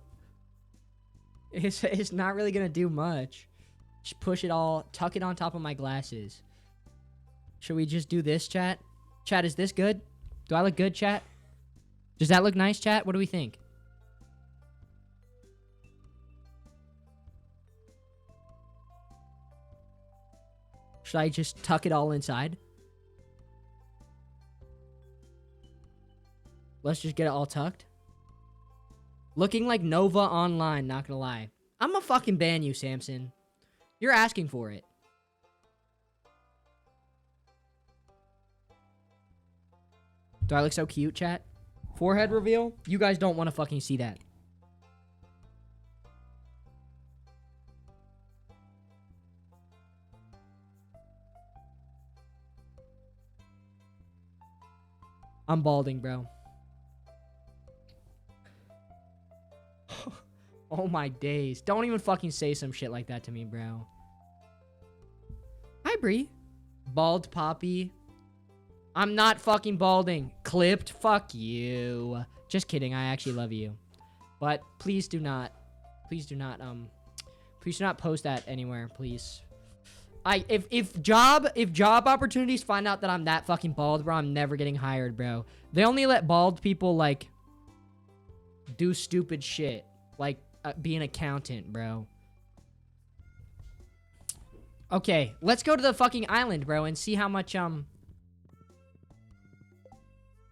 S1: It's not really gonna do much. Just push it all, tuck it on top of my glasses. Should we just do this, chat? Chat, is this good? Do I look good, chat? Does that look nice, chat? What do we think? Should I just tuck it all inside? Let's just get it all tucked. Looking like Nova Online, not gonna lie. I'm gonna fucking ban you, Samson. You're asking for it. Do I look so cute, chat? Forehead reveal? You guys don't want to fucking see that. I'm balding, bro. Oh my days. Don't even fucking say some shit like that to me, bro. Hi, Bree. Bald Poppy. I'm not fucking balding. Clipped? Fuck you. Just kidding. I actually love you. But please do not. Please do not post that anywhere, please. If job opportunities find out that I'm that fucking bald, bro, I'm never getting hired, bro. They only let bald people, like, do stupid shit. Like, be an accountant, bro. Okay, let's go to the fucking island, bro, and see how much,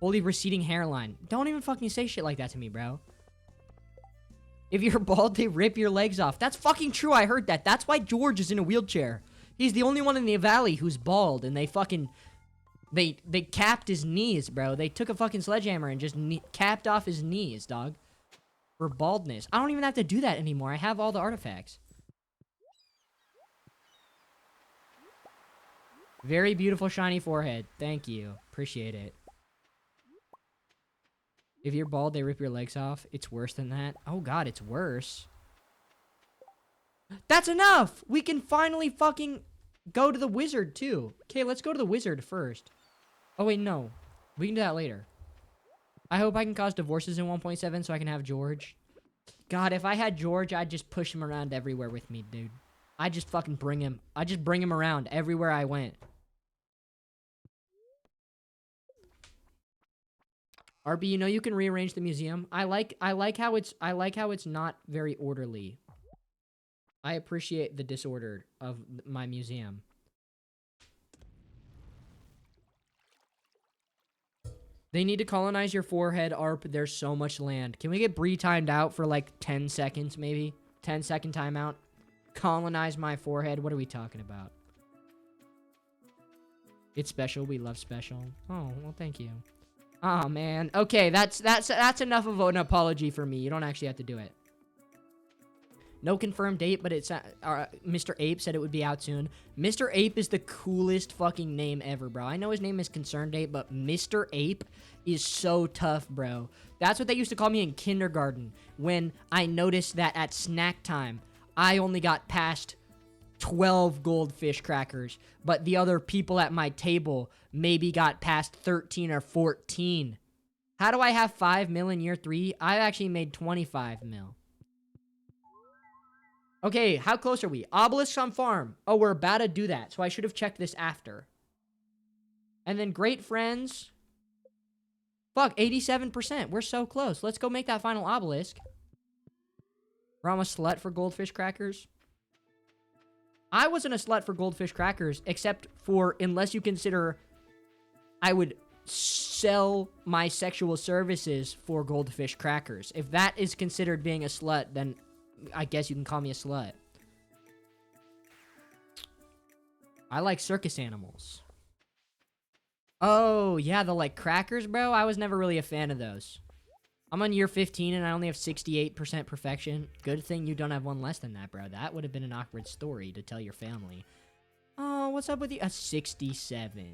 S1: Holy receding hairline. Don't even fucking say shit like that to me, bro. If you're bald, they rip your legs off. That's fucking true, I heard that. That's why George is in a wheelchair. He's the only one in the valley who's bald, and they fucking... They capped his knees, bro. They took a fucking sledgehammer and just capped off his knees, dog. For baldness. I don't even have to do that anymore. I have all the artifacts. Very beautiful, shiny forehead. Thank you. Appreciate it. If you're bald, they rip your legs off. It's worse than that. Oh, God, it's worse. That's enough! We can finally fucking go to the wizard, too. Okay, let's go to the wizard first. Oh, wait, no. We can do that later. I hope I can cause divorces in 1.7 so I can have George. God, if I had George, I'd just push him around everywhere with me, dude. I'd just fucking bring him. I'd just bring him around everywhere I went. RB, you know you can rearrange the museum. I like how it's not very orderly. I appreciate the disorder of my museum. They need to colonize your forehead, Arp. There's so much land. Can we get Bree timed out for like 10 seconds, maybe? 10-second timeout. Colonize my forehead. What are we talking about? It's special. We love special. Oh, well, thank you. Oh, man. Okay, that's enough of an apology for me. You don't actually have to do it. No confirmed date, but it's Mr. Ape said it would be out soon. Mr. Ape is the coolest fucking name ever, bro. I know his name is Concerned Ape, but Mr. Ape is so tough, bro. That's what they used to call me in kindergarten when I noticed that at snack time, I only got past 12 goldfish crackers, but the other people at my table maybe got past 13 or 14. How do I have 5 mil in year 3? I actually made 25 mil. Okay, how close are we? Obelisks on farm. Oh, we're about to do that, so I should have checked this after. And then great friends. Fuck, 87%. We're so close. Let's go make that final obelisk. I'm a slut for goldfish crackers. I wasn't a slut for goldfish crackers, except for, unless you consider I would sell my sexual services for goldfish crackers. If that is considered being a slut, then I guess you can call me a slut. I like circus animals. Oh, yeah, the, like, crackers, bro? I was never really a fan of those. I'm on year 15, and I only have 68% perfection. Good thing you don't have one less than that, bro. That would have been an awkward story to tell your family. Oh, what's up with you? A 67.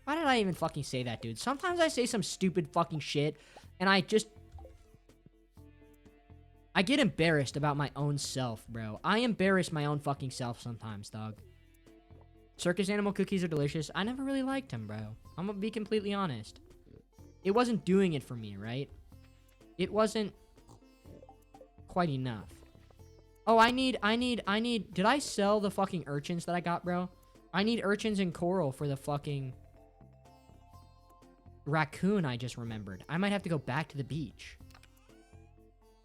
S1: Why did I even fucking say that, dude? Sometimes I say some stupid fucking shit, and I get embarrassed about my own self, bro. I embarrass my own fucking self sometimes, dog. Circus animal cookies are delicious. I never really liked them, bro. I'm gonna be completely honest. It wasn't doing it for me, right? It wasn't quite enough. Oh, I need. Did I sell the fucking urchins that I got, bro? I need urchins and coral for the fucking raccoon I just remembered. I might have to go back to the beach.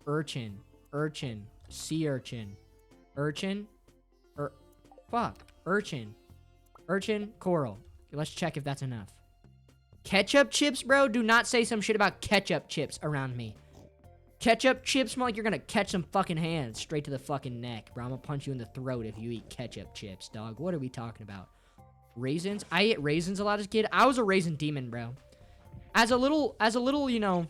S1: Urchin, urchin, sea urchin, urchin, fuck, urchin, urchin, coral. Let's check if that's enough. Ketchup chips, bro? Do not say some shit about ketchup chips around me. Ketchup chips, more like you're gonna catch some fucking hands straight to the fucking neck, bro. I'm gonna punch you in the throat if you eat ketchup chips, dog. What are we talking about? Raisins? I ate raisins a lot as a kid. I was a raisin demon, bro. As a little, you know,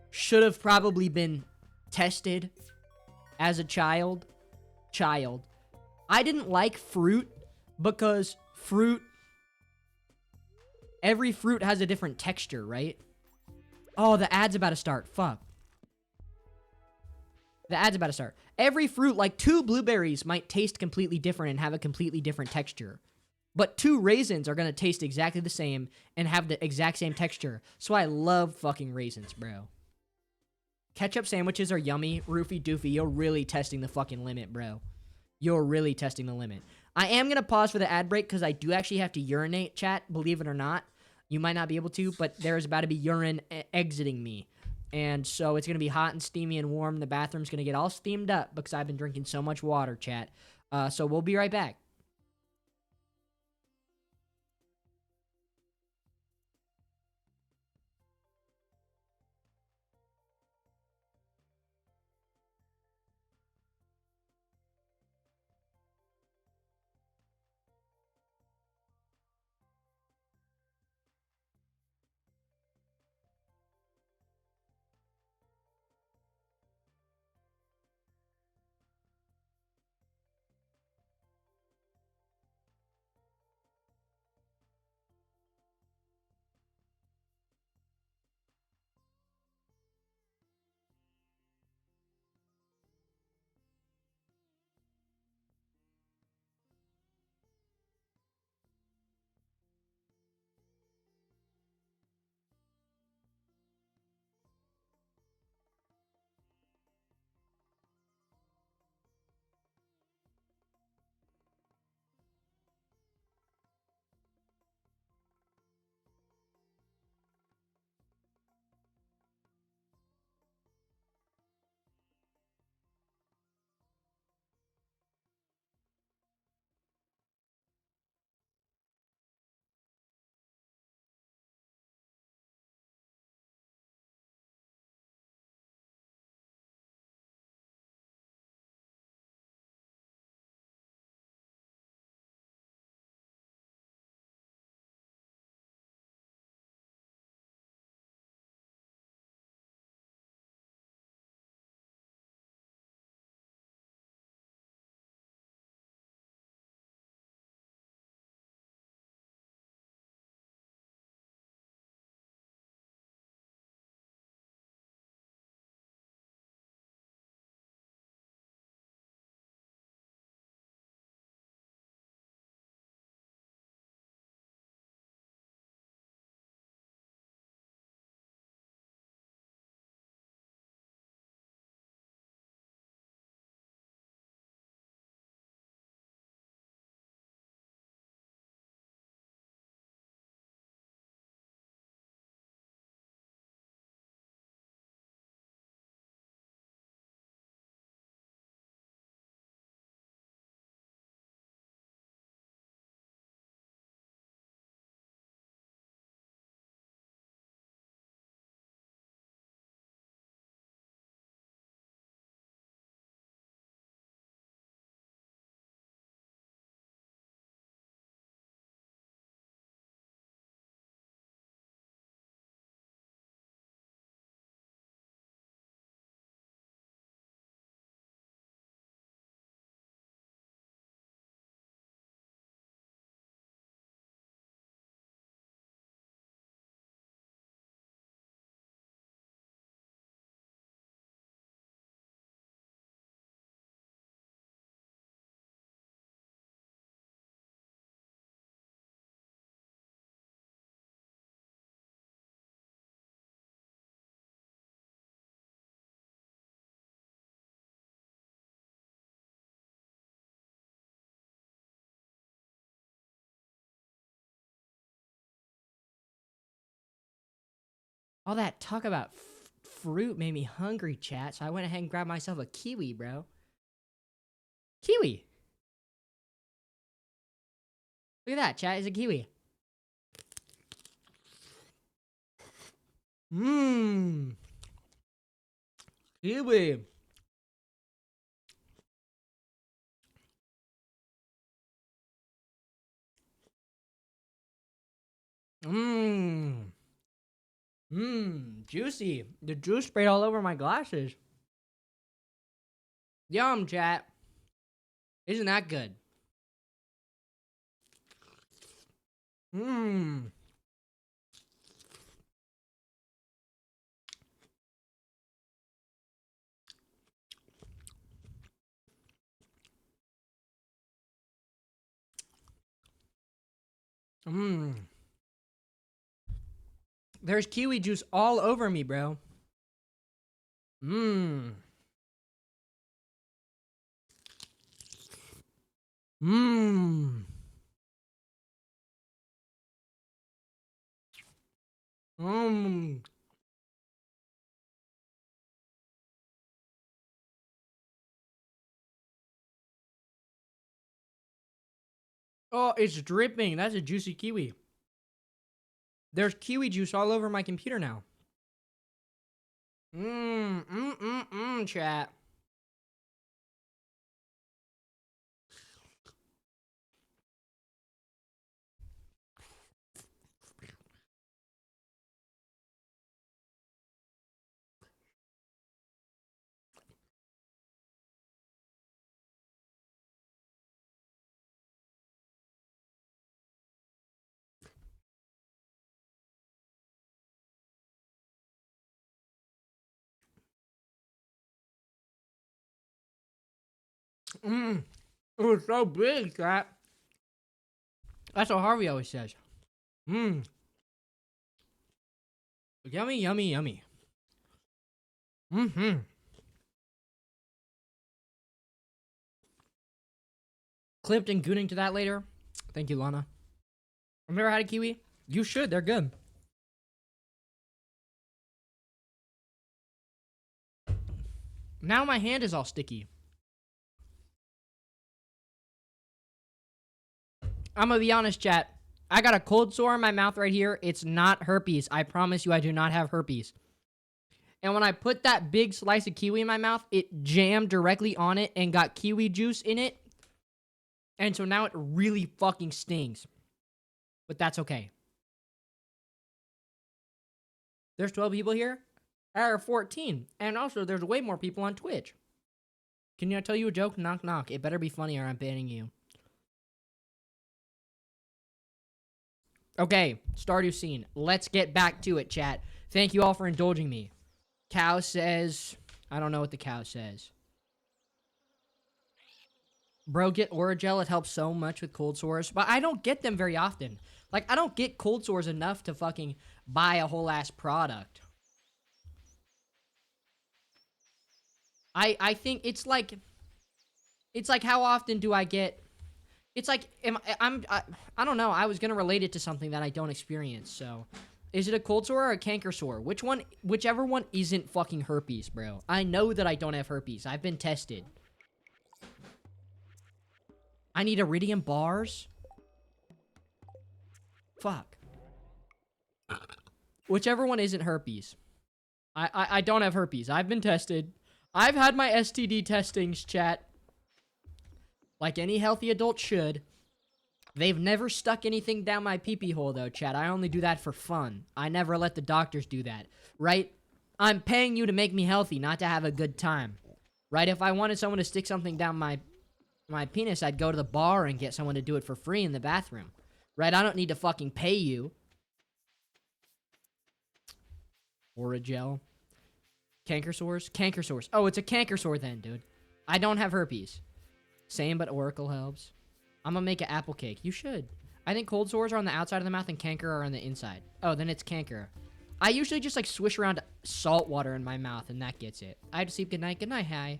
S1: should have probably been tested as a child. I didn't like fruit because every fruit has a different texture, right? Oh, the ad's about to start. Fuck. The ad's about to start. Every fruit, like 2 blueberries might taste completely different and have a completely different texture. But 2 raisins are going to taste exactly the same and have the exact same texture. So I love fucking raisins, bro. Ketchup sandwiches are yummy. Roofie doofy, you're really testing the fucking limit, bro. You're really testing the limit. I am going to pause for the ad break because I do actually have to urinate, chat, believe it or not. You might not be able to, but there is about to be urine exiting me. And so it's going to be hot and steamy and warm. The bathroom's going to get all steamed up because I've been drinking so much water, chat. So we'll be right back. All that talk about fruit made me hungry, chat. So I went ahead and grabbed myself a kiwi, bro. Kiwi. Look at that, chat. It's a kiwi. Mmm. Kiwi. Mmm. Mmm. Juicy. The juice sprayed all over my glasses. Yum, chat. Isn't that good? Mmm. Mmm. There's kiwi juice all over me, bro. Mmm. Mmm. Mmm. Oh, it's dripping. That's a juicy kiwi. There's kiwi juice all over my computer now. Chat. Mmm. It was so big, chat. That's what Harvey always says. Mmm. Yummy, yummy, yummy. Mm-hmm. Clipped and gooning to that later. Thank you, Lana. I've never had a kiwi. You should. They're good. Now my hand is all sticky. I'm gonna be honest, chat. I got a cold sore in my mouth right here. It's not herpes. I promise you I do not have herpes. And when I put that big slice of kiwi in my mouth, it jammed directly on it and got kiwi juice in it. And so now it really fucking stings. But that's okay. There's 12 people here. There are 14. And also, there's way more people on Twitch. Can I tell you a joke? Knock, knock. It better be funny or I'm banning you. Okay, Stardew scene. Let's get back to it, chat. Thank you all for indulging me. Cow says... I don't know what the cow says. Bro, get Oragel. It helps so much with cold sores. But I don't get them very often. Like, I don't get cold sores enough to fucking buy a whole ass product. I think it's like how often do I get... It's like, I don't know. I was going to relate it to something that I don't experience, so... Is it a cold sore or a canker sore? Whichever one isn't fucking herpes, bro. I know that I don't have herpes. I've been tested. I need iridium bars? Fuck. Whichever one isn't herpes. I don't have herpes. I've been tested. I've had my STD testings, chat. Like any healthy adult should. They've never stuck anything down my pee-pee hole, though, chat. I only do that for fun. I never let the doctors do that, right? I'm paying you to make me healthy, not to have a good time, right? If I wanted someone to stick something down my penis, I'd go to the bar and get someone to do it for free in the bathroom, right? I don't need to fucking pay you. Oragel. Canker sores? Canker sores. Oh, it's a canker sore then, dude. I don't have herpes. Same, but Oracle helps. I'm gonna make an apple cake. You should. I think cold sores are on the outside of the mouth and canker are on the inside. Oh, then it's canker. I usually just like swish around salt water in my mouth and that gets it. I have to sleep. Good night. Good night, hi.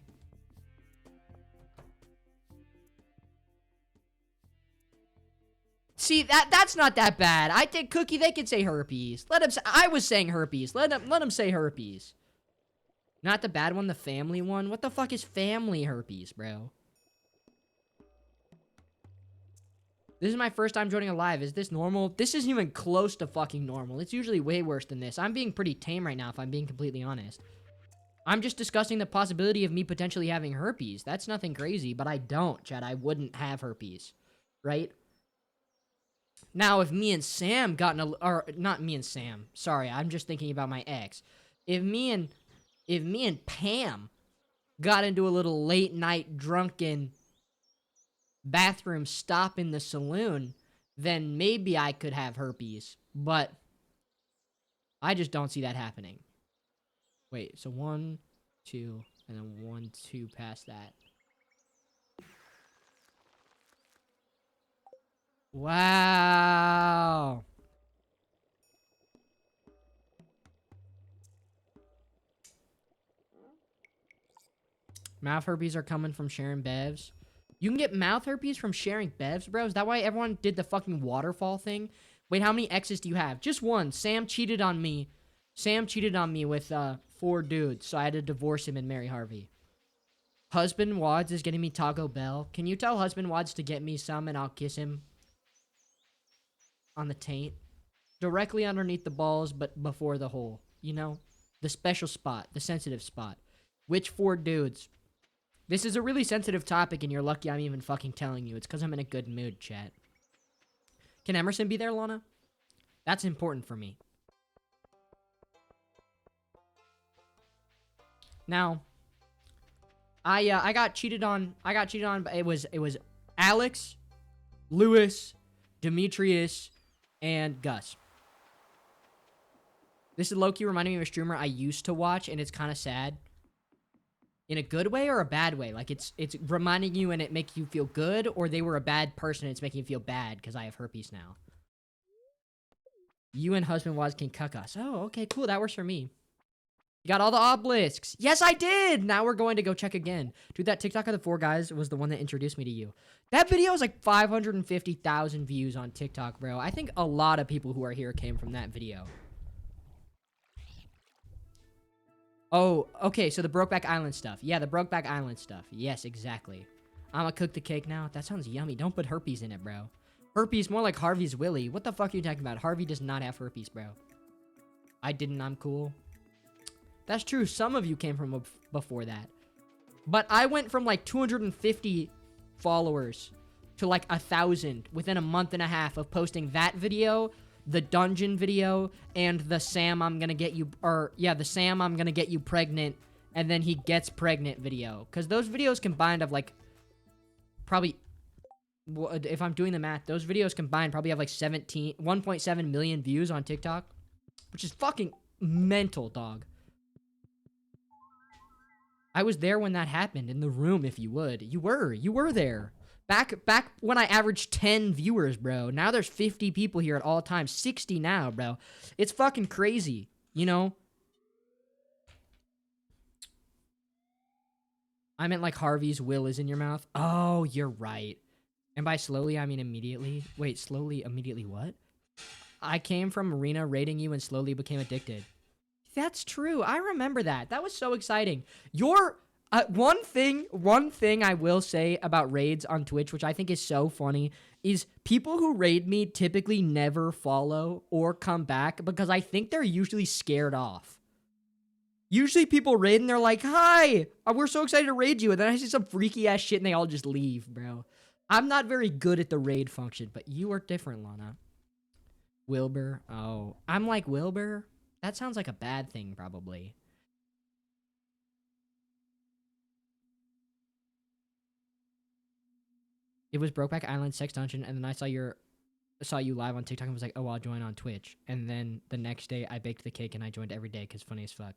S1: See, that's not that bad. I think Cookie, they could say herpes. Let him say, I was saying herpes. Let him say herpes. Not the bad one, the family one. What the fuck is family herpes, bro? This is my first time joining a live. Is this normal? This isn't even close to fucking normal. It's usually way worse than this. I'm being pretty tame right now, if I'm being completely honest. I'm just discussing the possibility of me potentially having herpes. That's nothing crazy, but I don't, Chad. I wouldn't have herpes, right? Now, if me and Sam got in a... Or, not me and Sam. Sorry, I'm just thinking about my ex. If me and Pam got into a little late-night drunken bathroom stop in the saloon, then maybe I could have herpes. But I just don't see that happening. Wait, so 1, 2, and then 1, 2 past that. Wow. Mouth herpes are coming from sharing bevs. You can get mouth herpes from sharing bevs, bro? Is that why everyone did the fucking waterfall thing? Wait, how many exes do you have? Just one. Sam cheated on me. Sam cheated on me with 4 dudes, so I had to divorce him and marry Harvey. Husband Wads is getting me Taco Bell. Can you tell Husband Wads to get me some and I'll kiss him on the taint? Directly underneath the balls, but before the hole. You know? The special spot. The sensitive spot. Which 4 dudes? This is a really sensitive topic, and you're lucky I'm even fucking telling you. It's because I'm in a good mood, chat. Can Emerson be there, Lana? That's important for me. Now, I got cheated on. But it was Alex, Lewis, Demetrius, and Gus. This is low-key reminding me of a streamer I used to watch, and it's kind of sad. In a good way or a bad way? Like, it's reminding you and it makes you feel good, or they were a bad person and it's making you feel bad because I have herpes now. You and Husband Waz can cuck us. Oh, okay, cool. That works for me. You got all the obelisks. Yes, I did! Now we're going to go check again. Dude, that TikTok of the 4 guys was the one that introduced me to you. That video is like 550,000 views on TikTok, bro. I think a lot of people who are here came from that video. Oh, okay, so the Brokeback Island stuff. Yeah, the Brokeback Island stuff. Yes, exactly. I'm gonna cook the cake now. That sounds yummy. Don't put herpes in it, bro. Herpes, more like Harvey's Willy. What the fuck are you talking about? Harvey does not have herpes, bro. I didn't. I'm cool. That's true. Some of you came from before that. But I went from like 250 followers to like 1,000 within a month and a half of posting that video, the dungeon video, and the Sam I'm gonna get you, or yeah, the Sam I'm gonna get you pregnant, and then he gets pregnant video. Because those videos combined have like, probably, if I'm doing the math, those videos combined probably have like 1.7 million views on TikTok, which is fucking mental, dog. I was there when that happened, in the room, if you would. You were there. Back when I averaged 10 viewers, bro. Now there's 50 people here at all times. 60 now, bro. It's fucking crazy, you know? I meant like Harvey's will is in your mouth. Oh, you're right. And by slowly, I mean immediately. Wait, slowly, immediately what? I came from Marina raiding you and slowly became addicted. That's true. I remember that. That was so exciting. One thing I will say about raids on Twitch, which I think is so funny, is people who raid me typically never follow or come back because I think they're usually scared off. Usually people raid and they're like, hi, we're so excited to raid you. And then I see some freaky ass shit and they all just leave, bro. I'm not very good at the raid function, but you are different, Lana. Wilbur. Oh, I'm like Wilbur. That sounds like a bad thing, probably. It was Brokeback Island Sex Dungeon, and then I saw you live on TikTok and was like, oh, I'll join on Twitch. And then the next day, I baked the cake and I joined every day because funny as fuck.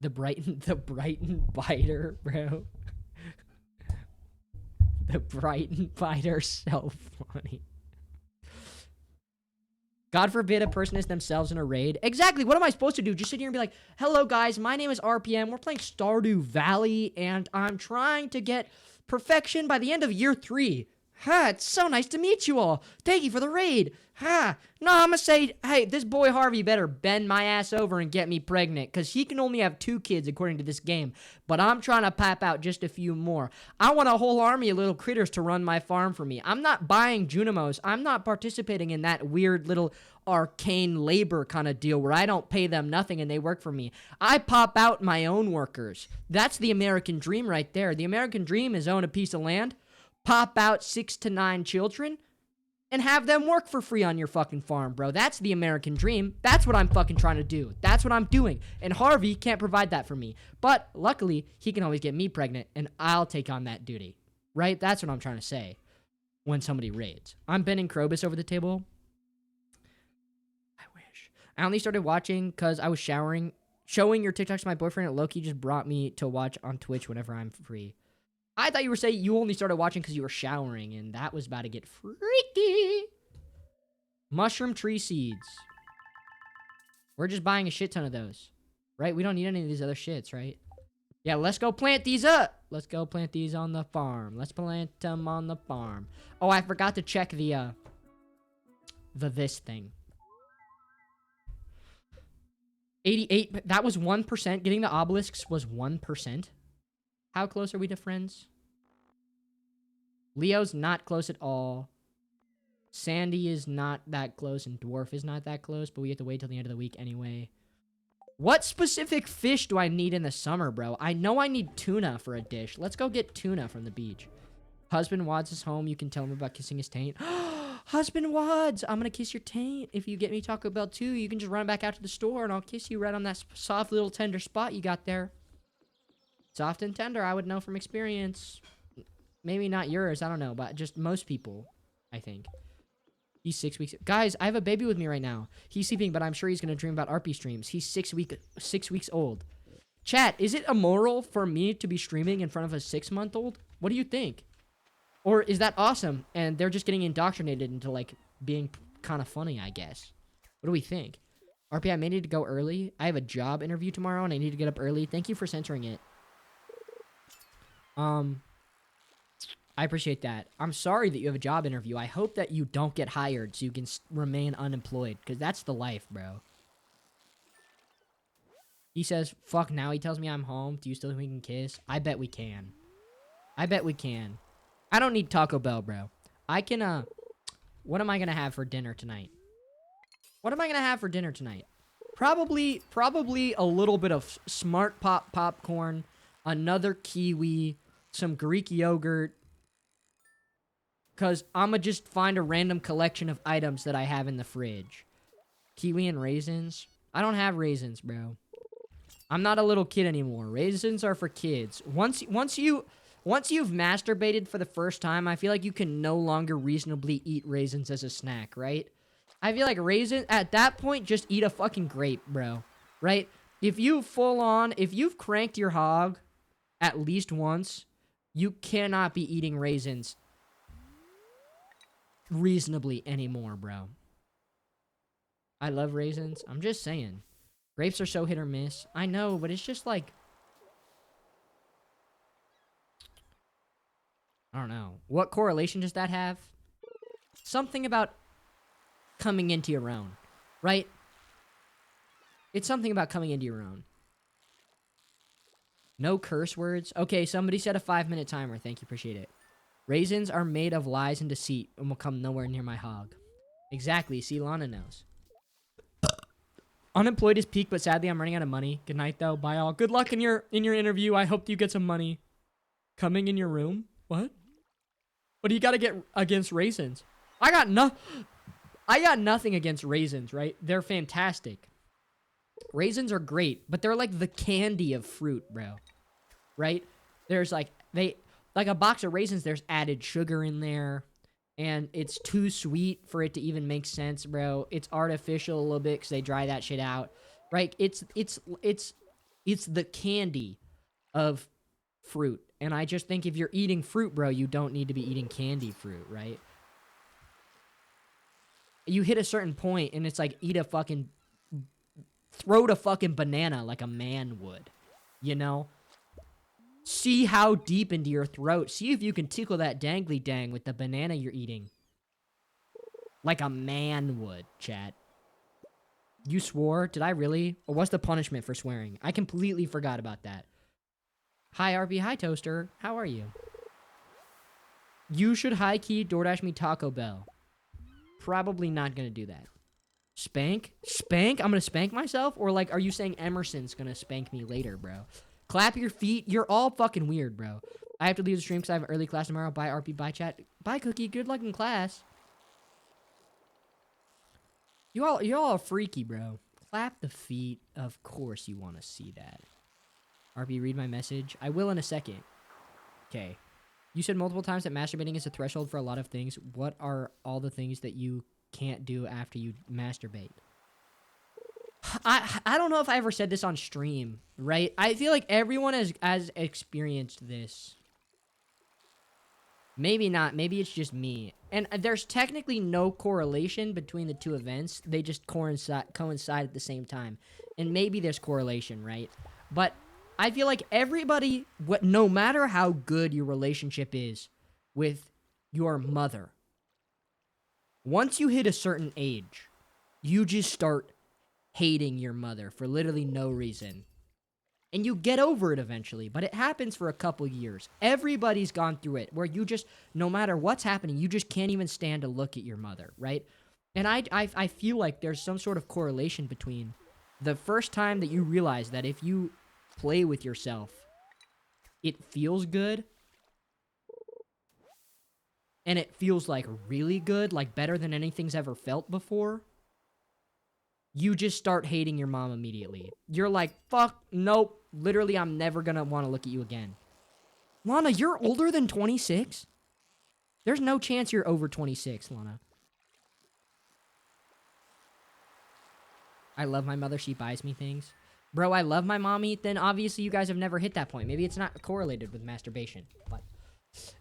S1: The Brighton biter, bro. The Brighton biter, so funny. God forbid a person is themselves in a raid. Exactly. What am I supposed to do? Just sit here and be like, hello, guys. My name is Arpiyem. We're playing Stardew Valley, and I'm trying to get perfection by the end of year 3. Ha, it's so nice to meet you all. Thank you for the raid. Ha, no, I'm gonna say, hey, this boy Harvey better bend my ass over and get me pregnant, because he can only have 2 kids according to this game. But I'm trying to pop out just a few more. I want a whole army of little critters to run my farm for me. I'm not buying Junimos. I'm not participating in that weird little arcane labor kind of deal where I don't pay them nothing and they work for me. I pop out my own workers. That's the American dream right there. The American dream is own a piece of land, pop out 6 to 9 children, and have them work for free on your fucking farm, bro. That's the American dream. That's what I'm fucking trying to do. That's what I'm doing. And Harvey can't provide that for me. But luckily, he can always get me pregnant, and I'll take on that duty. Right? That's what I'm trying to say when somebody raids. I'm bending Krobus over the table. I wish. I only started watching because I was showering. Showing your TikToks to my boyfriend at Loki just brought me to watch on Twitch whenever I'm free. I thought you were saying you only started watching because you were showering, and that was about to get freaky. Mushroom tree seeds. We're just buying a shit ton of those, right? We don't need any of these other shits, right? Yeah, let's go plant these up. Let's go plant these on the farm. Let's plant them on the farm. Oh, I forgot to check the this thing. 88, that was 1%. Getting the obelisks was 1%. How close are we to friends? Leo's not close at all. Sandy is not that close, and Dwarf is not that close, but we have to wait till the end of the week anyway. What specific fish do I need in the summer, bro? I know I need tuna for a dish. Let's go get tuna from the beach. Husband Wads is home. You can tell him about kissing his taint. Husband Wads, I'm gonna kiss your taint. If you get me Taco Bell too, you can just run back out to the store, and I'll kiss you right on that soft little tender spot you got there. Soft and tender, I would know from experience. Maybe not yours, I don't know, but just most people, I think. He's 6 weeks. Guys, I have a baby with me right now. He's sleeping, but I'm sure he's going to dream about Arpy streams. He's 6 weeks old. Chat, is it immoral for me to be streaming in front of a 6-month-old? What do you think? Or is that awesome, and they're just getting indoctrinated into, like, being kind of funny, I guess? What do we think? Arpy, I may need to go early. I have a job interview tomorrow, and I need to get up early. Thank you for censoring it. I appreciate that. I'm sorry that you have a job interview. I hope that you don't get hired so you can remain unemployed, because that's the life, bro. He says, fuck now. He tells me I'm home. Do you still think we can kiss? I bet we can. I bet we can. I don't need Taco Bell, bro. I can, what am I going to have for dinner tonight? What am I going to have for dinner tonight? Probably a little bit of Smart Pop popcorn, another kiwi, some Greek yogurt, because I'm going to just find a random collection of items that I have in the fridge. Kiwi and raisins? I don't have raisins, bro. I'm not a little kid anymore. Raisins are for kids. Once you've masturbated for the first time, I feel like you can no longer reasonably eat raisins as a snack, right? I feel like raisins, at that point, just eat a fucking grape, bro. Right? If you've cranked your hog at least once, you cannot be eating raisins reasonably anymore, bro. I love raisins. I'm just saying. Grapes are so hit or miss. I know, but it's just like, I don't know. What correlation does that have? Something about coming into your own, right? It's something about coming into your own. No curse words. Okay, somebody set a 5-minute timer. Thank you, appreciate it. Raisins are made of lies and deceit and will come nowhere near my hog. Exactly, see, Lana knows. Unemployed is peak, but sadly I'm running out of money. Good night, though. Bye, all. Good luck in your interview. I hope you get some money. Coming in your room? What? What do you got to get against raisins? I got nothing against raisins, right? They're fantastic. Raisins are great, but they're like the candy of fruit, bro. Right? There's like a box of raisins, there's added sugar in there, and it's too sweet for it to even make sense, bro. It's artificial a little bit because they dry that shit out, right? It's the candy of fruit, and I just think if you're eating fruit, bro, you don't need to be eating candy fruit, right? You hit a certain point, and it's like throw a fucking banana like a man would, you know? See how deep into your throat. See if you can tickle that dangly dang with the banana you're eating. Like a man would, chat. You swore? Did I really? Or what's the punishment for swearing? I completely forgot about that. Hi, RP. Hi, Toaster. How are you? You should high-key DoorDash me Taco Bell. Probably not gonna do that. Spank? Spank? I'm gonna spank myself? Or, like, are you saying Emerson's gonna spank me later, bro? Clap your feet? You're all fucking weird, bro. I have to leave the stream because I have an early class tomorrow. Bye, RP. Bye, chat. Bye, Cookie. Good luck in class. You all are freaky, bro. Clap the feet. Of course you want to see that. RP, read my message. I will in a second. Okay. You said multiple times that masturbating is a threshold for a lot of things. What are all the things that you can't do after you masturbate? I don't know if I ever said this on stream, right? I feel like everyone has experienced this. Maybe not. Maybe it's just me. And there's technically no correlation between the two events. They just coincide at the same time. And maybe there's correlation, right? But I feel like everybody, no matter how good your relationship is with your mother, once you hit a certain age, you just start hating your mother for literally no reason. And you get over it eventually, but it happens for a couple years. Everybody's gone through it, where you just, no matter what's happening, you just can't even stand to look at your mother, right? And I feel like there's some sort of correlation between the first time that you realize that if you play with yourself, it feels good, and it feels like really good, like better than anything's ever felt before. You just start hating your mom immediately. You're like, fuck, nope. Literally, I'm never gonna want to look at you again. Lana, you're older than 26? There's no chance you're over 26, Lana. I love my mother. She buys me things. Bro, I love my mommy. Then obviously you guys have never hit that point. Maybe it's not correlated with masturbation. But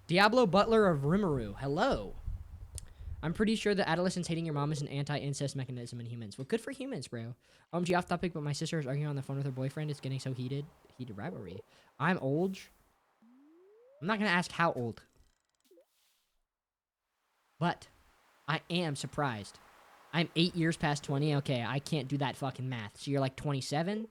S1: Diablo Butler of Rimuru. Hello. I'm pretty sure that adolescents hating your mom is an anti-incest mechanism in humans. Well, good for humans, bro. OMG, off topic, but my sister is arguing on the phone with her boyfriend. It's getting so heated. Heated rivalry. I'm old. I'm not going to ask how old. But I am surprised. I'm 8 years past 20. Okay, I can't do that fucking math. So you're like 27?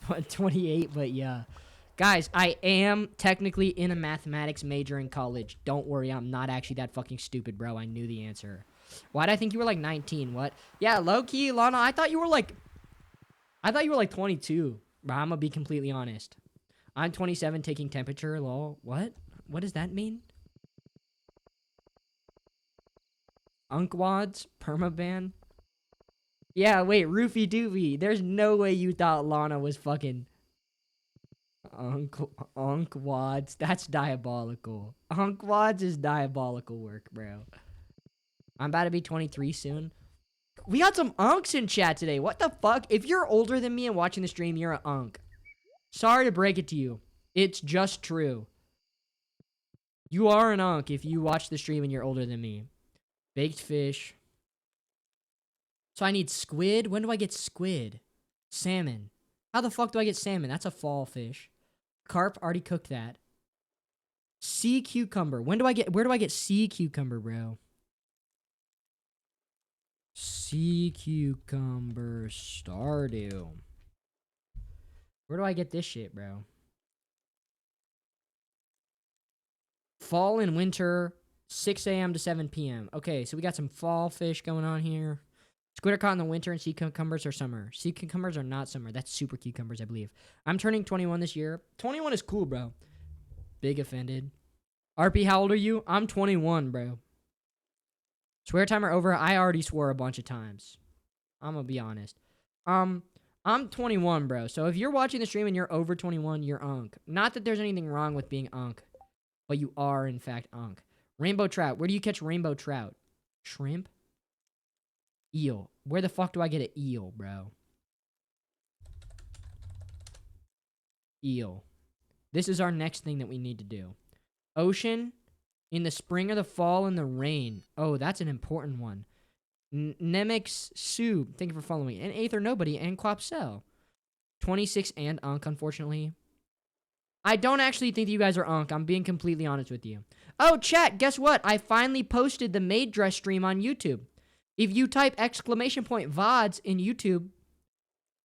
S1: What, 28? But yeah. Guys, I am technically in a mathematics major in college. Don't worry, I'm not actually that fucking stupid, bro. I knew the answer. Why'd I think you were like 19? What? Yeah, low-key, Lana, I thought you were like 22. Bro, I'm gonna be completely honest. I'm 27 taking temperature, lol. What? What does that mean? Unkwads? Permaban? Yeah, wait, Roofie Doofy. There's no way you thought Lana was fucking... Unkwads. That's diabolical. Unkwads is diabolical work, bro. I'm about to be 23 soon. We got some unks in chat today. What the fuck? If you're older than me and watching the stream, you're an unk. Sorry to break it to you. It's just true. You are an unk if you watch the stream and you're older than me. Baked fish. So I need squid? When do I get squid? Salmon. How the fuck do I get salmon? That's a fall fish. Carp, already cooked that. Sea cucumber. Where do I get sea cucumber, bro? Sea cucumber Stardew. Where do I get this shit, bro? Fall and winter, 6 a.m. to 7 p.m. Okay, so we got some fall fish going on here. Squid are caught in the winter and sea cucumbers are summer. Sea cucumbers are not summer. That's super cucumbers, I believe. I'm turning 21 this year. 21 is cool, bro. Big offended. RP, how old are you? I'm 21, bro. Swear time or over? I already swore a bunch of times. I'm gonna be honest. I'm 21, bro. So if you're watching the stream and you're over 21, you're unk. Not that there's anything wrong with being unk, but you are, in fact, unk. Rainbow trout. Where do you catch rainbow trout? Shrimp? Eel. Where the fuck do I get an eel, bro? Eel. This is our next thing that we need to do. Ocean. In the spring or the fall in the rain. Oh, that's an important one. Nemix Sue, thank you for following. And Aether Nobody and Quapsel. 26 and Unk, unfortunately. I don't actually think that you guys are Unk. I'm being completely honest with you. Oh, chat, guess what? I finally posted the maid dress stream on YouTube. If you type !VODs in YouTube,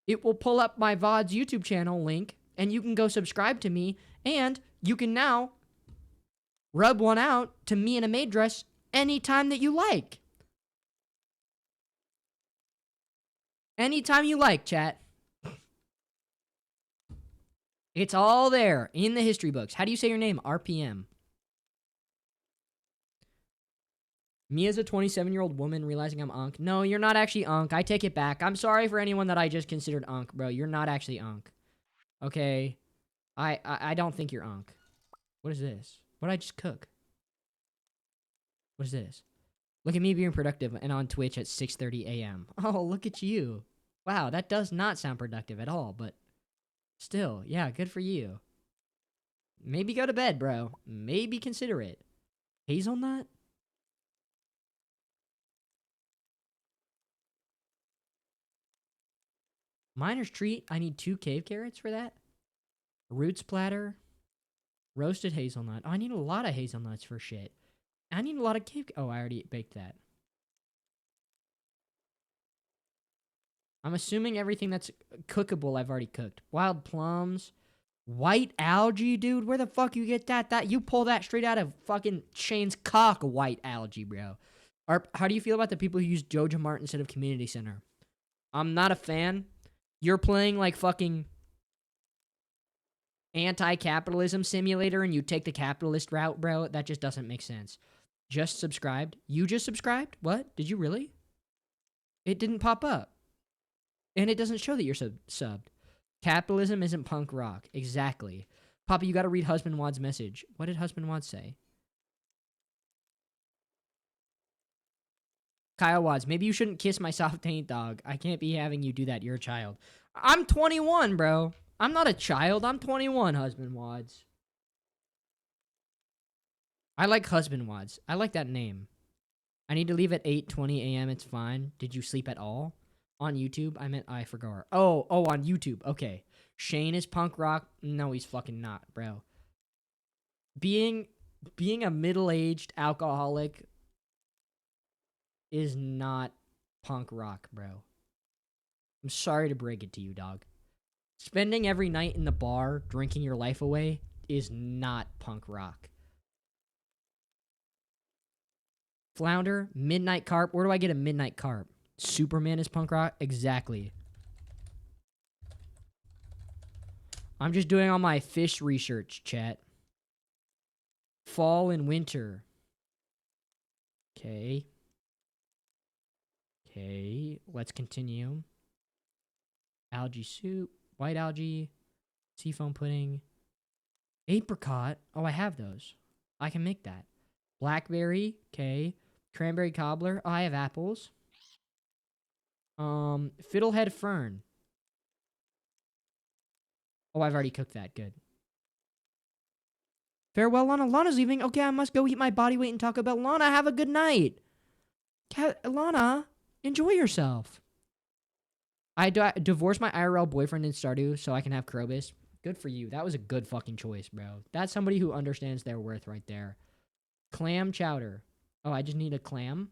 S1: it will pull up my VODs YouTube channel link, and you can go subscribe to me, and you can now rub one out to me in a maid dress anytime that you like. Anytime you like, chat. It's all there in the history books. How do you say your name? Arpiyem. Me as a 27-year-old woman realizing I'm Unk. No, you're not actually Unk. I take it back. I'm sorry for anyone that I just considered Unk, bro. You're not actually Unk. Okay? I don't think you're Unk. What is this? What did I just cook? What is this? Look at me being productive and on Twitch at 6:30 a.m. Oh, look at you. Wow, that does not sound productive at all, but still, yeah, good for you. Maybe go to bed, bro. Maybe consider it. Hazelnut? Miner's treat. I need 2 cave carrots for that. Roots platter. Roasted hazelnut. Oh, I need a lot of hazelnuts for shit. I need a lot of cave. Oh, I already baked that. I'm assuming everything that's cookable I've already cooked. Wild plums. White algae, dude. Where the fuck you get that? That you pull that straight out of fucking Shane's cock, white algae, bro. How do you feel about the people who use Joja Mart instead of Community Center? I'm not a fan. You're playing like fucking anti-capitalism simulator and you take the capitalist route, bro. That just doesn't make sense. Just subscribed? You just subscribed? What? Did you really? It didn't pop up. And it doesn't show that you're subbed. Capitalism isn't punk rock. Exactly. Papa, you gotta read Husband Wad's message. What did Husband Wad say? Kyle Wads, maybe you shouldn't kiss my soft taint, dog. I can't be having you do that. You're a child. I'm 21, bro. I'm not a child. I'm 21, Husband Wads. I like Husband Wads. I like that name. I need to leave at 8:20 a.m. It's fine. Did you sleep at all? On YouTube? I meant I forgot. Oh, on YouTube. Okay. Shane is punk rock? No, he's fucking not, bro. Being a middle-aged alcoholic is not punk rock, bro. I'm sorry to break it to you, dog. Spending every night in the bar drinking your life away is not punk rock. Flounder, midnight carp. Where do I get a midnight carp? Superman is punk rock? Exactly. I'm just doing all my fish research, chat. Fall and winter. Okay. Let's continue. Algae soup, white algae, seafoam pudding, apricot. Oh, I have those. I can make that. Blackberry, okay. Cranberry cobbler. Oh, I have apples. Fiddlehead fern. Oh, I've already cooked that. Good. Farewell, Lana. Lana's leaving. Okay, I must go eat my body weight and Taco Bell. Lana, have a good night. Lana, enjoy yourself. I divorced my IRL boyfriend in Stardew so I can have Krobus. Good for you. That was a good fucking choice, bro. That's somebody who understands their worth right there. Clam chowder. Oh, I just need a clam.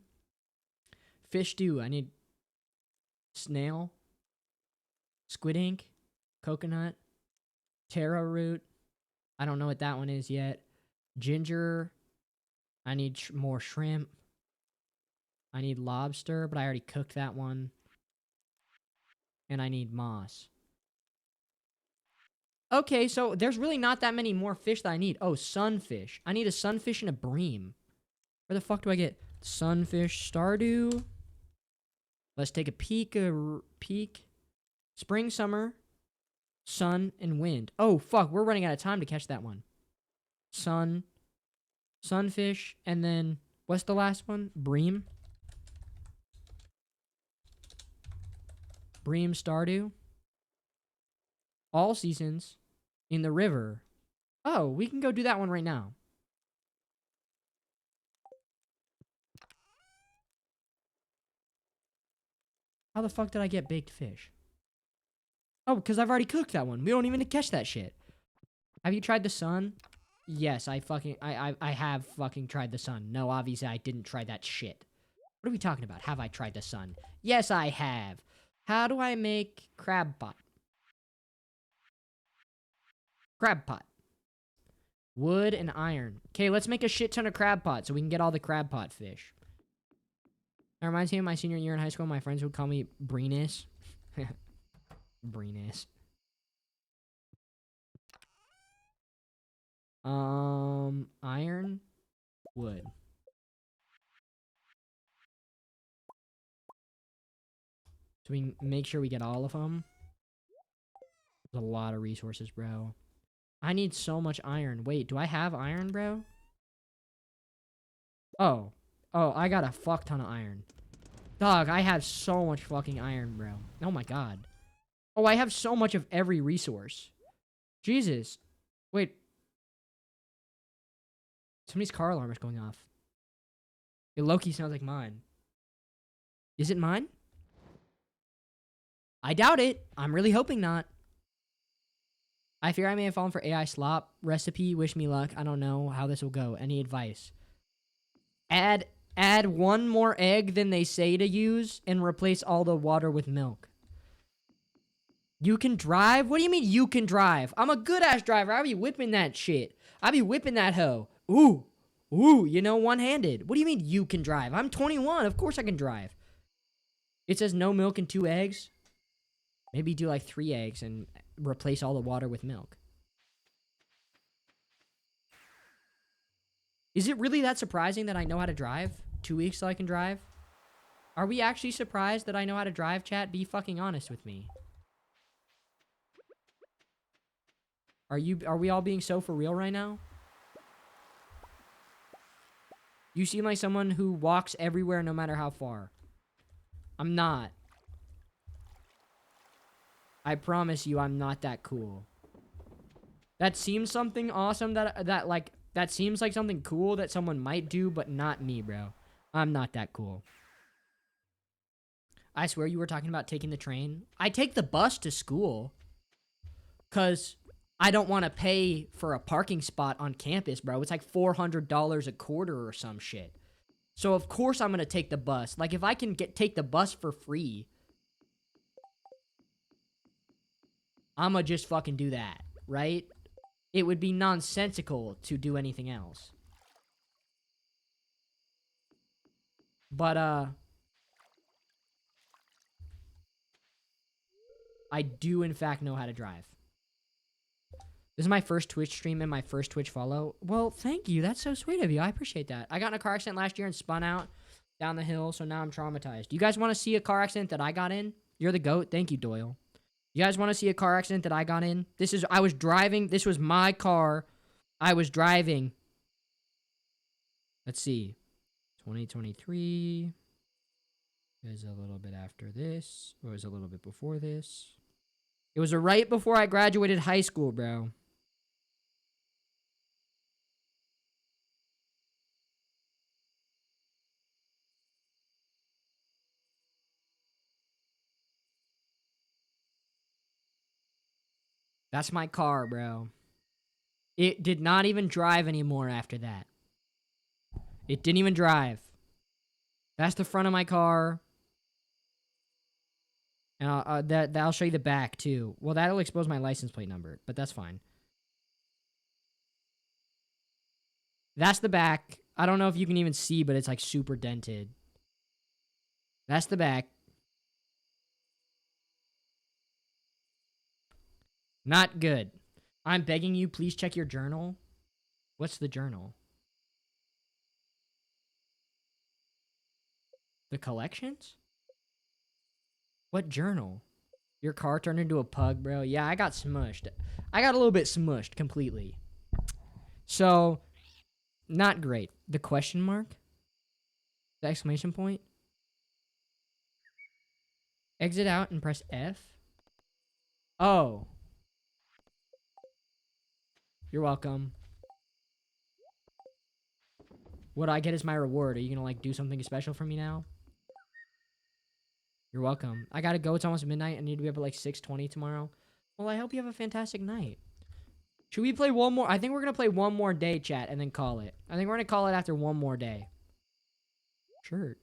S1: Fish stew. I need snail. Squid ink. Coconut. Taro root. I don't know what that one is yet. Ginger. I need more shrimp. I need lobster, but I already cooked that one. And I need moss. Okay, so there's really not that many more fish that I need. Oh, sunfish. I need a sunfish and a bream. Where the fuck do I get sunfish? Stardew. Let's take a peek. Spring, summer, sun, and wind. Oh, fuck. We're running out of time to catch that one. Sunfish, and then what's the last one? Bream. Bream, Stardew. All seasons in the river. Oh, we can go do that one right now. How the fuck did I get baked fish? Oh, because I've already cooked that one. We don't even catch that shit. Have you tried the sun? Yes, I have fucking tried the sun. No, obviously I didn't try that shit. What are we talking about? Have I tried the sun? Yes, I have. How do I make crab pot? Crab pot. Wood and iron. Okay, let's make a shit ton of crab pot so we can get all the crab pot fish. That reminds me of my senior year in high school. My friends would call me Breenus. Breenus. Iron, wood. So we make sure we get all of them. There's a lot of resources, bro. I need so much iron. Wait, do I have iron, bro? Oh. Oh, I got a fuck ton of iron. Dog, I have so much fucking iron, bro. Oh my god. Oh, I have so much of every resource. Jesus. Wait. Somebody's car alarm is going off. It Loki sounds like mine. Is it mine? I doubt it. I'm really hoping not. I fear I may have fallen for AI slop. Recipe, wish me luck. I don't know how this will go. Any advice? Add one more egg than they say to use and replace all the water with milk. You can drive? What do you mean you can drive? I'm a good-ass driver. I be whipping that shit. I be whipping that hoe. Ooh. Ooh, you know, one-handed. What do you mean you can drive? I'm 21. Of course I can drive. It says no milk and 2 eggs. Maybe do like 3 eggs and replace all the water with milk. Is it really that surprising that I know how to drive? 2 weeks till I can drive? Are we actually surprised that I know how to drive, chat? Be fucking honest with me. Are we all being so for real right now? You seem like someone who walks everywhere no matter how far. I'm not. I promise you I'm not that cool. That seems something awesome that seems like something cool that someone might do, but not me, bro. I'm not that cool. I swear you were talking about taking the train. I take the bus to school. 'Cause I don't want to pay for a parking spot on campus, bro. It's like $400 a quarter or some shit. So of course I'm going to take the bus. Like if I can take the bus for free, I'ma just fucking do that, right? It would be nonsensical to do anything else. But, I do in fact know how to drive. This is my first Twitch stream and my first Twitch follow. Well, thank you. That's so sweet of you. I appreciate that. I got in a car accident last year and spun out down the hill, so now I'm traumatized. You guys want to see a car accident that I got in? You're the GOAT. Thank you, Doyle. You guys want to see a car accident that I got in? I was driving. This was my car. I was driving. Let's see. 2023 is a little bit after this. Or was a little bit before this. It was right before I graduated high school, bro. That's my car, bro. It did not even drive anymore after that. It didn't even drive. That's the front of my car. And I'll show you the back, too. Well, that'll expose my license plate number, but that's fine. That's the back. I don't know if you can even see, but it's like super dented. That's the back. Not good. I'm begging you, please check your journal. What's the journal? The collections? What journal? Your car turned into a pug, bro? Yeah, I got smushed. I got a little bit smushed completely. So, not great. The question mark? The exclamation point? Exit out and press F? Oh. You're welcome. What I get as my reward? Are you gonna, like, do something special for me now? You're welcome. I gotta go. It's almost midnight. I need to be up at like 6:20 tomorrow. Well, I hope you have a fantastic night. Should we play one more? I think we're gonna play one more day, chat, and then call it. I think we're gonna call it after one more day. Shirt.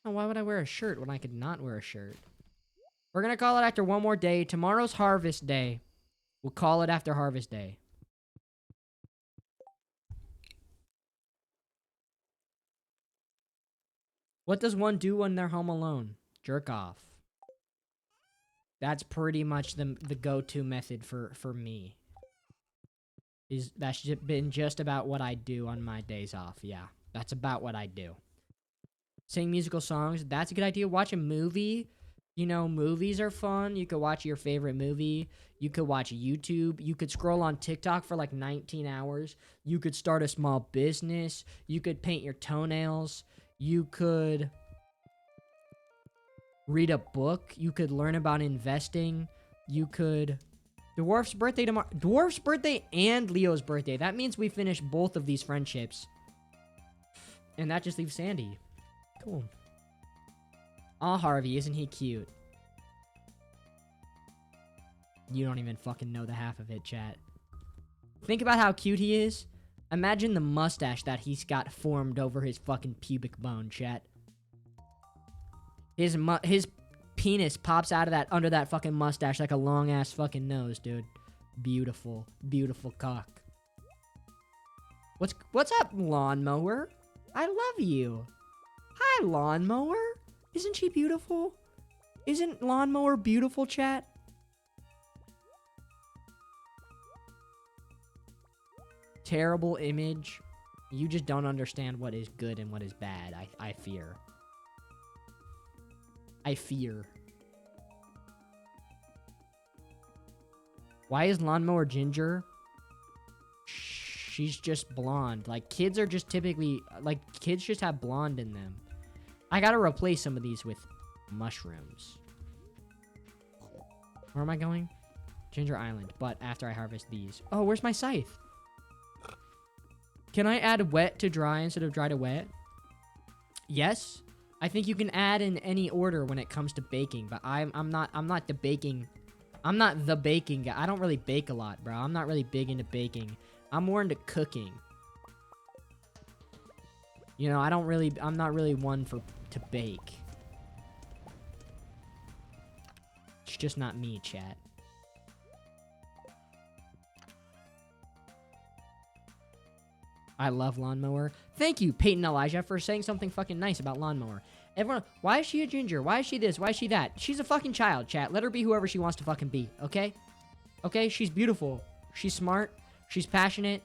S1: Oh, why would I wear a shirt when I could not wear a shirt? We're gonna call it after one more day. Tomorrow's Harvest Day. We'll call it after Harvest Day. What does one do when they're home alone? Jerk off. That's pretty much the go-to method for me. That's been just about what I do on my days off. Yeah, that's about what I do. Sing musical songs. That's a good idea. Watch a movie. You know, movies are fun. You could watch your favorite movie. You could watch YouTube. You could scroll on TikTok for like 19 hours. You could start a small business. You could paint your toenails. You could read a book. You could learn about investing. You could... Dwarf's birthday tomorrow. Dwarf's birthday and Leo's birthday. That means we finished both of these friendships. And that just leaves Sandy. Cool. Aw, Harvey, isn't he cute? You don't even fucking know the half of it, chat. Think about how cute he is. Imagine the mustache that he's got formed over his fucking pubic bone, chat. His penis pops out of that, under that fucking mustache like a long-ass fucking nose, dude. Beautiful. Beautiful cock. What's up, lawnmower? I love you. Hi, lawnmower. Isn't she beautiful? Isn't lawnmower beautiful, chat? Terrible image. You just don't understand what is good and what is bad, I fear. I fear. Why is lawnmower ginger? She's just blonde. Like, kids are just typically... Like, kids just have blonde in them. I gotta replace some of these with mushrooms. Where am I going? Ginger Island, but after I harvest these. Oh, where's my scythe? Can I add wet to dry instead of dry to wet? Yes. I think you can add in any order when it comes to baking, but I'm not the baking. I'm not the baking guy. I don't really bake a lot, bro. I'm not really big into baking. I'm more into cooking. You know, I'm not really one to bake. It's just not me, chat. I love lawnmower. Thank you, Peyton Elijah, for saying something fucking nice about lawnmower. Everyone, why is she a ginger? Why is she this? Why is she that? She's a fucking child, chat. Let her be whoever she wants to fucking be, okay? Okay, she's beautiful. She's smart. She's passionate.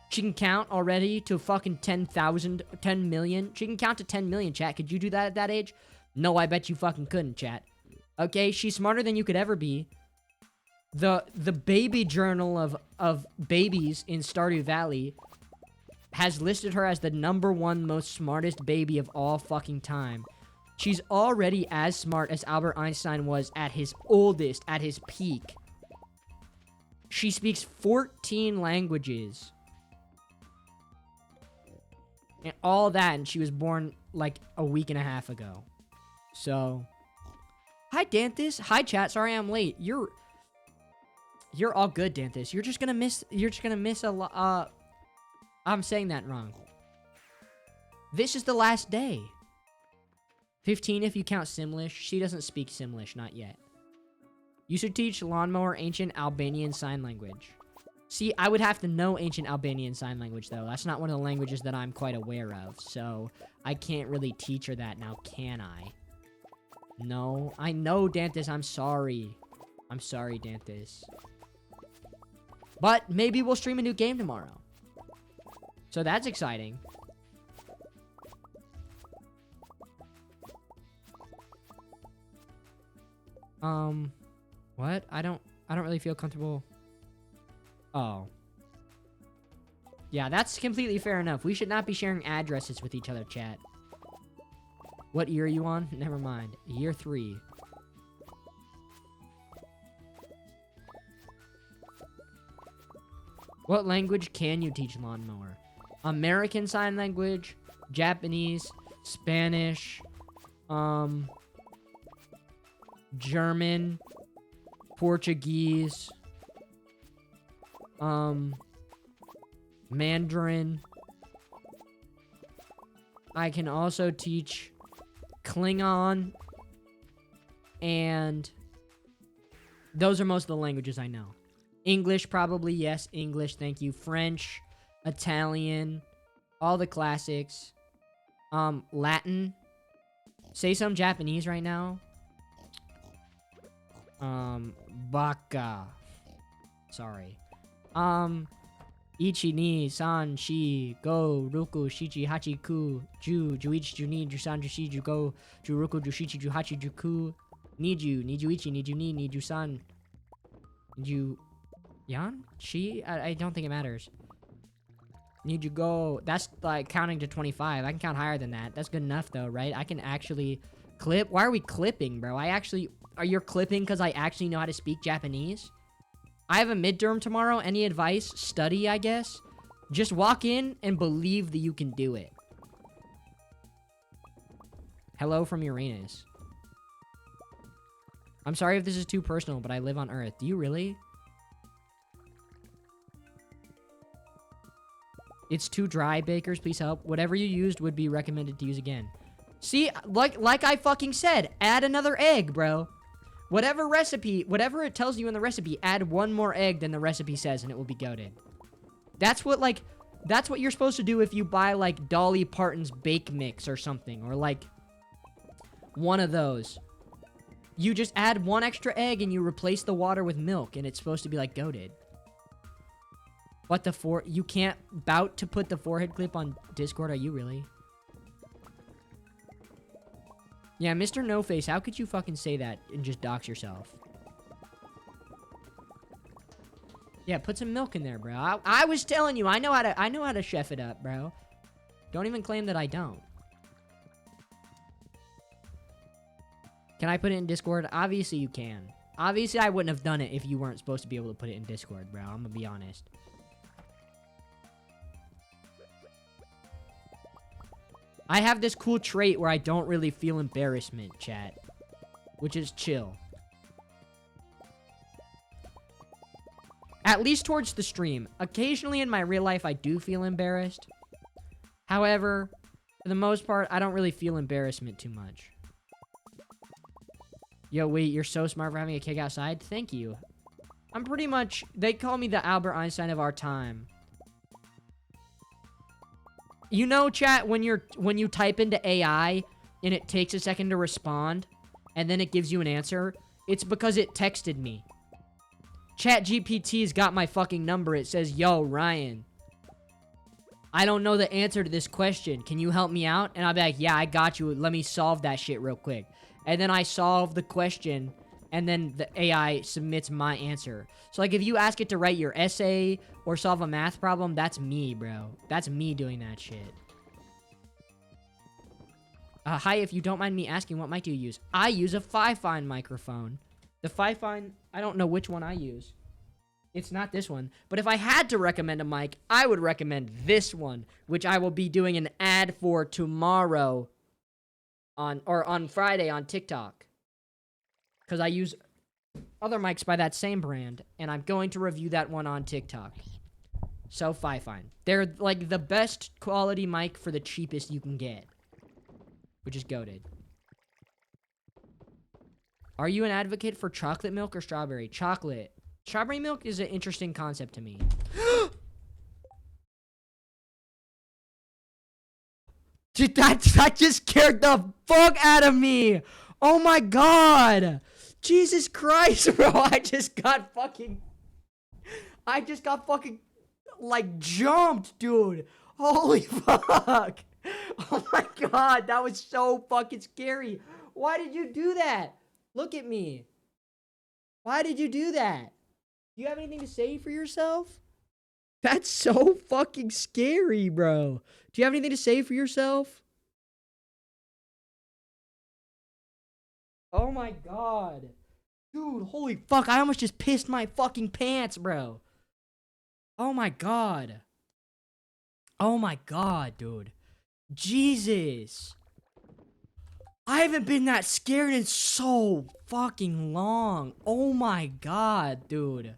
S1: She can count already to fucking 10,000, 10 million. She can count to 10 million, chat. Could you do that at that age? No, I bet you fucking couldn't, chat. Okay, she's smarter than you could ever be. The baby journal of babies in Stardew Valley has listed her as the #1 most smartest baby of all fucking time. She's already as smart as Albert Einstein was at his oldest, at his peak. She speaks 14 languages. And all that, and she was born like a week and a half ago. So, hi Danthus. Hi chat. Sorry I'm late. You're all good, Danthus. You're just gonna miss a lot. I'm saying that wrong. This is the last day. 15 if you count Simlish. She doesn't speak Simlish, not yet. You should teach lawnmower ancient Albanian sign language. See, I would have to know ancient Albanian sign language, though. That's not one of the languages that I'm quite aware of, so I can't really teach her that now, can I? No. I know, Danthus. I'm sorry. I'm sorry, Danthus. But maybe we'll stream a new game tomorrow. So that's exciting. What? I don't really feel comfortable. Oh. Yeah, that's completely fair enough. We should not be sharing addresses with each other, chat. What year are you on? Never mind. Year 3. What language can you teach lawnmower? American Sign Language, Japanese, Spanish, German, Portuguese, Mandarin. I can also teach Klingon, and those are most of the languages I know. English, probably, yes, English, thank you. French, Italian, all the classics. Latin. Say some Japanese right now. Baka. Sorry. Ichi, ni, san, shi, go, roku, shichi, hachi, ku, ju, juichi, juni, jusan, jushi, jugo, juroku, jushichi, juhachi, juku, niju ichi, niju ni, niju san, niju, yan? Shi? I don't think it matters. Niju go. That's like counting to 25. I can count higher than that. That's good enough though, right? I can actually clip. Why are we clipping, bro? Are you clipping because I actually know how to speak Japanese? I have a midterm tomorrow. Any advice? Study, I guess. Just walk in and believe that you can do it. Hello from Uranus. I'm sorry if this is too personal, but I live on Earth. Do you really? It's too dry, bakers. Please help. Whatever you used would be recommended to use again. See, like I fucking said, add another egg, bro. Whatever it tells you in the recipe, add one more egg than the recipe says, and it will be goated. That's what you're supposed to do if you buy, like, Dolly Parton's Bake Mix or something, or, like, one of those. You just add one extra egg and you replace the water with milk, and it's supposed to be, like, goated. What the you can't bout to put the forehead clip on Discord, are you really? Yeah, Mr. No Face, how could you fucking say that and just dox yourself? Yeah, put some milk in there, bro. I was telling you, I know how to chef it up, bro. Don't even claim that I don't. Can I put it in Discord? Obviously you can. Obviously I wouldn't have done it if you weren't supposed to be able to put it in Discord, bro. I'm gonna be honest. I have this cool trait where I don't really feel embarrassment, chat. Which is chill. At least towards the stream. Occasionally in my real life, I do feel embarrassed. However, for the most part, I don't really feel embarrassment too much. Yo, wait, you're so smart for having a keg outside? Thank you. I'm pretty much... They call me the Albert Einstein of our time. You know, chat, when you type into AI and it takes a second to respond and then it gives you an answer, it's because it texted me. ChatGPT's got my fucking number. It says, "Yo, Ryan, I don't know the answer to this question. Can you help me out?" And I'll be like, "Yeah, I got you. Let me solve that shit real quick." And then I solve the question, and then the AI submits my answer. So, like, if you ask it to write your essay or solve a math problem, that's me, bro. That's me doing that shit. Hi, if you don't mind me asking, what mic do you use? I use a Fifine microphone. The Fifine, I don't know which one I use. It's not this one. But if I had to recommend a mic, I would recommend this one, which I will be doing an ad for tomorrow on Friday on TikTok. Because I use other mics by that same brand, and I'm going to review that one on TikTok. So, Fifine. They're, like, the best quality mic for the cheapest you can get. Which is goated. Are you an advocate for chocolate milk or strawberry? Chocolate. Strawberry milk is an interesting concept to me. Dude, that just scared the fuck out of me. Oh my god. Jesus Christ, bro. I just got fucking, like, jumped, dude. Holy fuck. Oh my god. That was so fucking scary. Why did you do that? Look at me. Why did you do that? Do you have anything to say for yourself? That's so fucking scary, bro. Do you have anything to say for yourself? Oh my god. Dude, holy fuck. I almost just pissed my fucking pants, bro. Oh my god. Oh my god, dude. Jesus. I haven't been that scared in so fucking long. Oh my god, dude.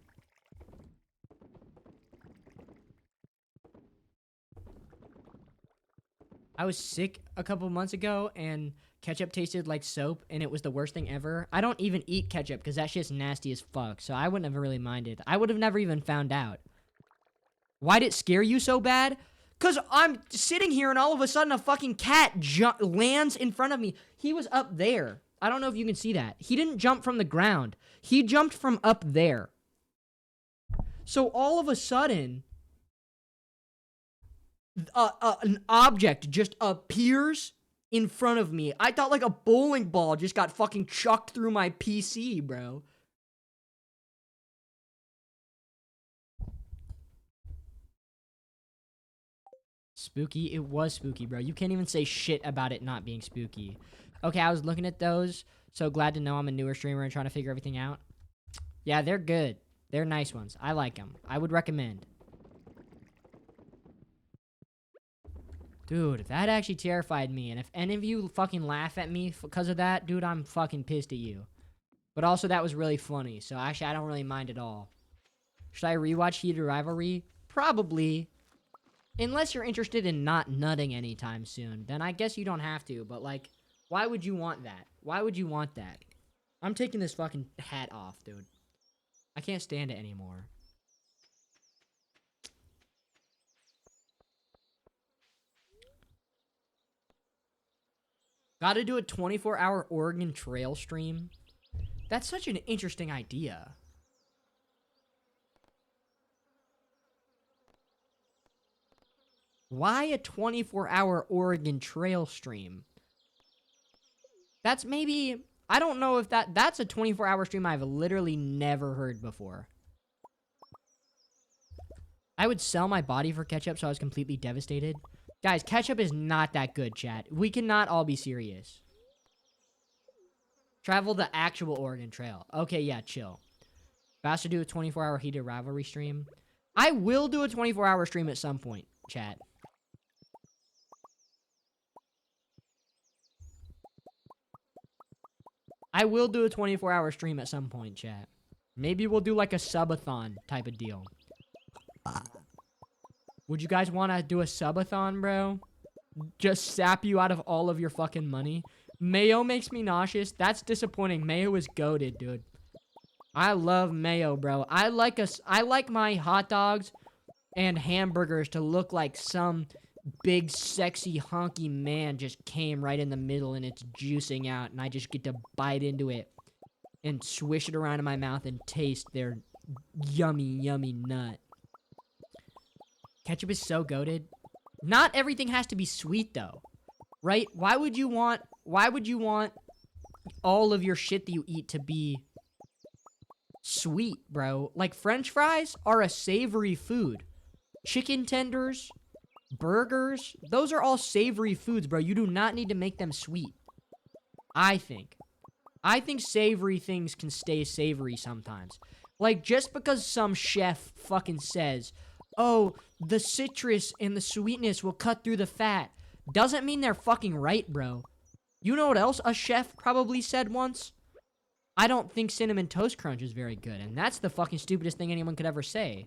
S1: I was sick a couple months ago and ketchup tasted like soap and it was the worst thing ever. I don't even eat ketchup because that shit's nasty as fuck, so I wouldn't have really minded. I would have never even found out. Why'd it scare you so bad? Because I'm sitting here and all of a sudden a fucking cat lands in front of me. He was up there. I don't know if you can see that. He didn't jump from the ground. He jumped from up there. So all of a sudden, an object just appears in front of me. I thought like a bowling ball just got fucking chucked through my PC, bro. Spooky. It was spooky, bro. You can't even say shit about it not being spooky. Okay, I was looking at those. So glad to know I'm a newer streamer and trying to figure everything out. Yeah, they're good. They're nice ones. I like them. I would recommend. Dude, that actually terrified me. And if any of you fucking laugh at me because of that, dude, I'm fucking pissed at you. But also, that was really funny. So actually, I don't really mind at all. Should I rewatch Heated Rivalry? Probably. Unless you're interested in not nutting anytime soon. Then I guess you don't have to. But like, why would you want that? Why would you want that? I'm taking this fucking hat off, dude. I can't stand it anymore. Gotta do a 24-hour Oregon Trail stream. That's such an interesting idea. Why a 24-hour Oregon Trail stream? That's maybe... I don't know if that's a 24-hour stream I've literally never heard before. I would sell my body for ketchup, so I was completely devastated. Guys, ketchup is not that good, chat. We cannot all be serious. Travel the actual Oregon Trail. Okay, yeah, chill. Faster do a 24-hour Heated Rivalry stream. I will do a 24-hour stream at some point, chat. I will do a 24-hour stream at some point, chat. Maybe we'll do like a subathon type of deal. Would you guys want to do a subathon, bro? Just sap you out of all of your fucking money? Mayo makes me nauseous. That's disappointing. Mayo is goated, dude. I love mayo, bro. I like my hot dogs and hamburgers to look like some big, sexy, honky man just came right in the middle and it's juicing out, and I just get to bite into it and swish it around in my mouth and taste their yummy, yummy nut. Ketchup is so goated. Not everything has to be sweet, though. Right? Why would you want all of your shit that you eat to be sweet, bro? Like, French fries are a savory food. Chicken tenders, burgers, those are all savory foods, bro. You do not need to make them sweet. I think savory things can stay savory sometimes. Like, just because some chef fucking says, oh, the citrus and the sweetness will cut through the fat, doesn't mean they're fucking right, bro. You know what else a chef probably said once? I don't think Cinnamon Toast Crunch is very good, and that's the fucking stupidest thing anyone could ever say.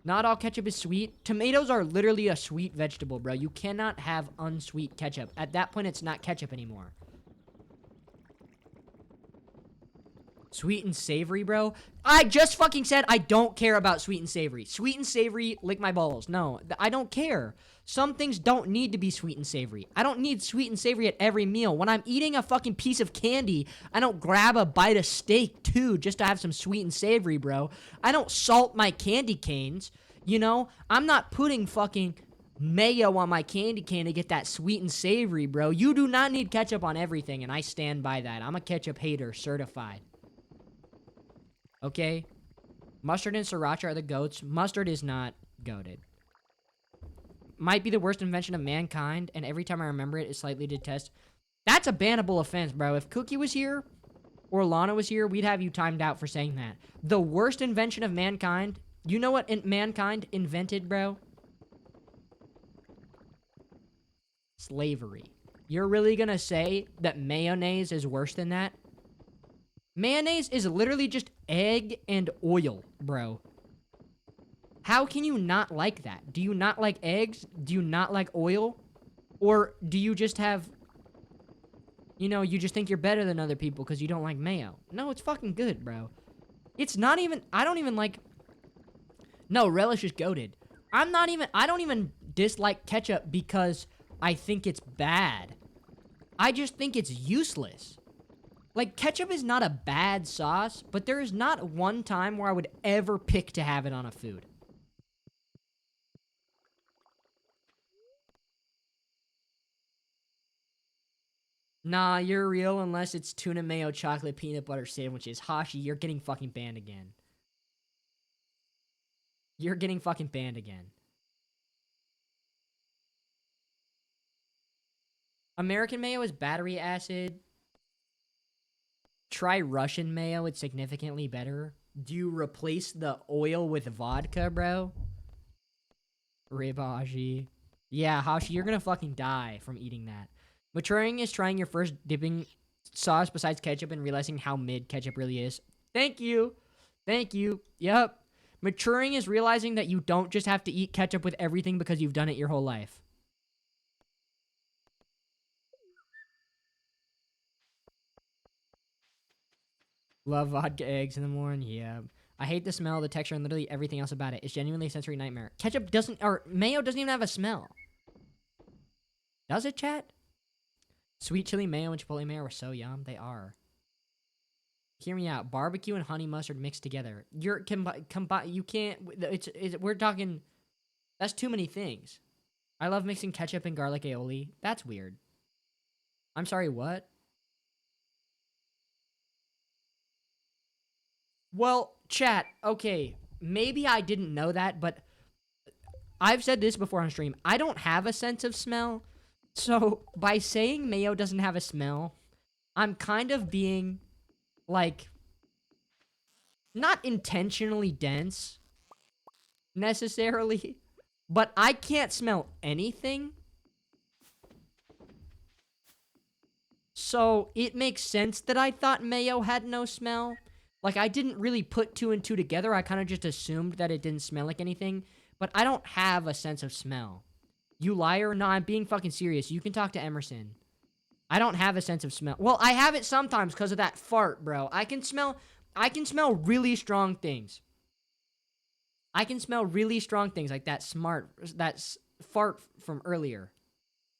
S1: Not all ketchup is sweet. Tomatoes are literally a sweet vegetable, bro. You cannot have unsweet ketchup. At that point, it's not ketchup anymore. Sweet and savory, bro. I just fucking said I don't care about sweet and savory. Sweet and savory, lick my balls. No, I don't care. Some things don't need to be sweet and savory. I don't need sweet and savory at every meal. When I'm eating a fucking piece of candy, I don't grab a bite of steak, too, just to have some sweet and savory, bro. I don't salt my candy canes, you know? I'm not putting fucking mayo on my candy cane to get that sweet and savory, bro. You do not need ketchup on everything, and I stand by that. I'm a ketchup hater, certified. Okay? Mustard and sriracha are the goats. Mustard is not goated. Might be the worst invention of mankind, and every time I remember it, slightly detest. That's a bannable offense, bro. If Cookie was here, or Lana was here, we'd have you timed out for saying that. The worst invention of mankind, you know what mankind invented, bro? Slavery. You're really gonna say that mayonnaise is worse than that? Mayonnaise is literally just egg and oil, bro. How can you not like that? Do you not like eggs? Do you not like oil? Or do you just have, you know, you just think you're better than other people because you don't like mayo? No, it's fucking good, bro. It's not even, I don't even like, no, relish is goated. I don't even dislike ketchup because I think it's bad. I just think it's useless. Like, ketchup is not a bad sauce, but there is not one time where I would ever pick to have it on a food. Nah, you're real unless it's tuna mayo chocolate peanut butter sandwiches. Hashi, you're getting fucking banned again. You're getting fucking banned again. American mayo is battery acid. Try Russian mayo, it's significantly better. Do you replace the oil with vodka, bro? Rib Hashi. Yeah, Hashi, you're gonna fucking die from eating that. Maturing is trying your first dipping sauce besides ketchup and realizing how mid ketchup really is. Thank you. Thank you. Yep. Maturing is realizing that you don't just have to eat ketchup with everything because you've done it your whole life. Love vodka eggs in the morning. Yeah. I hate the smell, the texture, and literally everything else about it. It's genuinely a sensory nightmare. Ketchup doesn't, or mayo doesn't even have a smell. Does it, chat? Sweet chili mayo and chipotle mayo are so yum. They are. Hear me out. Barbecue and honey mustard mixed together. You're you can't. We're talking. That's too many things. I love mixing ketchup and garlic aioli. That's weird. I'm sorry. What? Well, chat. Okay, maybe I didn't know that, but I've said this before on stream. I don't have a sense of smell, so by saying mayo doesn't have a smell, I'm kind of being like not intentionally dense necessarily, but I can't smell anything. So it makes sense that I thought mayo had no smell. Like, I didn't really put two and two together. I kind of just assumed that it didn't smell like anything. But I don't have a sense of smell. You liar? No, I'm being fucking serious. You can talk to Emerson. I don't have a sense of smell. Well, I have it sometimes because of that fart, bro. I can smell really strong things. I can smell really strong things like that fart from earlier.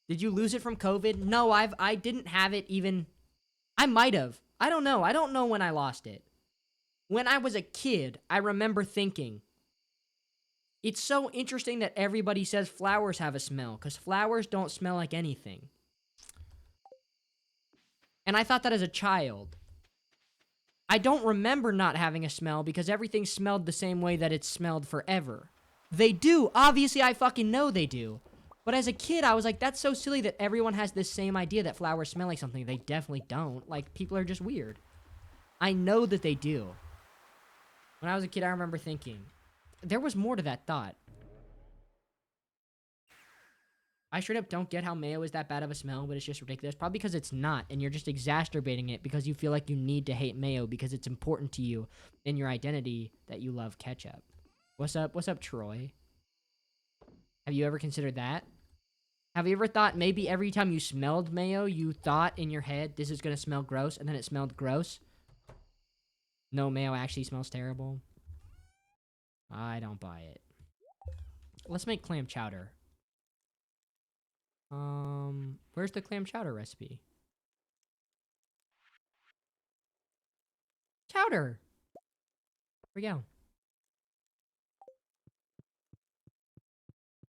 S1: Did you lose it from COVID? No, I didn't have it even. I might have. I don't know. I don't know when I lost it. When I was a kid, I remember thinking, it's so interesting that everybody says flowers have a smell, because flowers don't smell like anything. And I thought that as a child. I don't remember not having a smell because everything smelled the same way that it smelled forever. They do. Obviously, I fucking know they do. But as a kid, I was like, that's so silly that everyone has this same idea that flowers smell like something. They definitely don't. Like, people are just weird. I know that they do. When I was a kid, I remember thinking, there was more to that thought. I straight up don't get how mayo is that bad of a smell, but it's just ridiculous. Probably because it's not, and you're just exacerbating it because you feel like you need to hate mayo because it's important to you in your identity that you love ketchup. What's up? What's up, Troy? Have you ever considered that? Have you ever thought maybe every time you smelled mayo, you thought in your head, this is going to smell gross, and then it smelled gross? No, mayo actually smells terrible. I don't buy it. Let's make clam chowder. Where's the clam chowder recipe? Chowder! Here we go.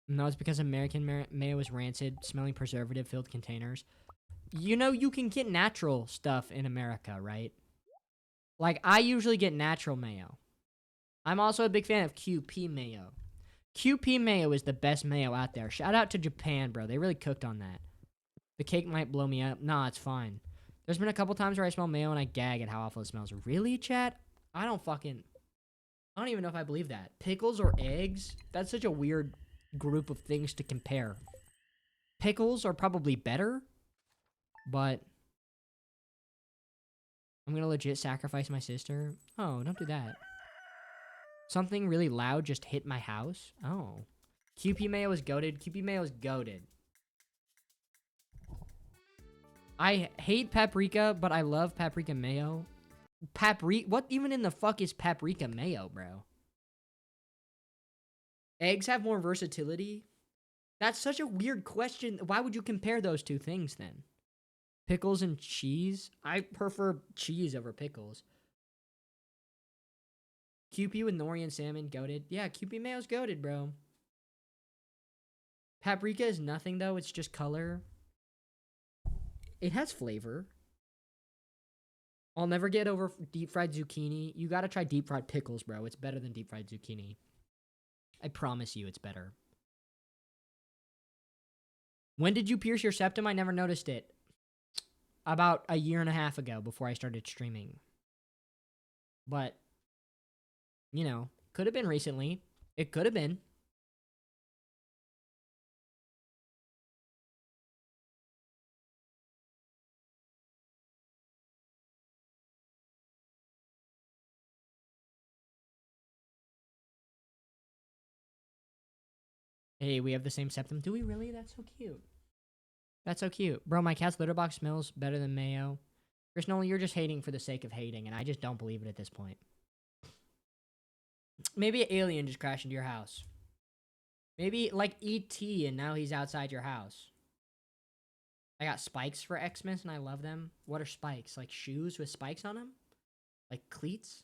S1: No, it's because American mayo is rancid, smelling preservative-filled containers. You know, you can get natural stuff in America, right? Like, I usually get natural mayo. I'm also a big fan of QP mayo. QP mayo is the best mayo out there. Shout out to Japan, bro. They really cooked on that. The cake might blow me up. Nah, it's fine. There's been a couple times where I smell mayo and I gag at how awful it smells. Really, chat? I don't even know if I believe that. Pickles or eggs? That's such a weird group of things to compare. Pickles are probably better. But I'm gonna legit sacrifice my sister. Oh, don't do that. Something really loud just hit my house. Oh. QP Mayo is goated. QP Mayo is goated. I hate paprika, but I love paprika mayo. What even in the fuck is paprika mayo, bro? Eggs have more versatility? That's such a weird question. Why would you compare those two things then? Pickles and cheese? I prefer cheese over pickles. QP with nori and salmon, goated. Yeah, QP mayo's goated, bro. Paprika is nothing, though. It's just color. It has flavor. I'll never get over deep fried zucchini. You gotta try deep fried pickles, bro. It's better than deep fried zucchini. I promise you it's better. When did you pierce your septum? I never noticed it. About a year and a half ago before I started streaming. But, you know, could have been recently. It could have been. Hey, we have the same septum. Do we really? That's so cute. That's so cute. Bro, my cat's litter box smells better than mayo. Chris Nolan, you're just hating for the sake of hating, and I just don't believe it at this point. Maybe an alien just crashed into your house. Maybe like E.T. and now he's outside your house. I got spikes for Xmas and I love them. What are spikes? Like shoes with spikes on them? Like cleats?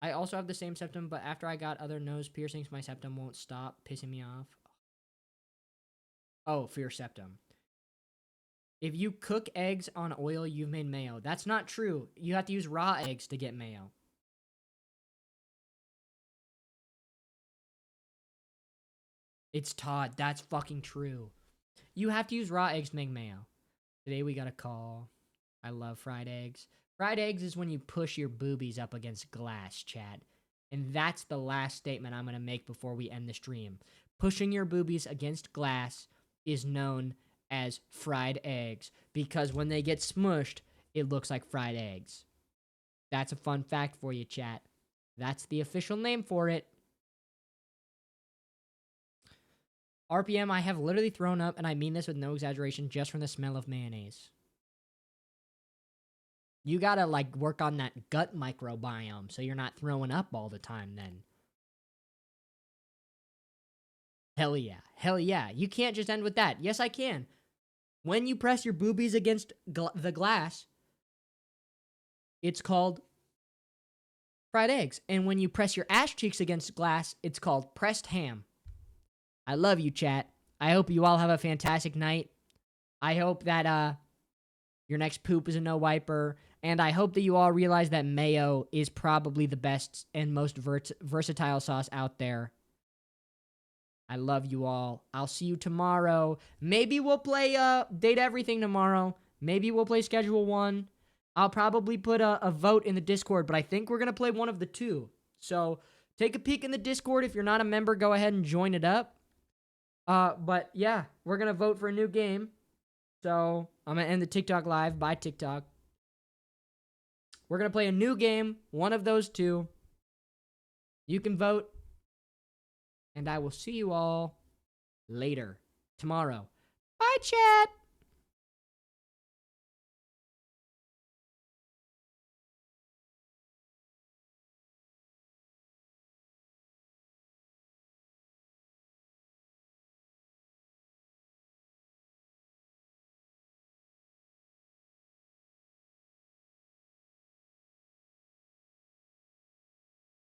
S1: I also have the same septum, but after I got other nose piercings, my septum won't stop pissing me off. Oh, for your septum. If you cook eggs on oil, you've made mayo. That's not true. You have to use raw eggs to get mayo. It's Todd. That's fucking true. You have to use raw eggs to make mayo. Today we got a call. I love fried eggs. Fried eggs is when you push your boobies up against glass, chat. And that's the last statement I'm going to make before we end the stream. Pushing your boobies against glass is known as fried eggs because when they get smushed, it looks like fried eggs. That's a fun fact for you, chat. That's the official name for it. RPM, I have literally thrown up, and I mean this with no exaggeration, just from the smell of mayonnaise. You gotta, like, work on that gut microbiome so you're not throwing up all the time then. Hell yeah. Hell yeah. You can't just end with that. Yes, I can. When you press your boobies against the glass, it's called fried eggs. And when you press your ass cheeks against glass, it's called pressed ham. I love you, chat. I hope you all have a fantastic night. I hope that your next poop is a no wiper. And I hope that you all realize that mayo is probably the best and most versatile sauce out there. I love you all. I'll see you tomorrow. Maybe we'll play Date Everything tomorrow. Maybe we'll play Schedule 1. I'll probably put a vote in the Discord, but I think we're going to play one of the two. So take a peek in the Discord. If you're not a member, go ahead and join it up. But yeah, we're going to vote for a new game. So I'm going to end the TikTok live. Bye, TikTok. We're going to play a new game, one of those two. You can vote. And I will see you all later, tomorrow. Bye, chat.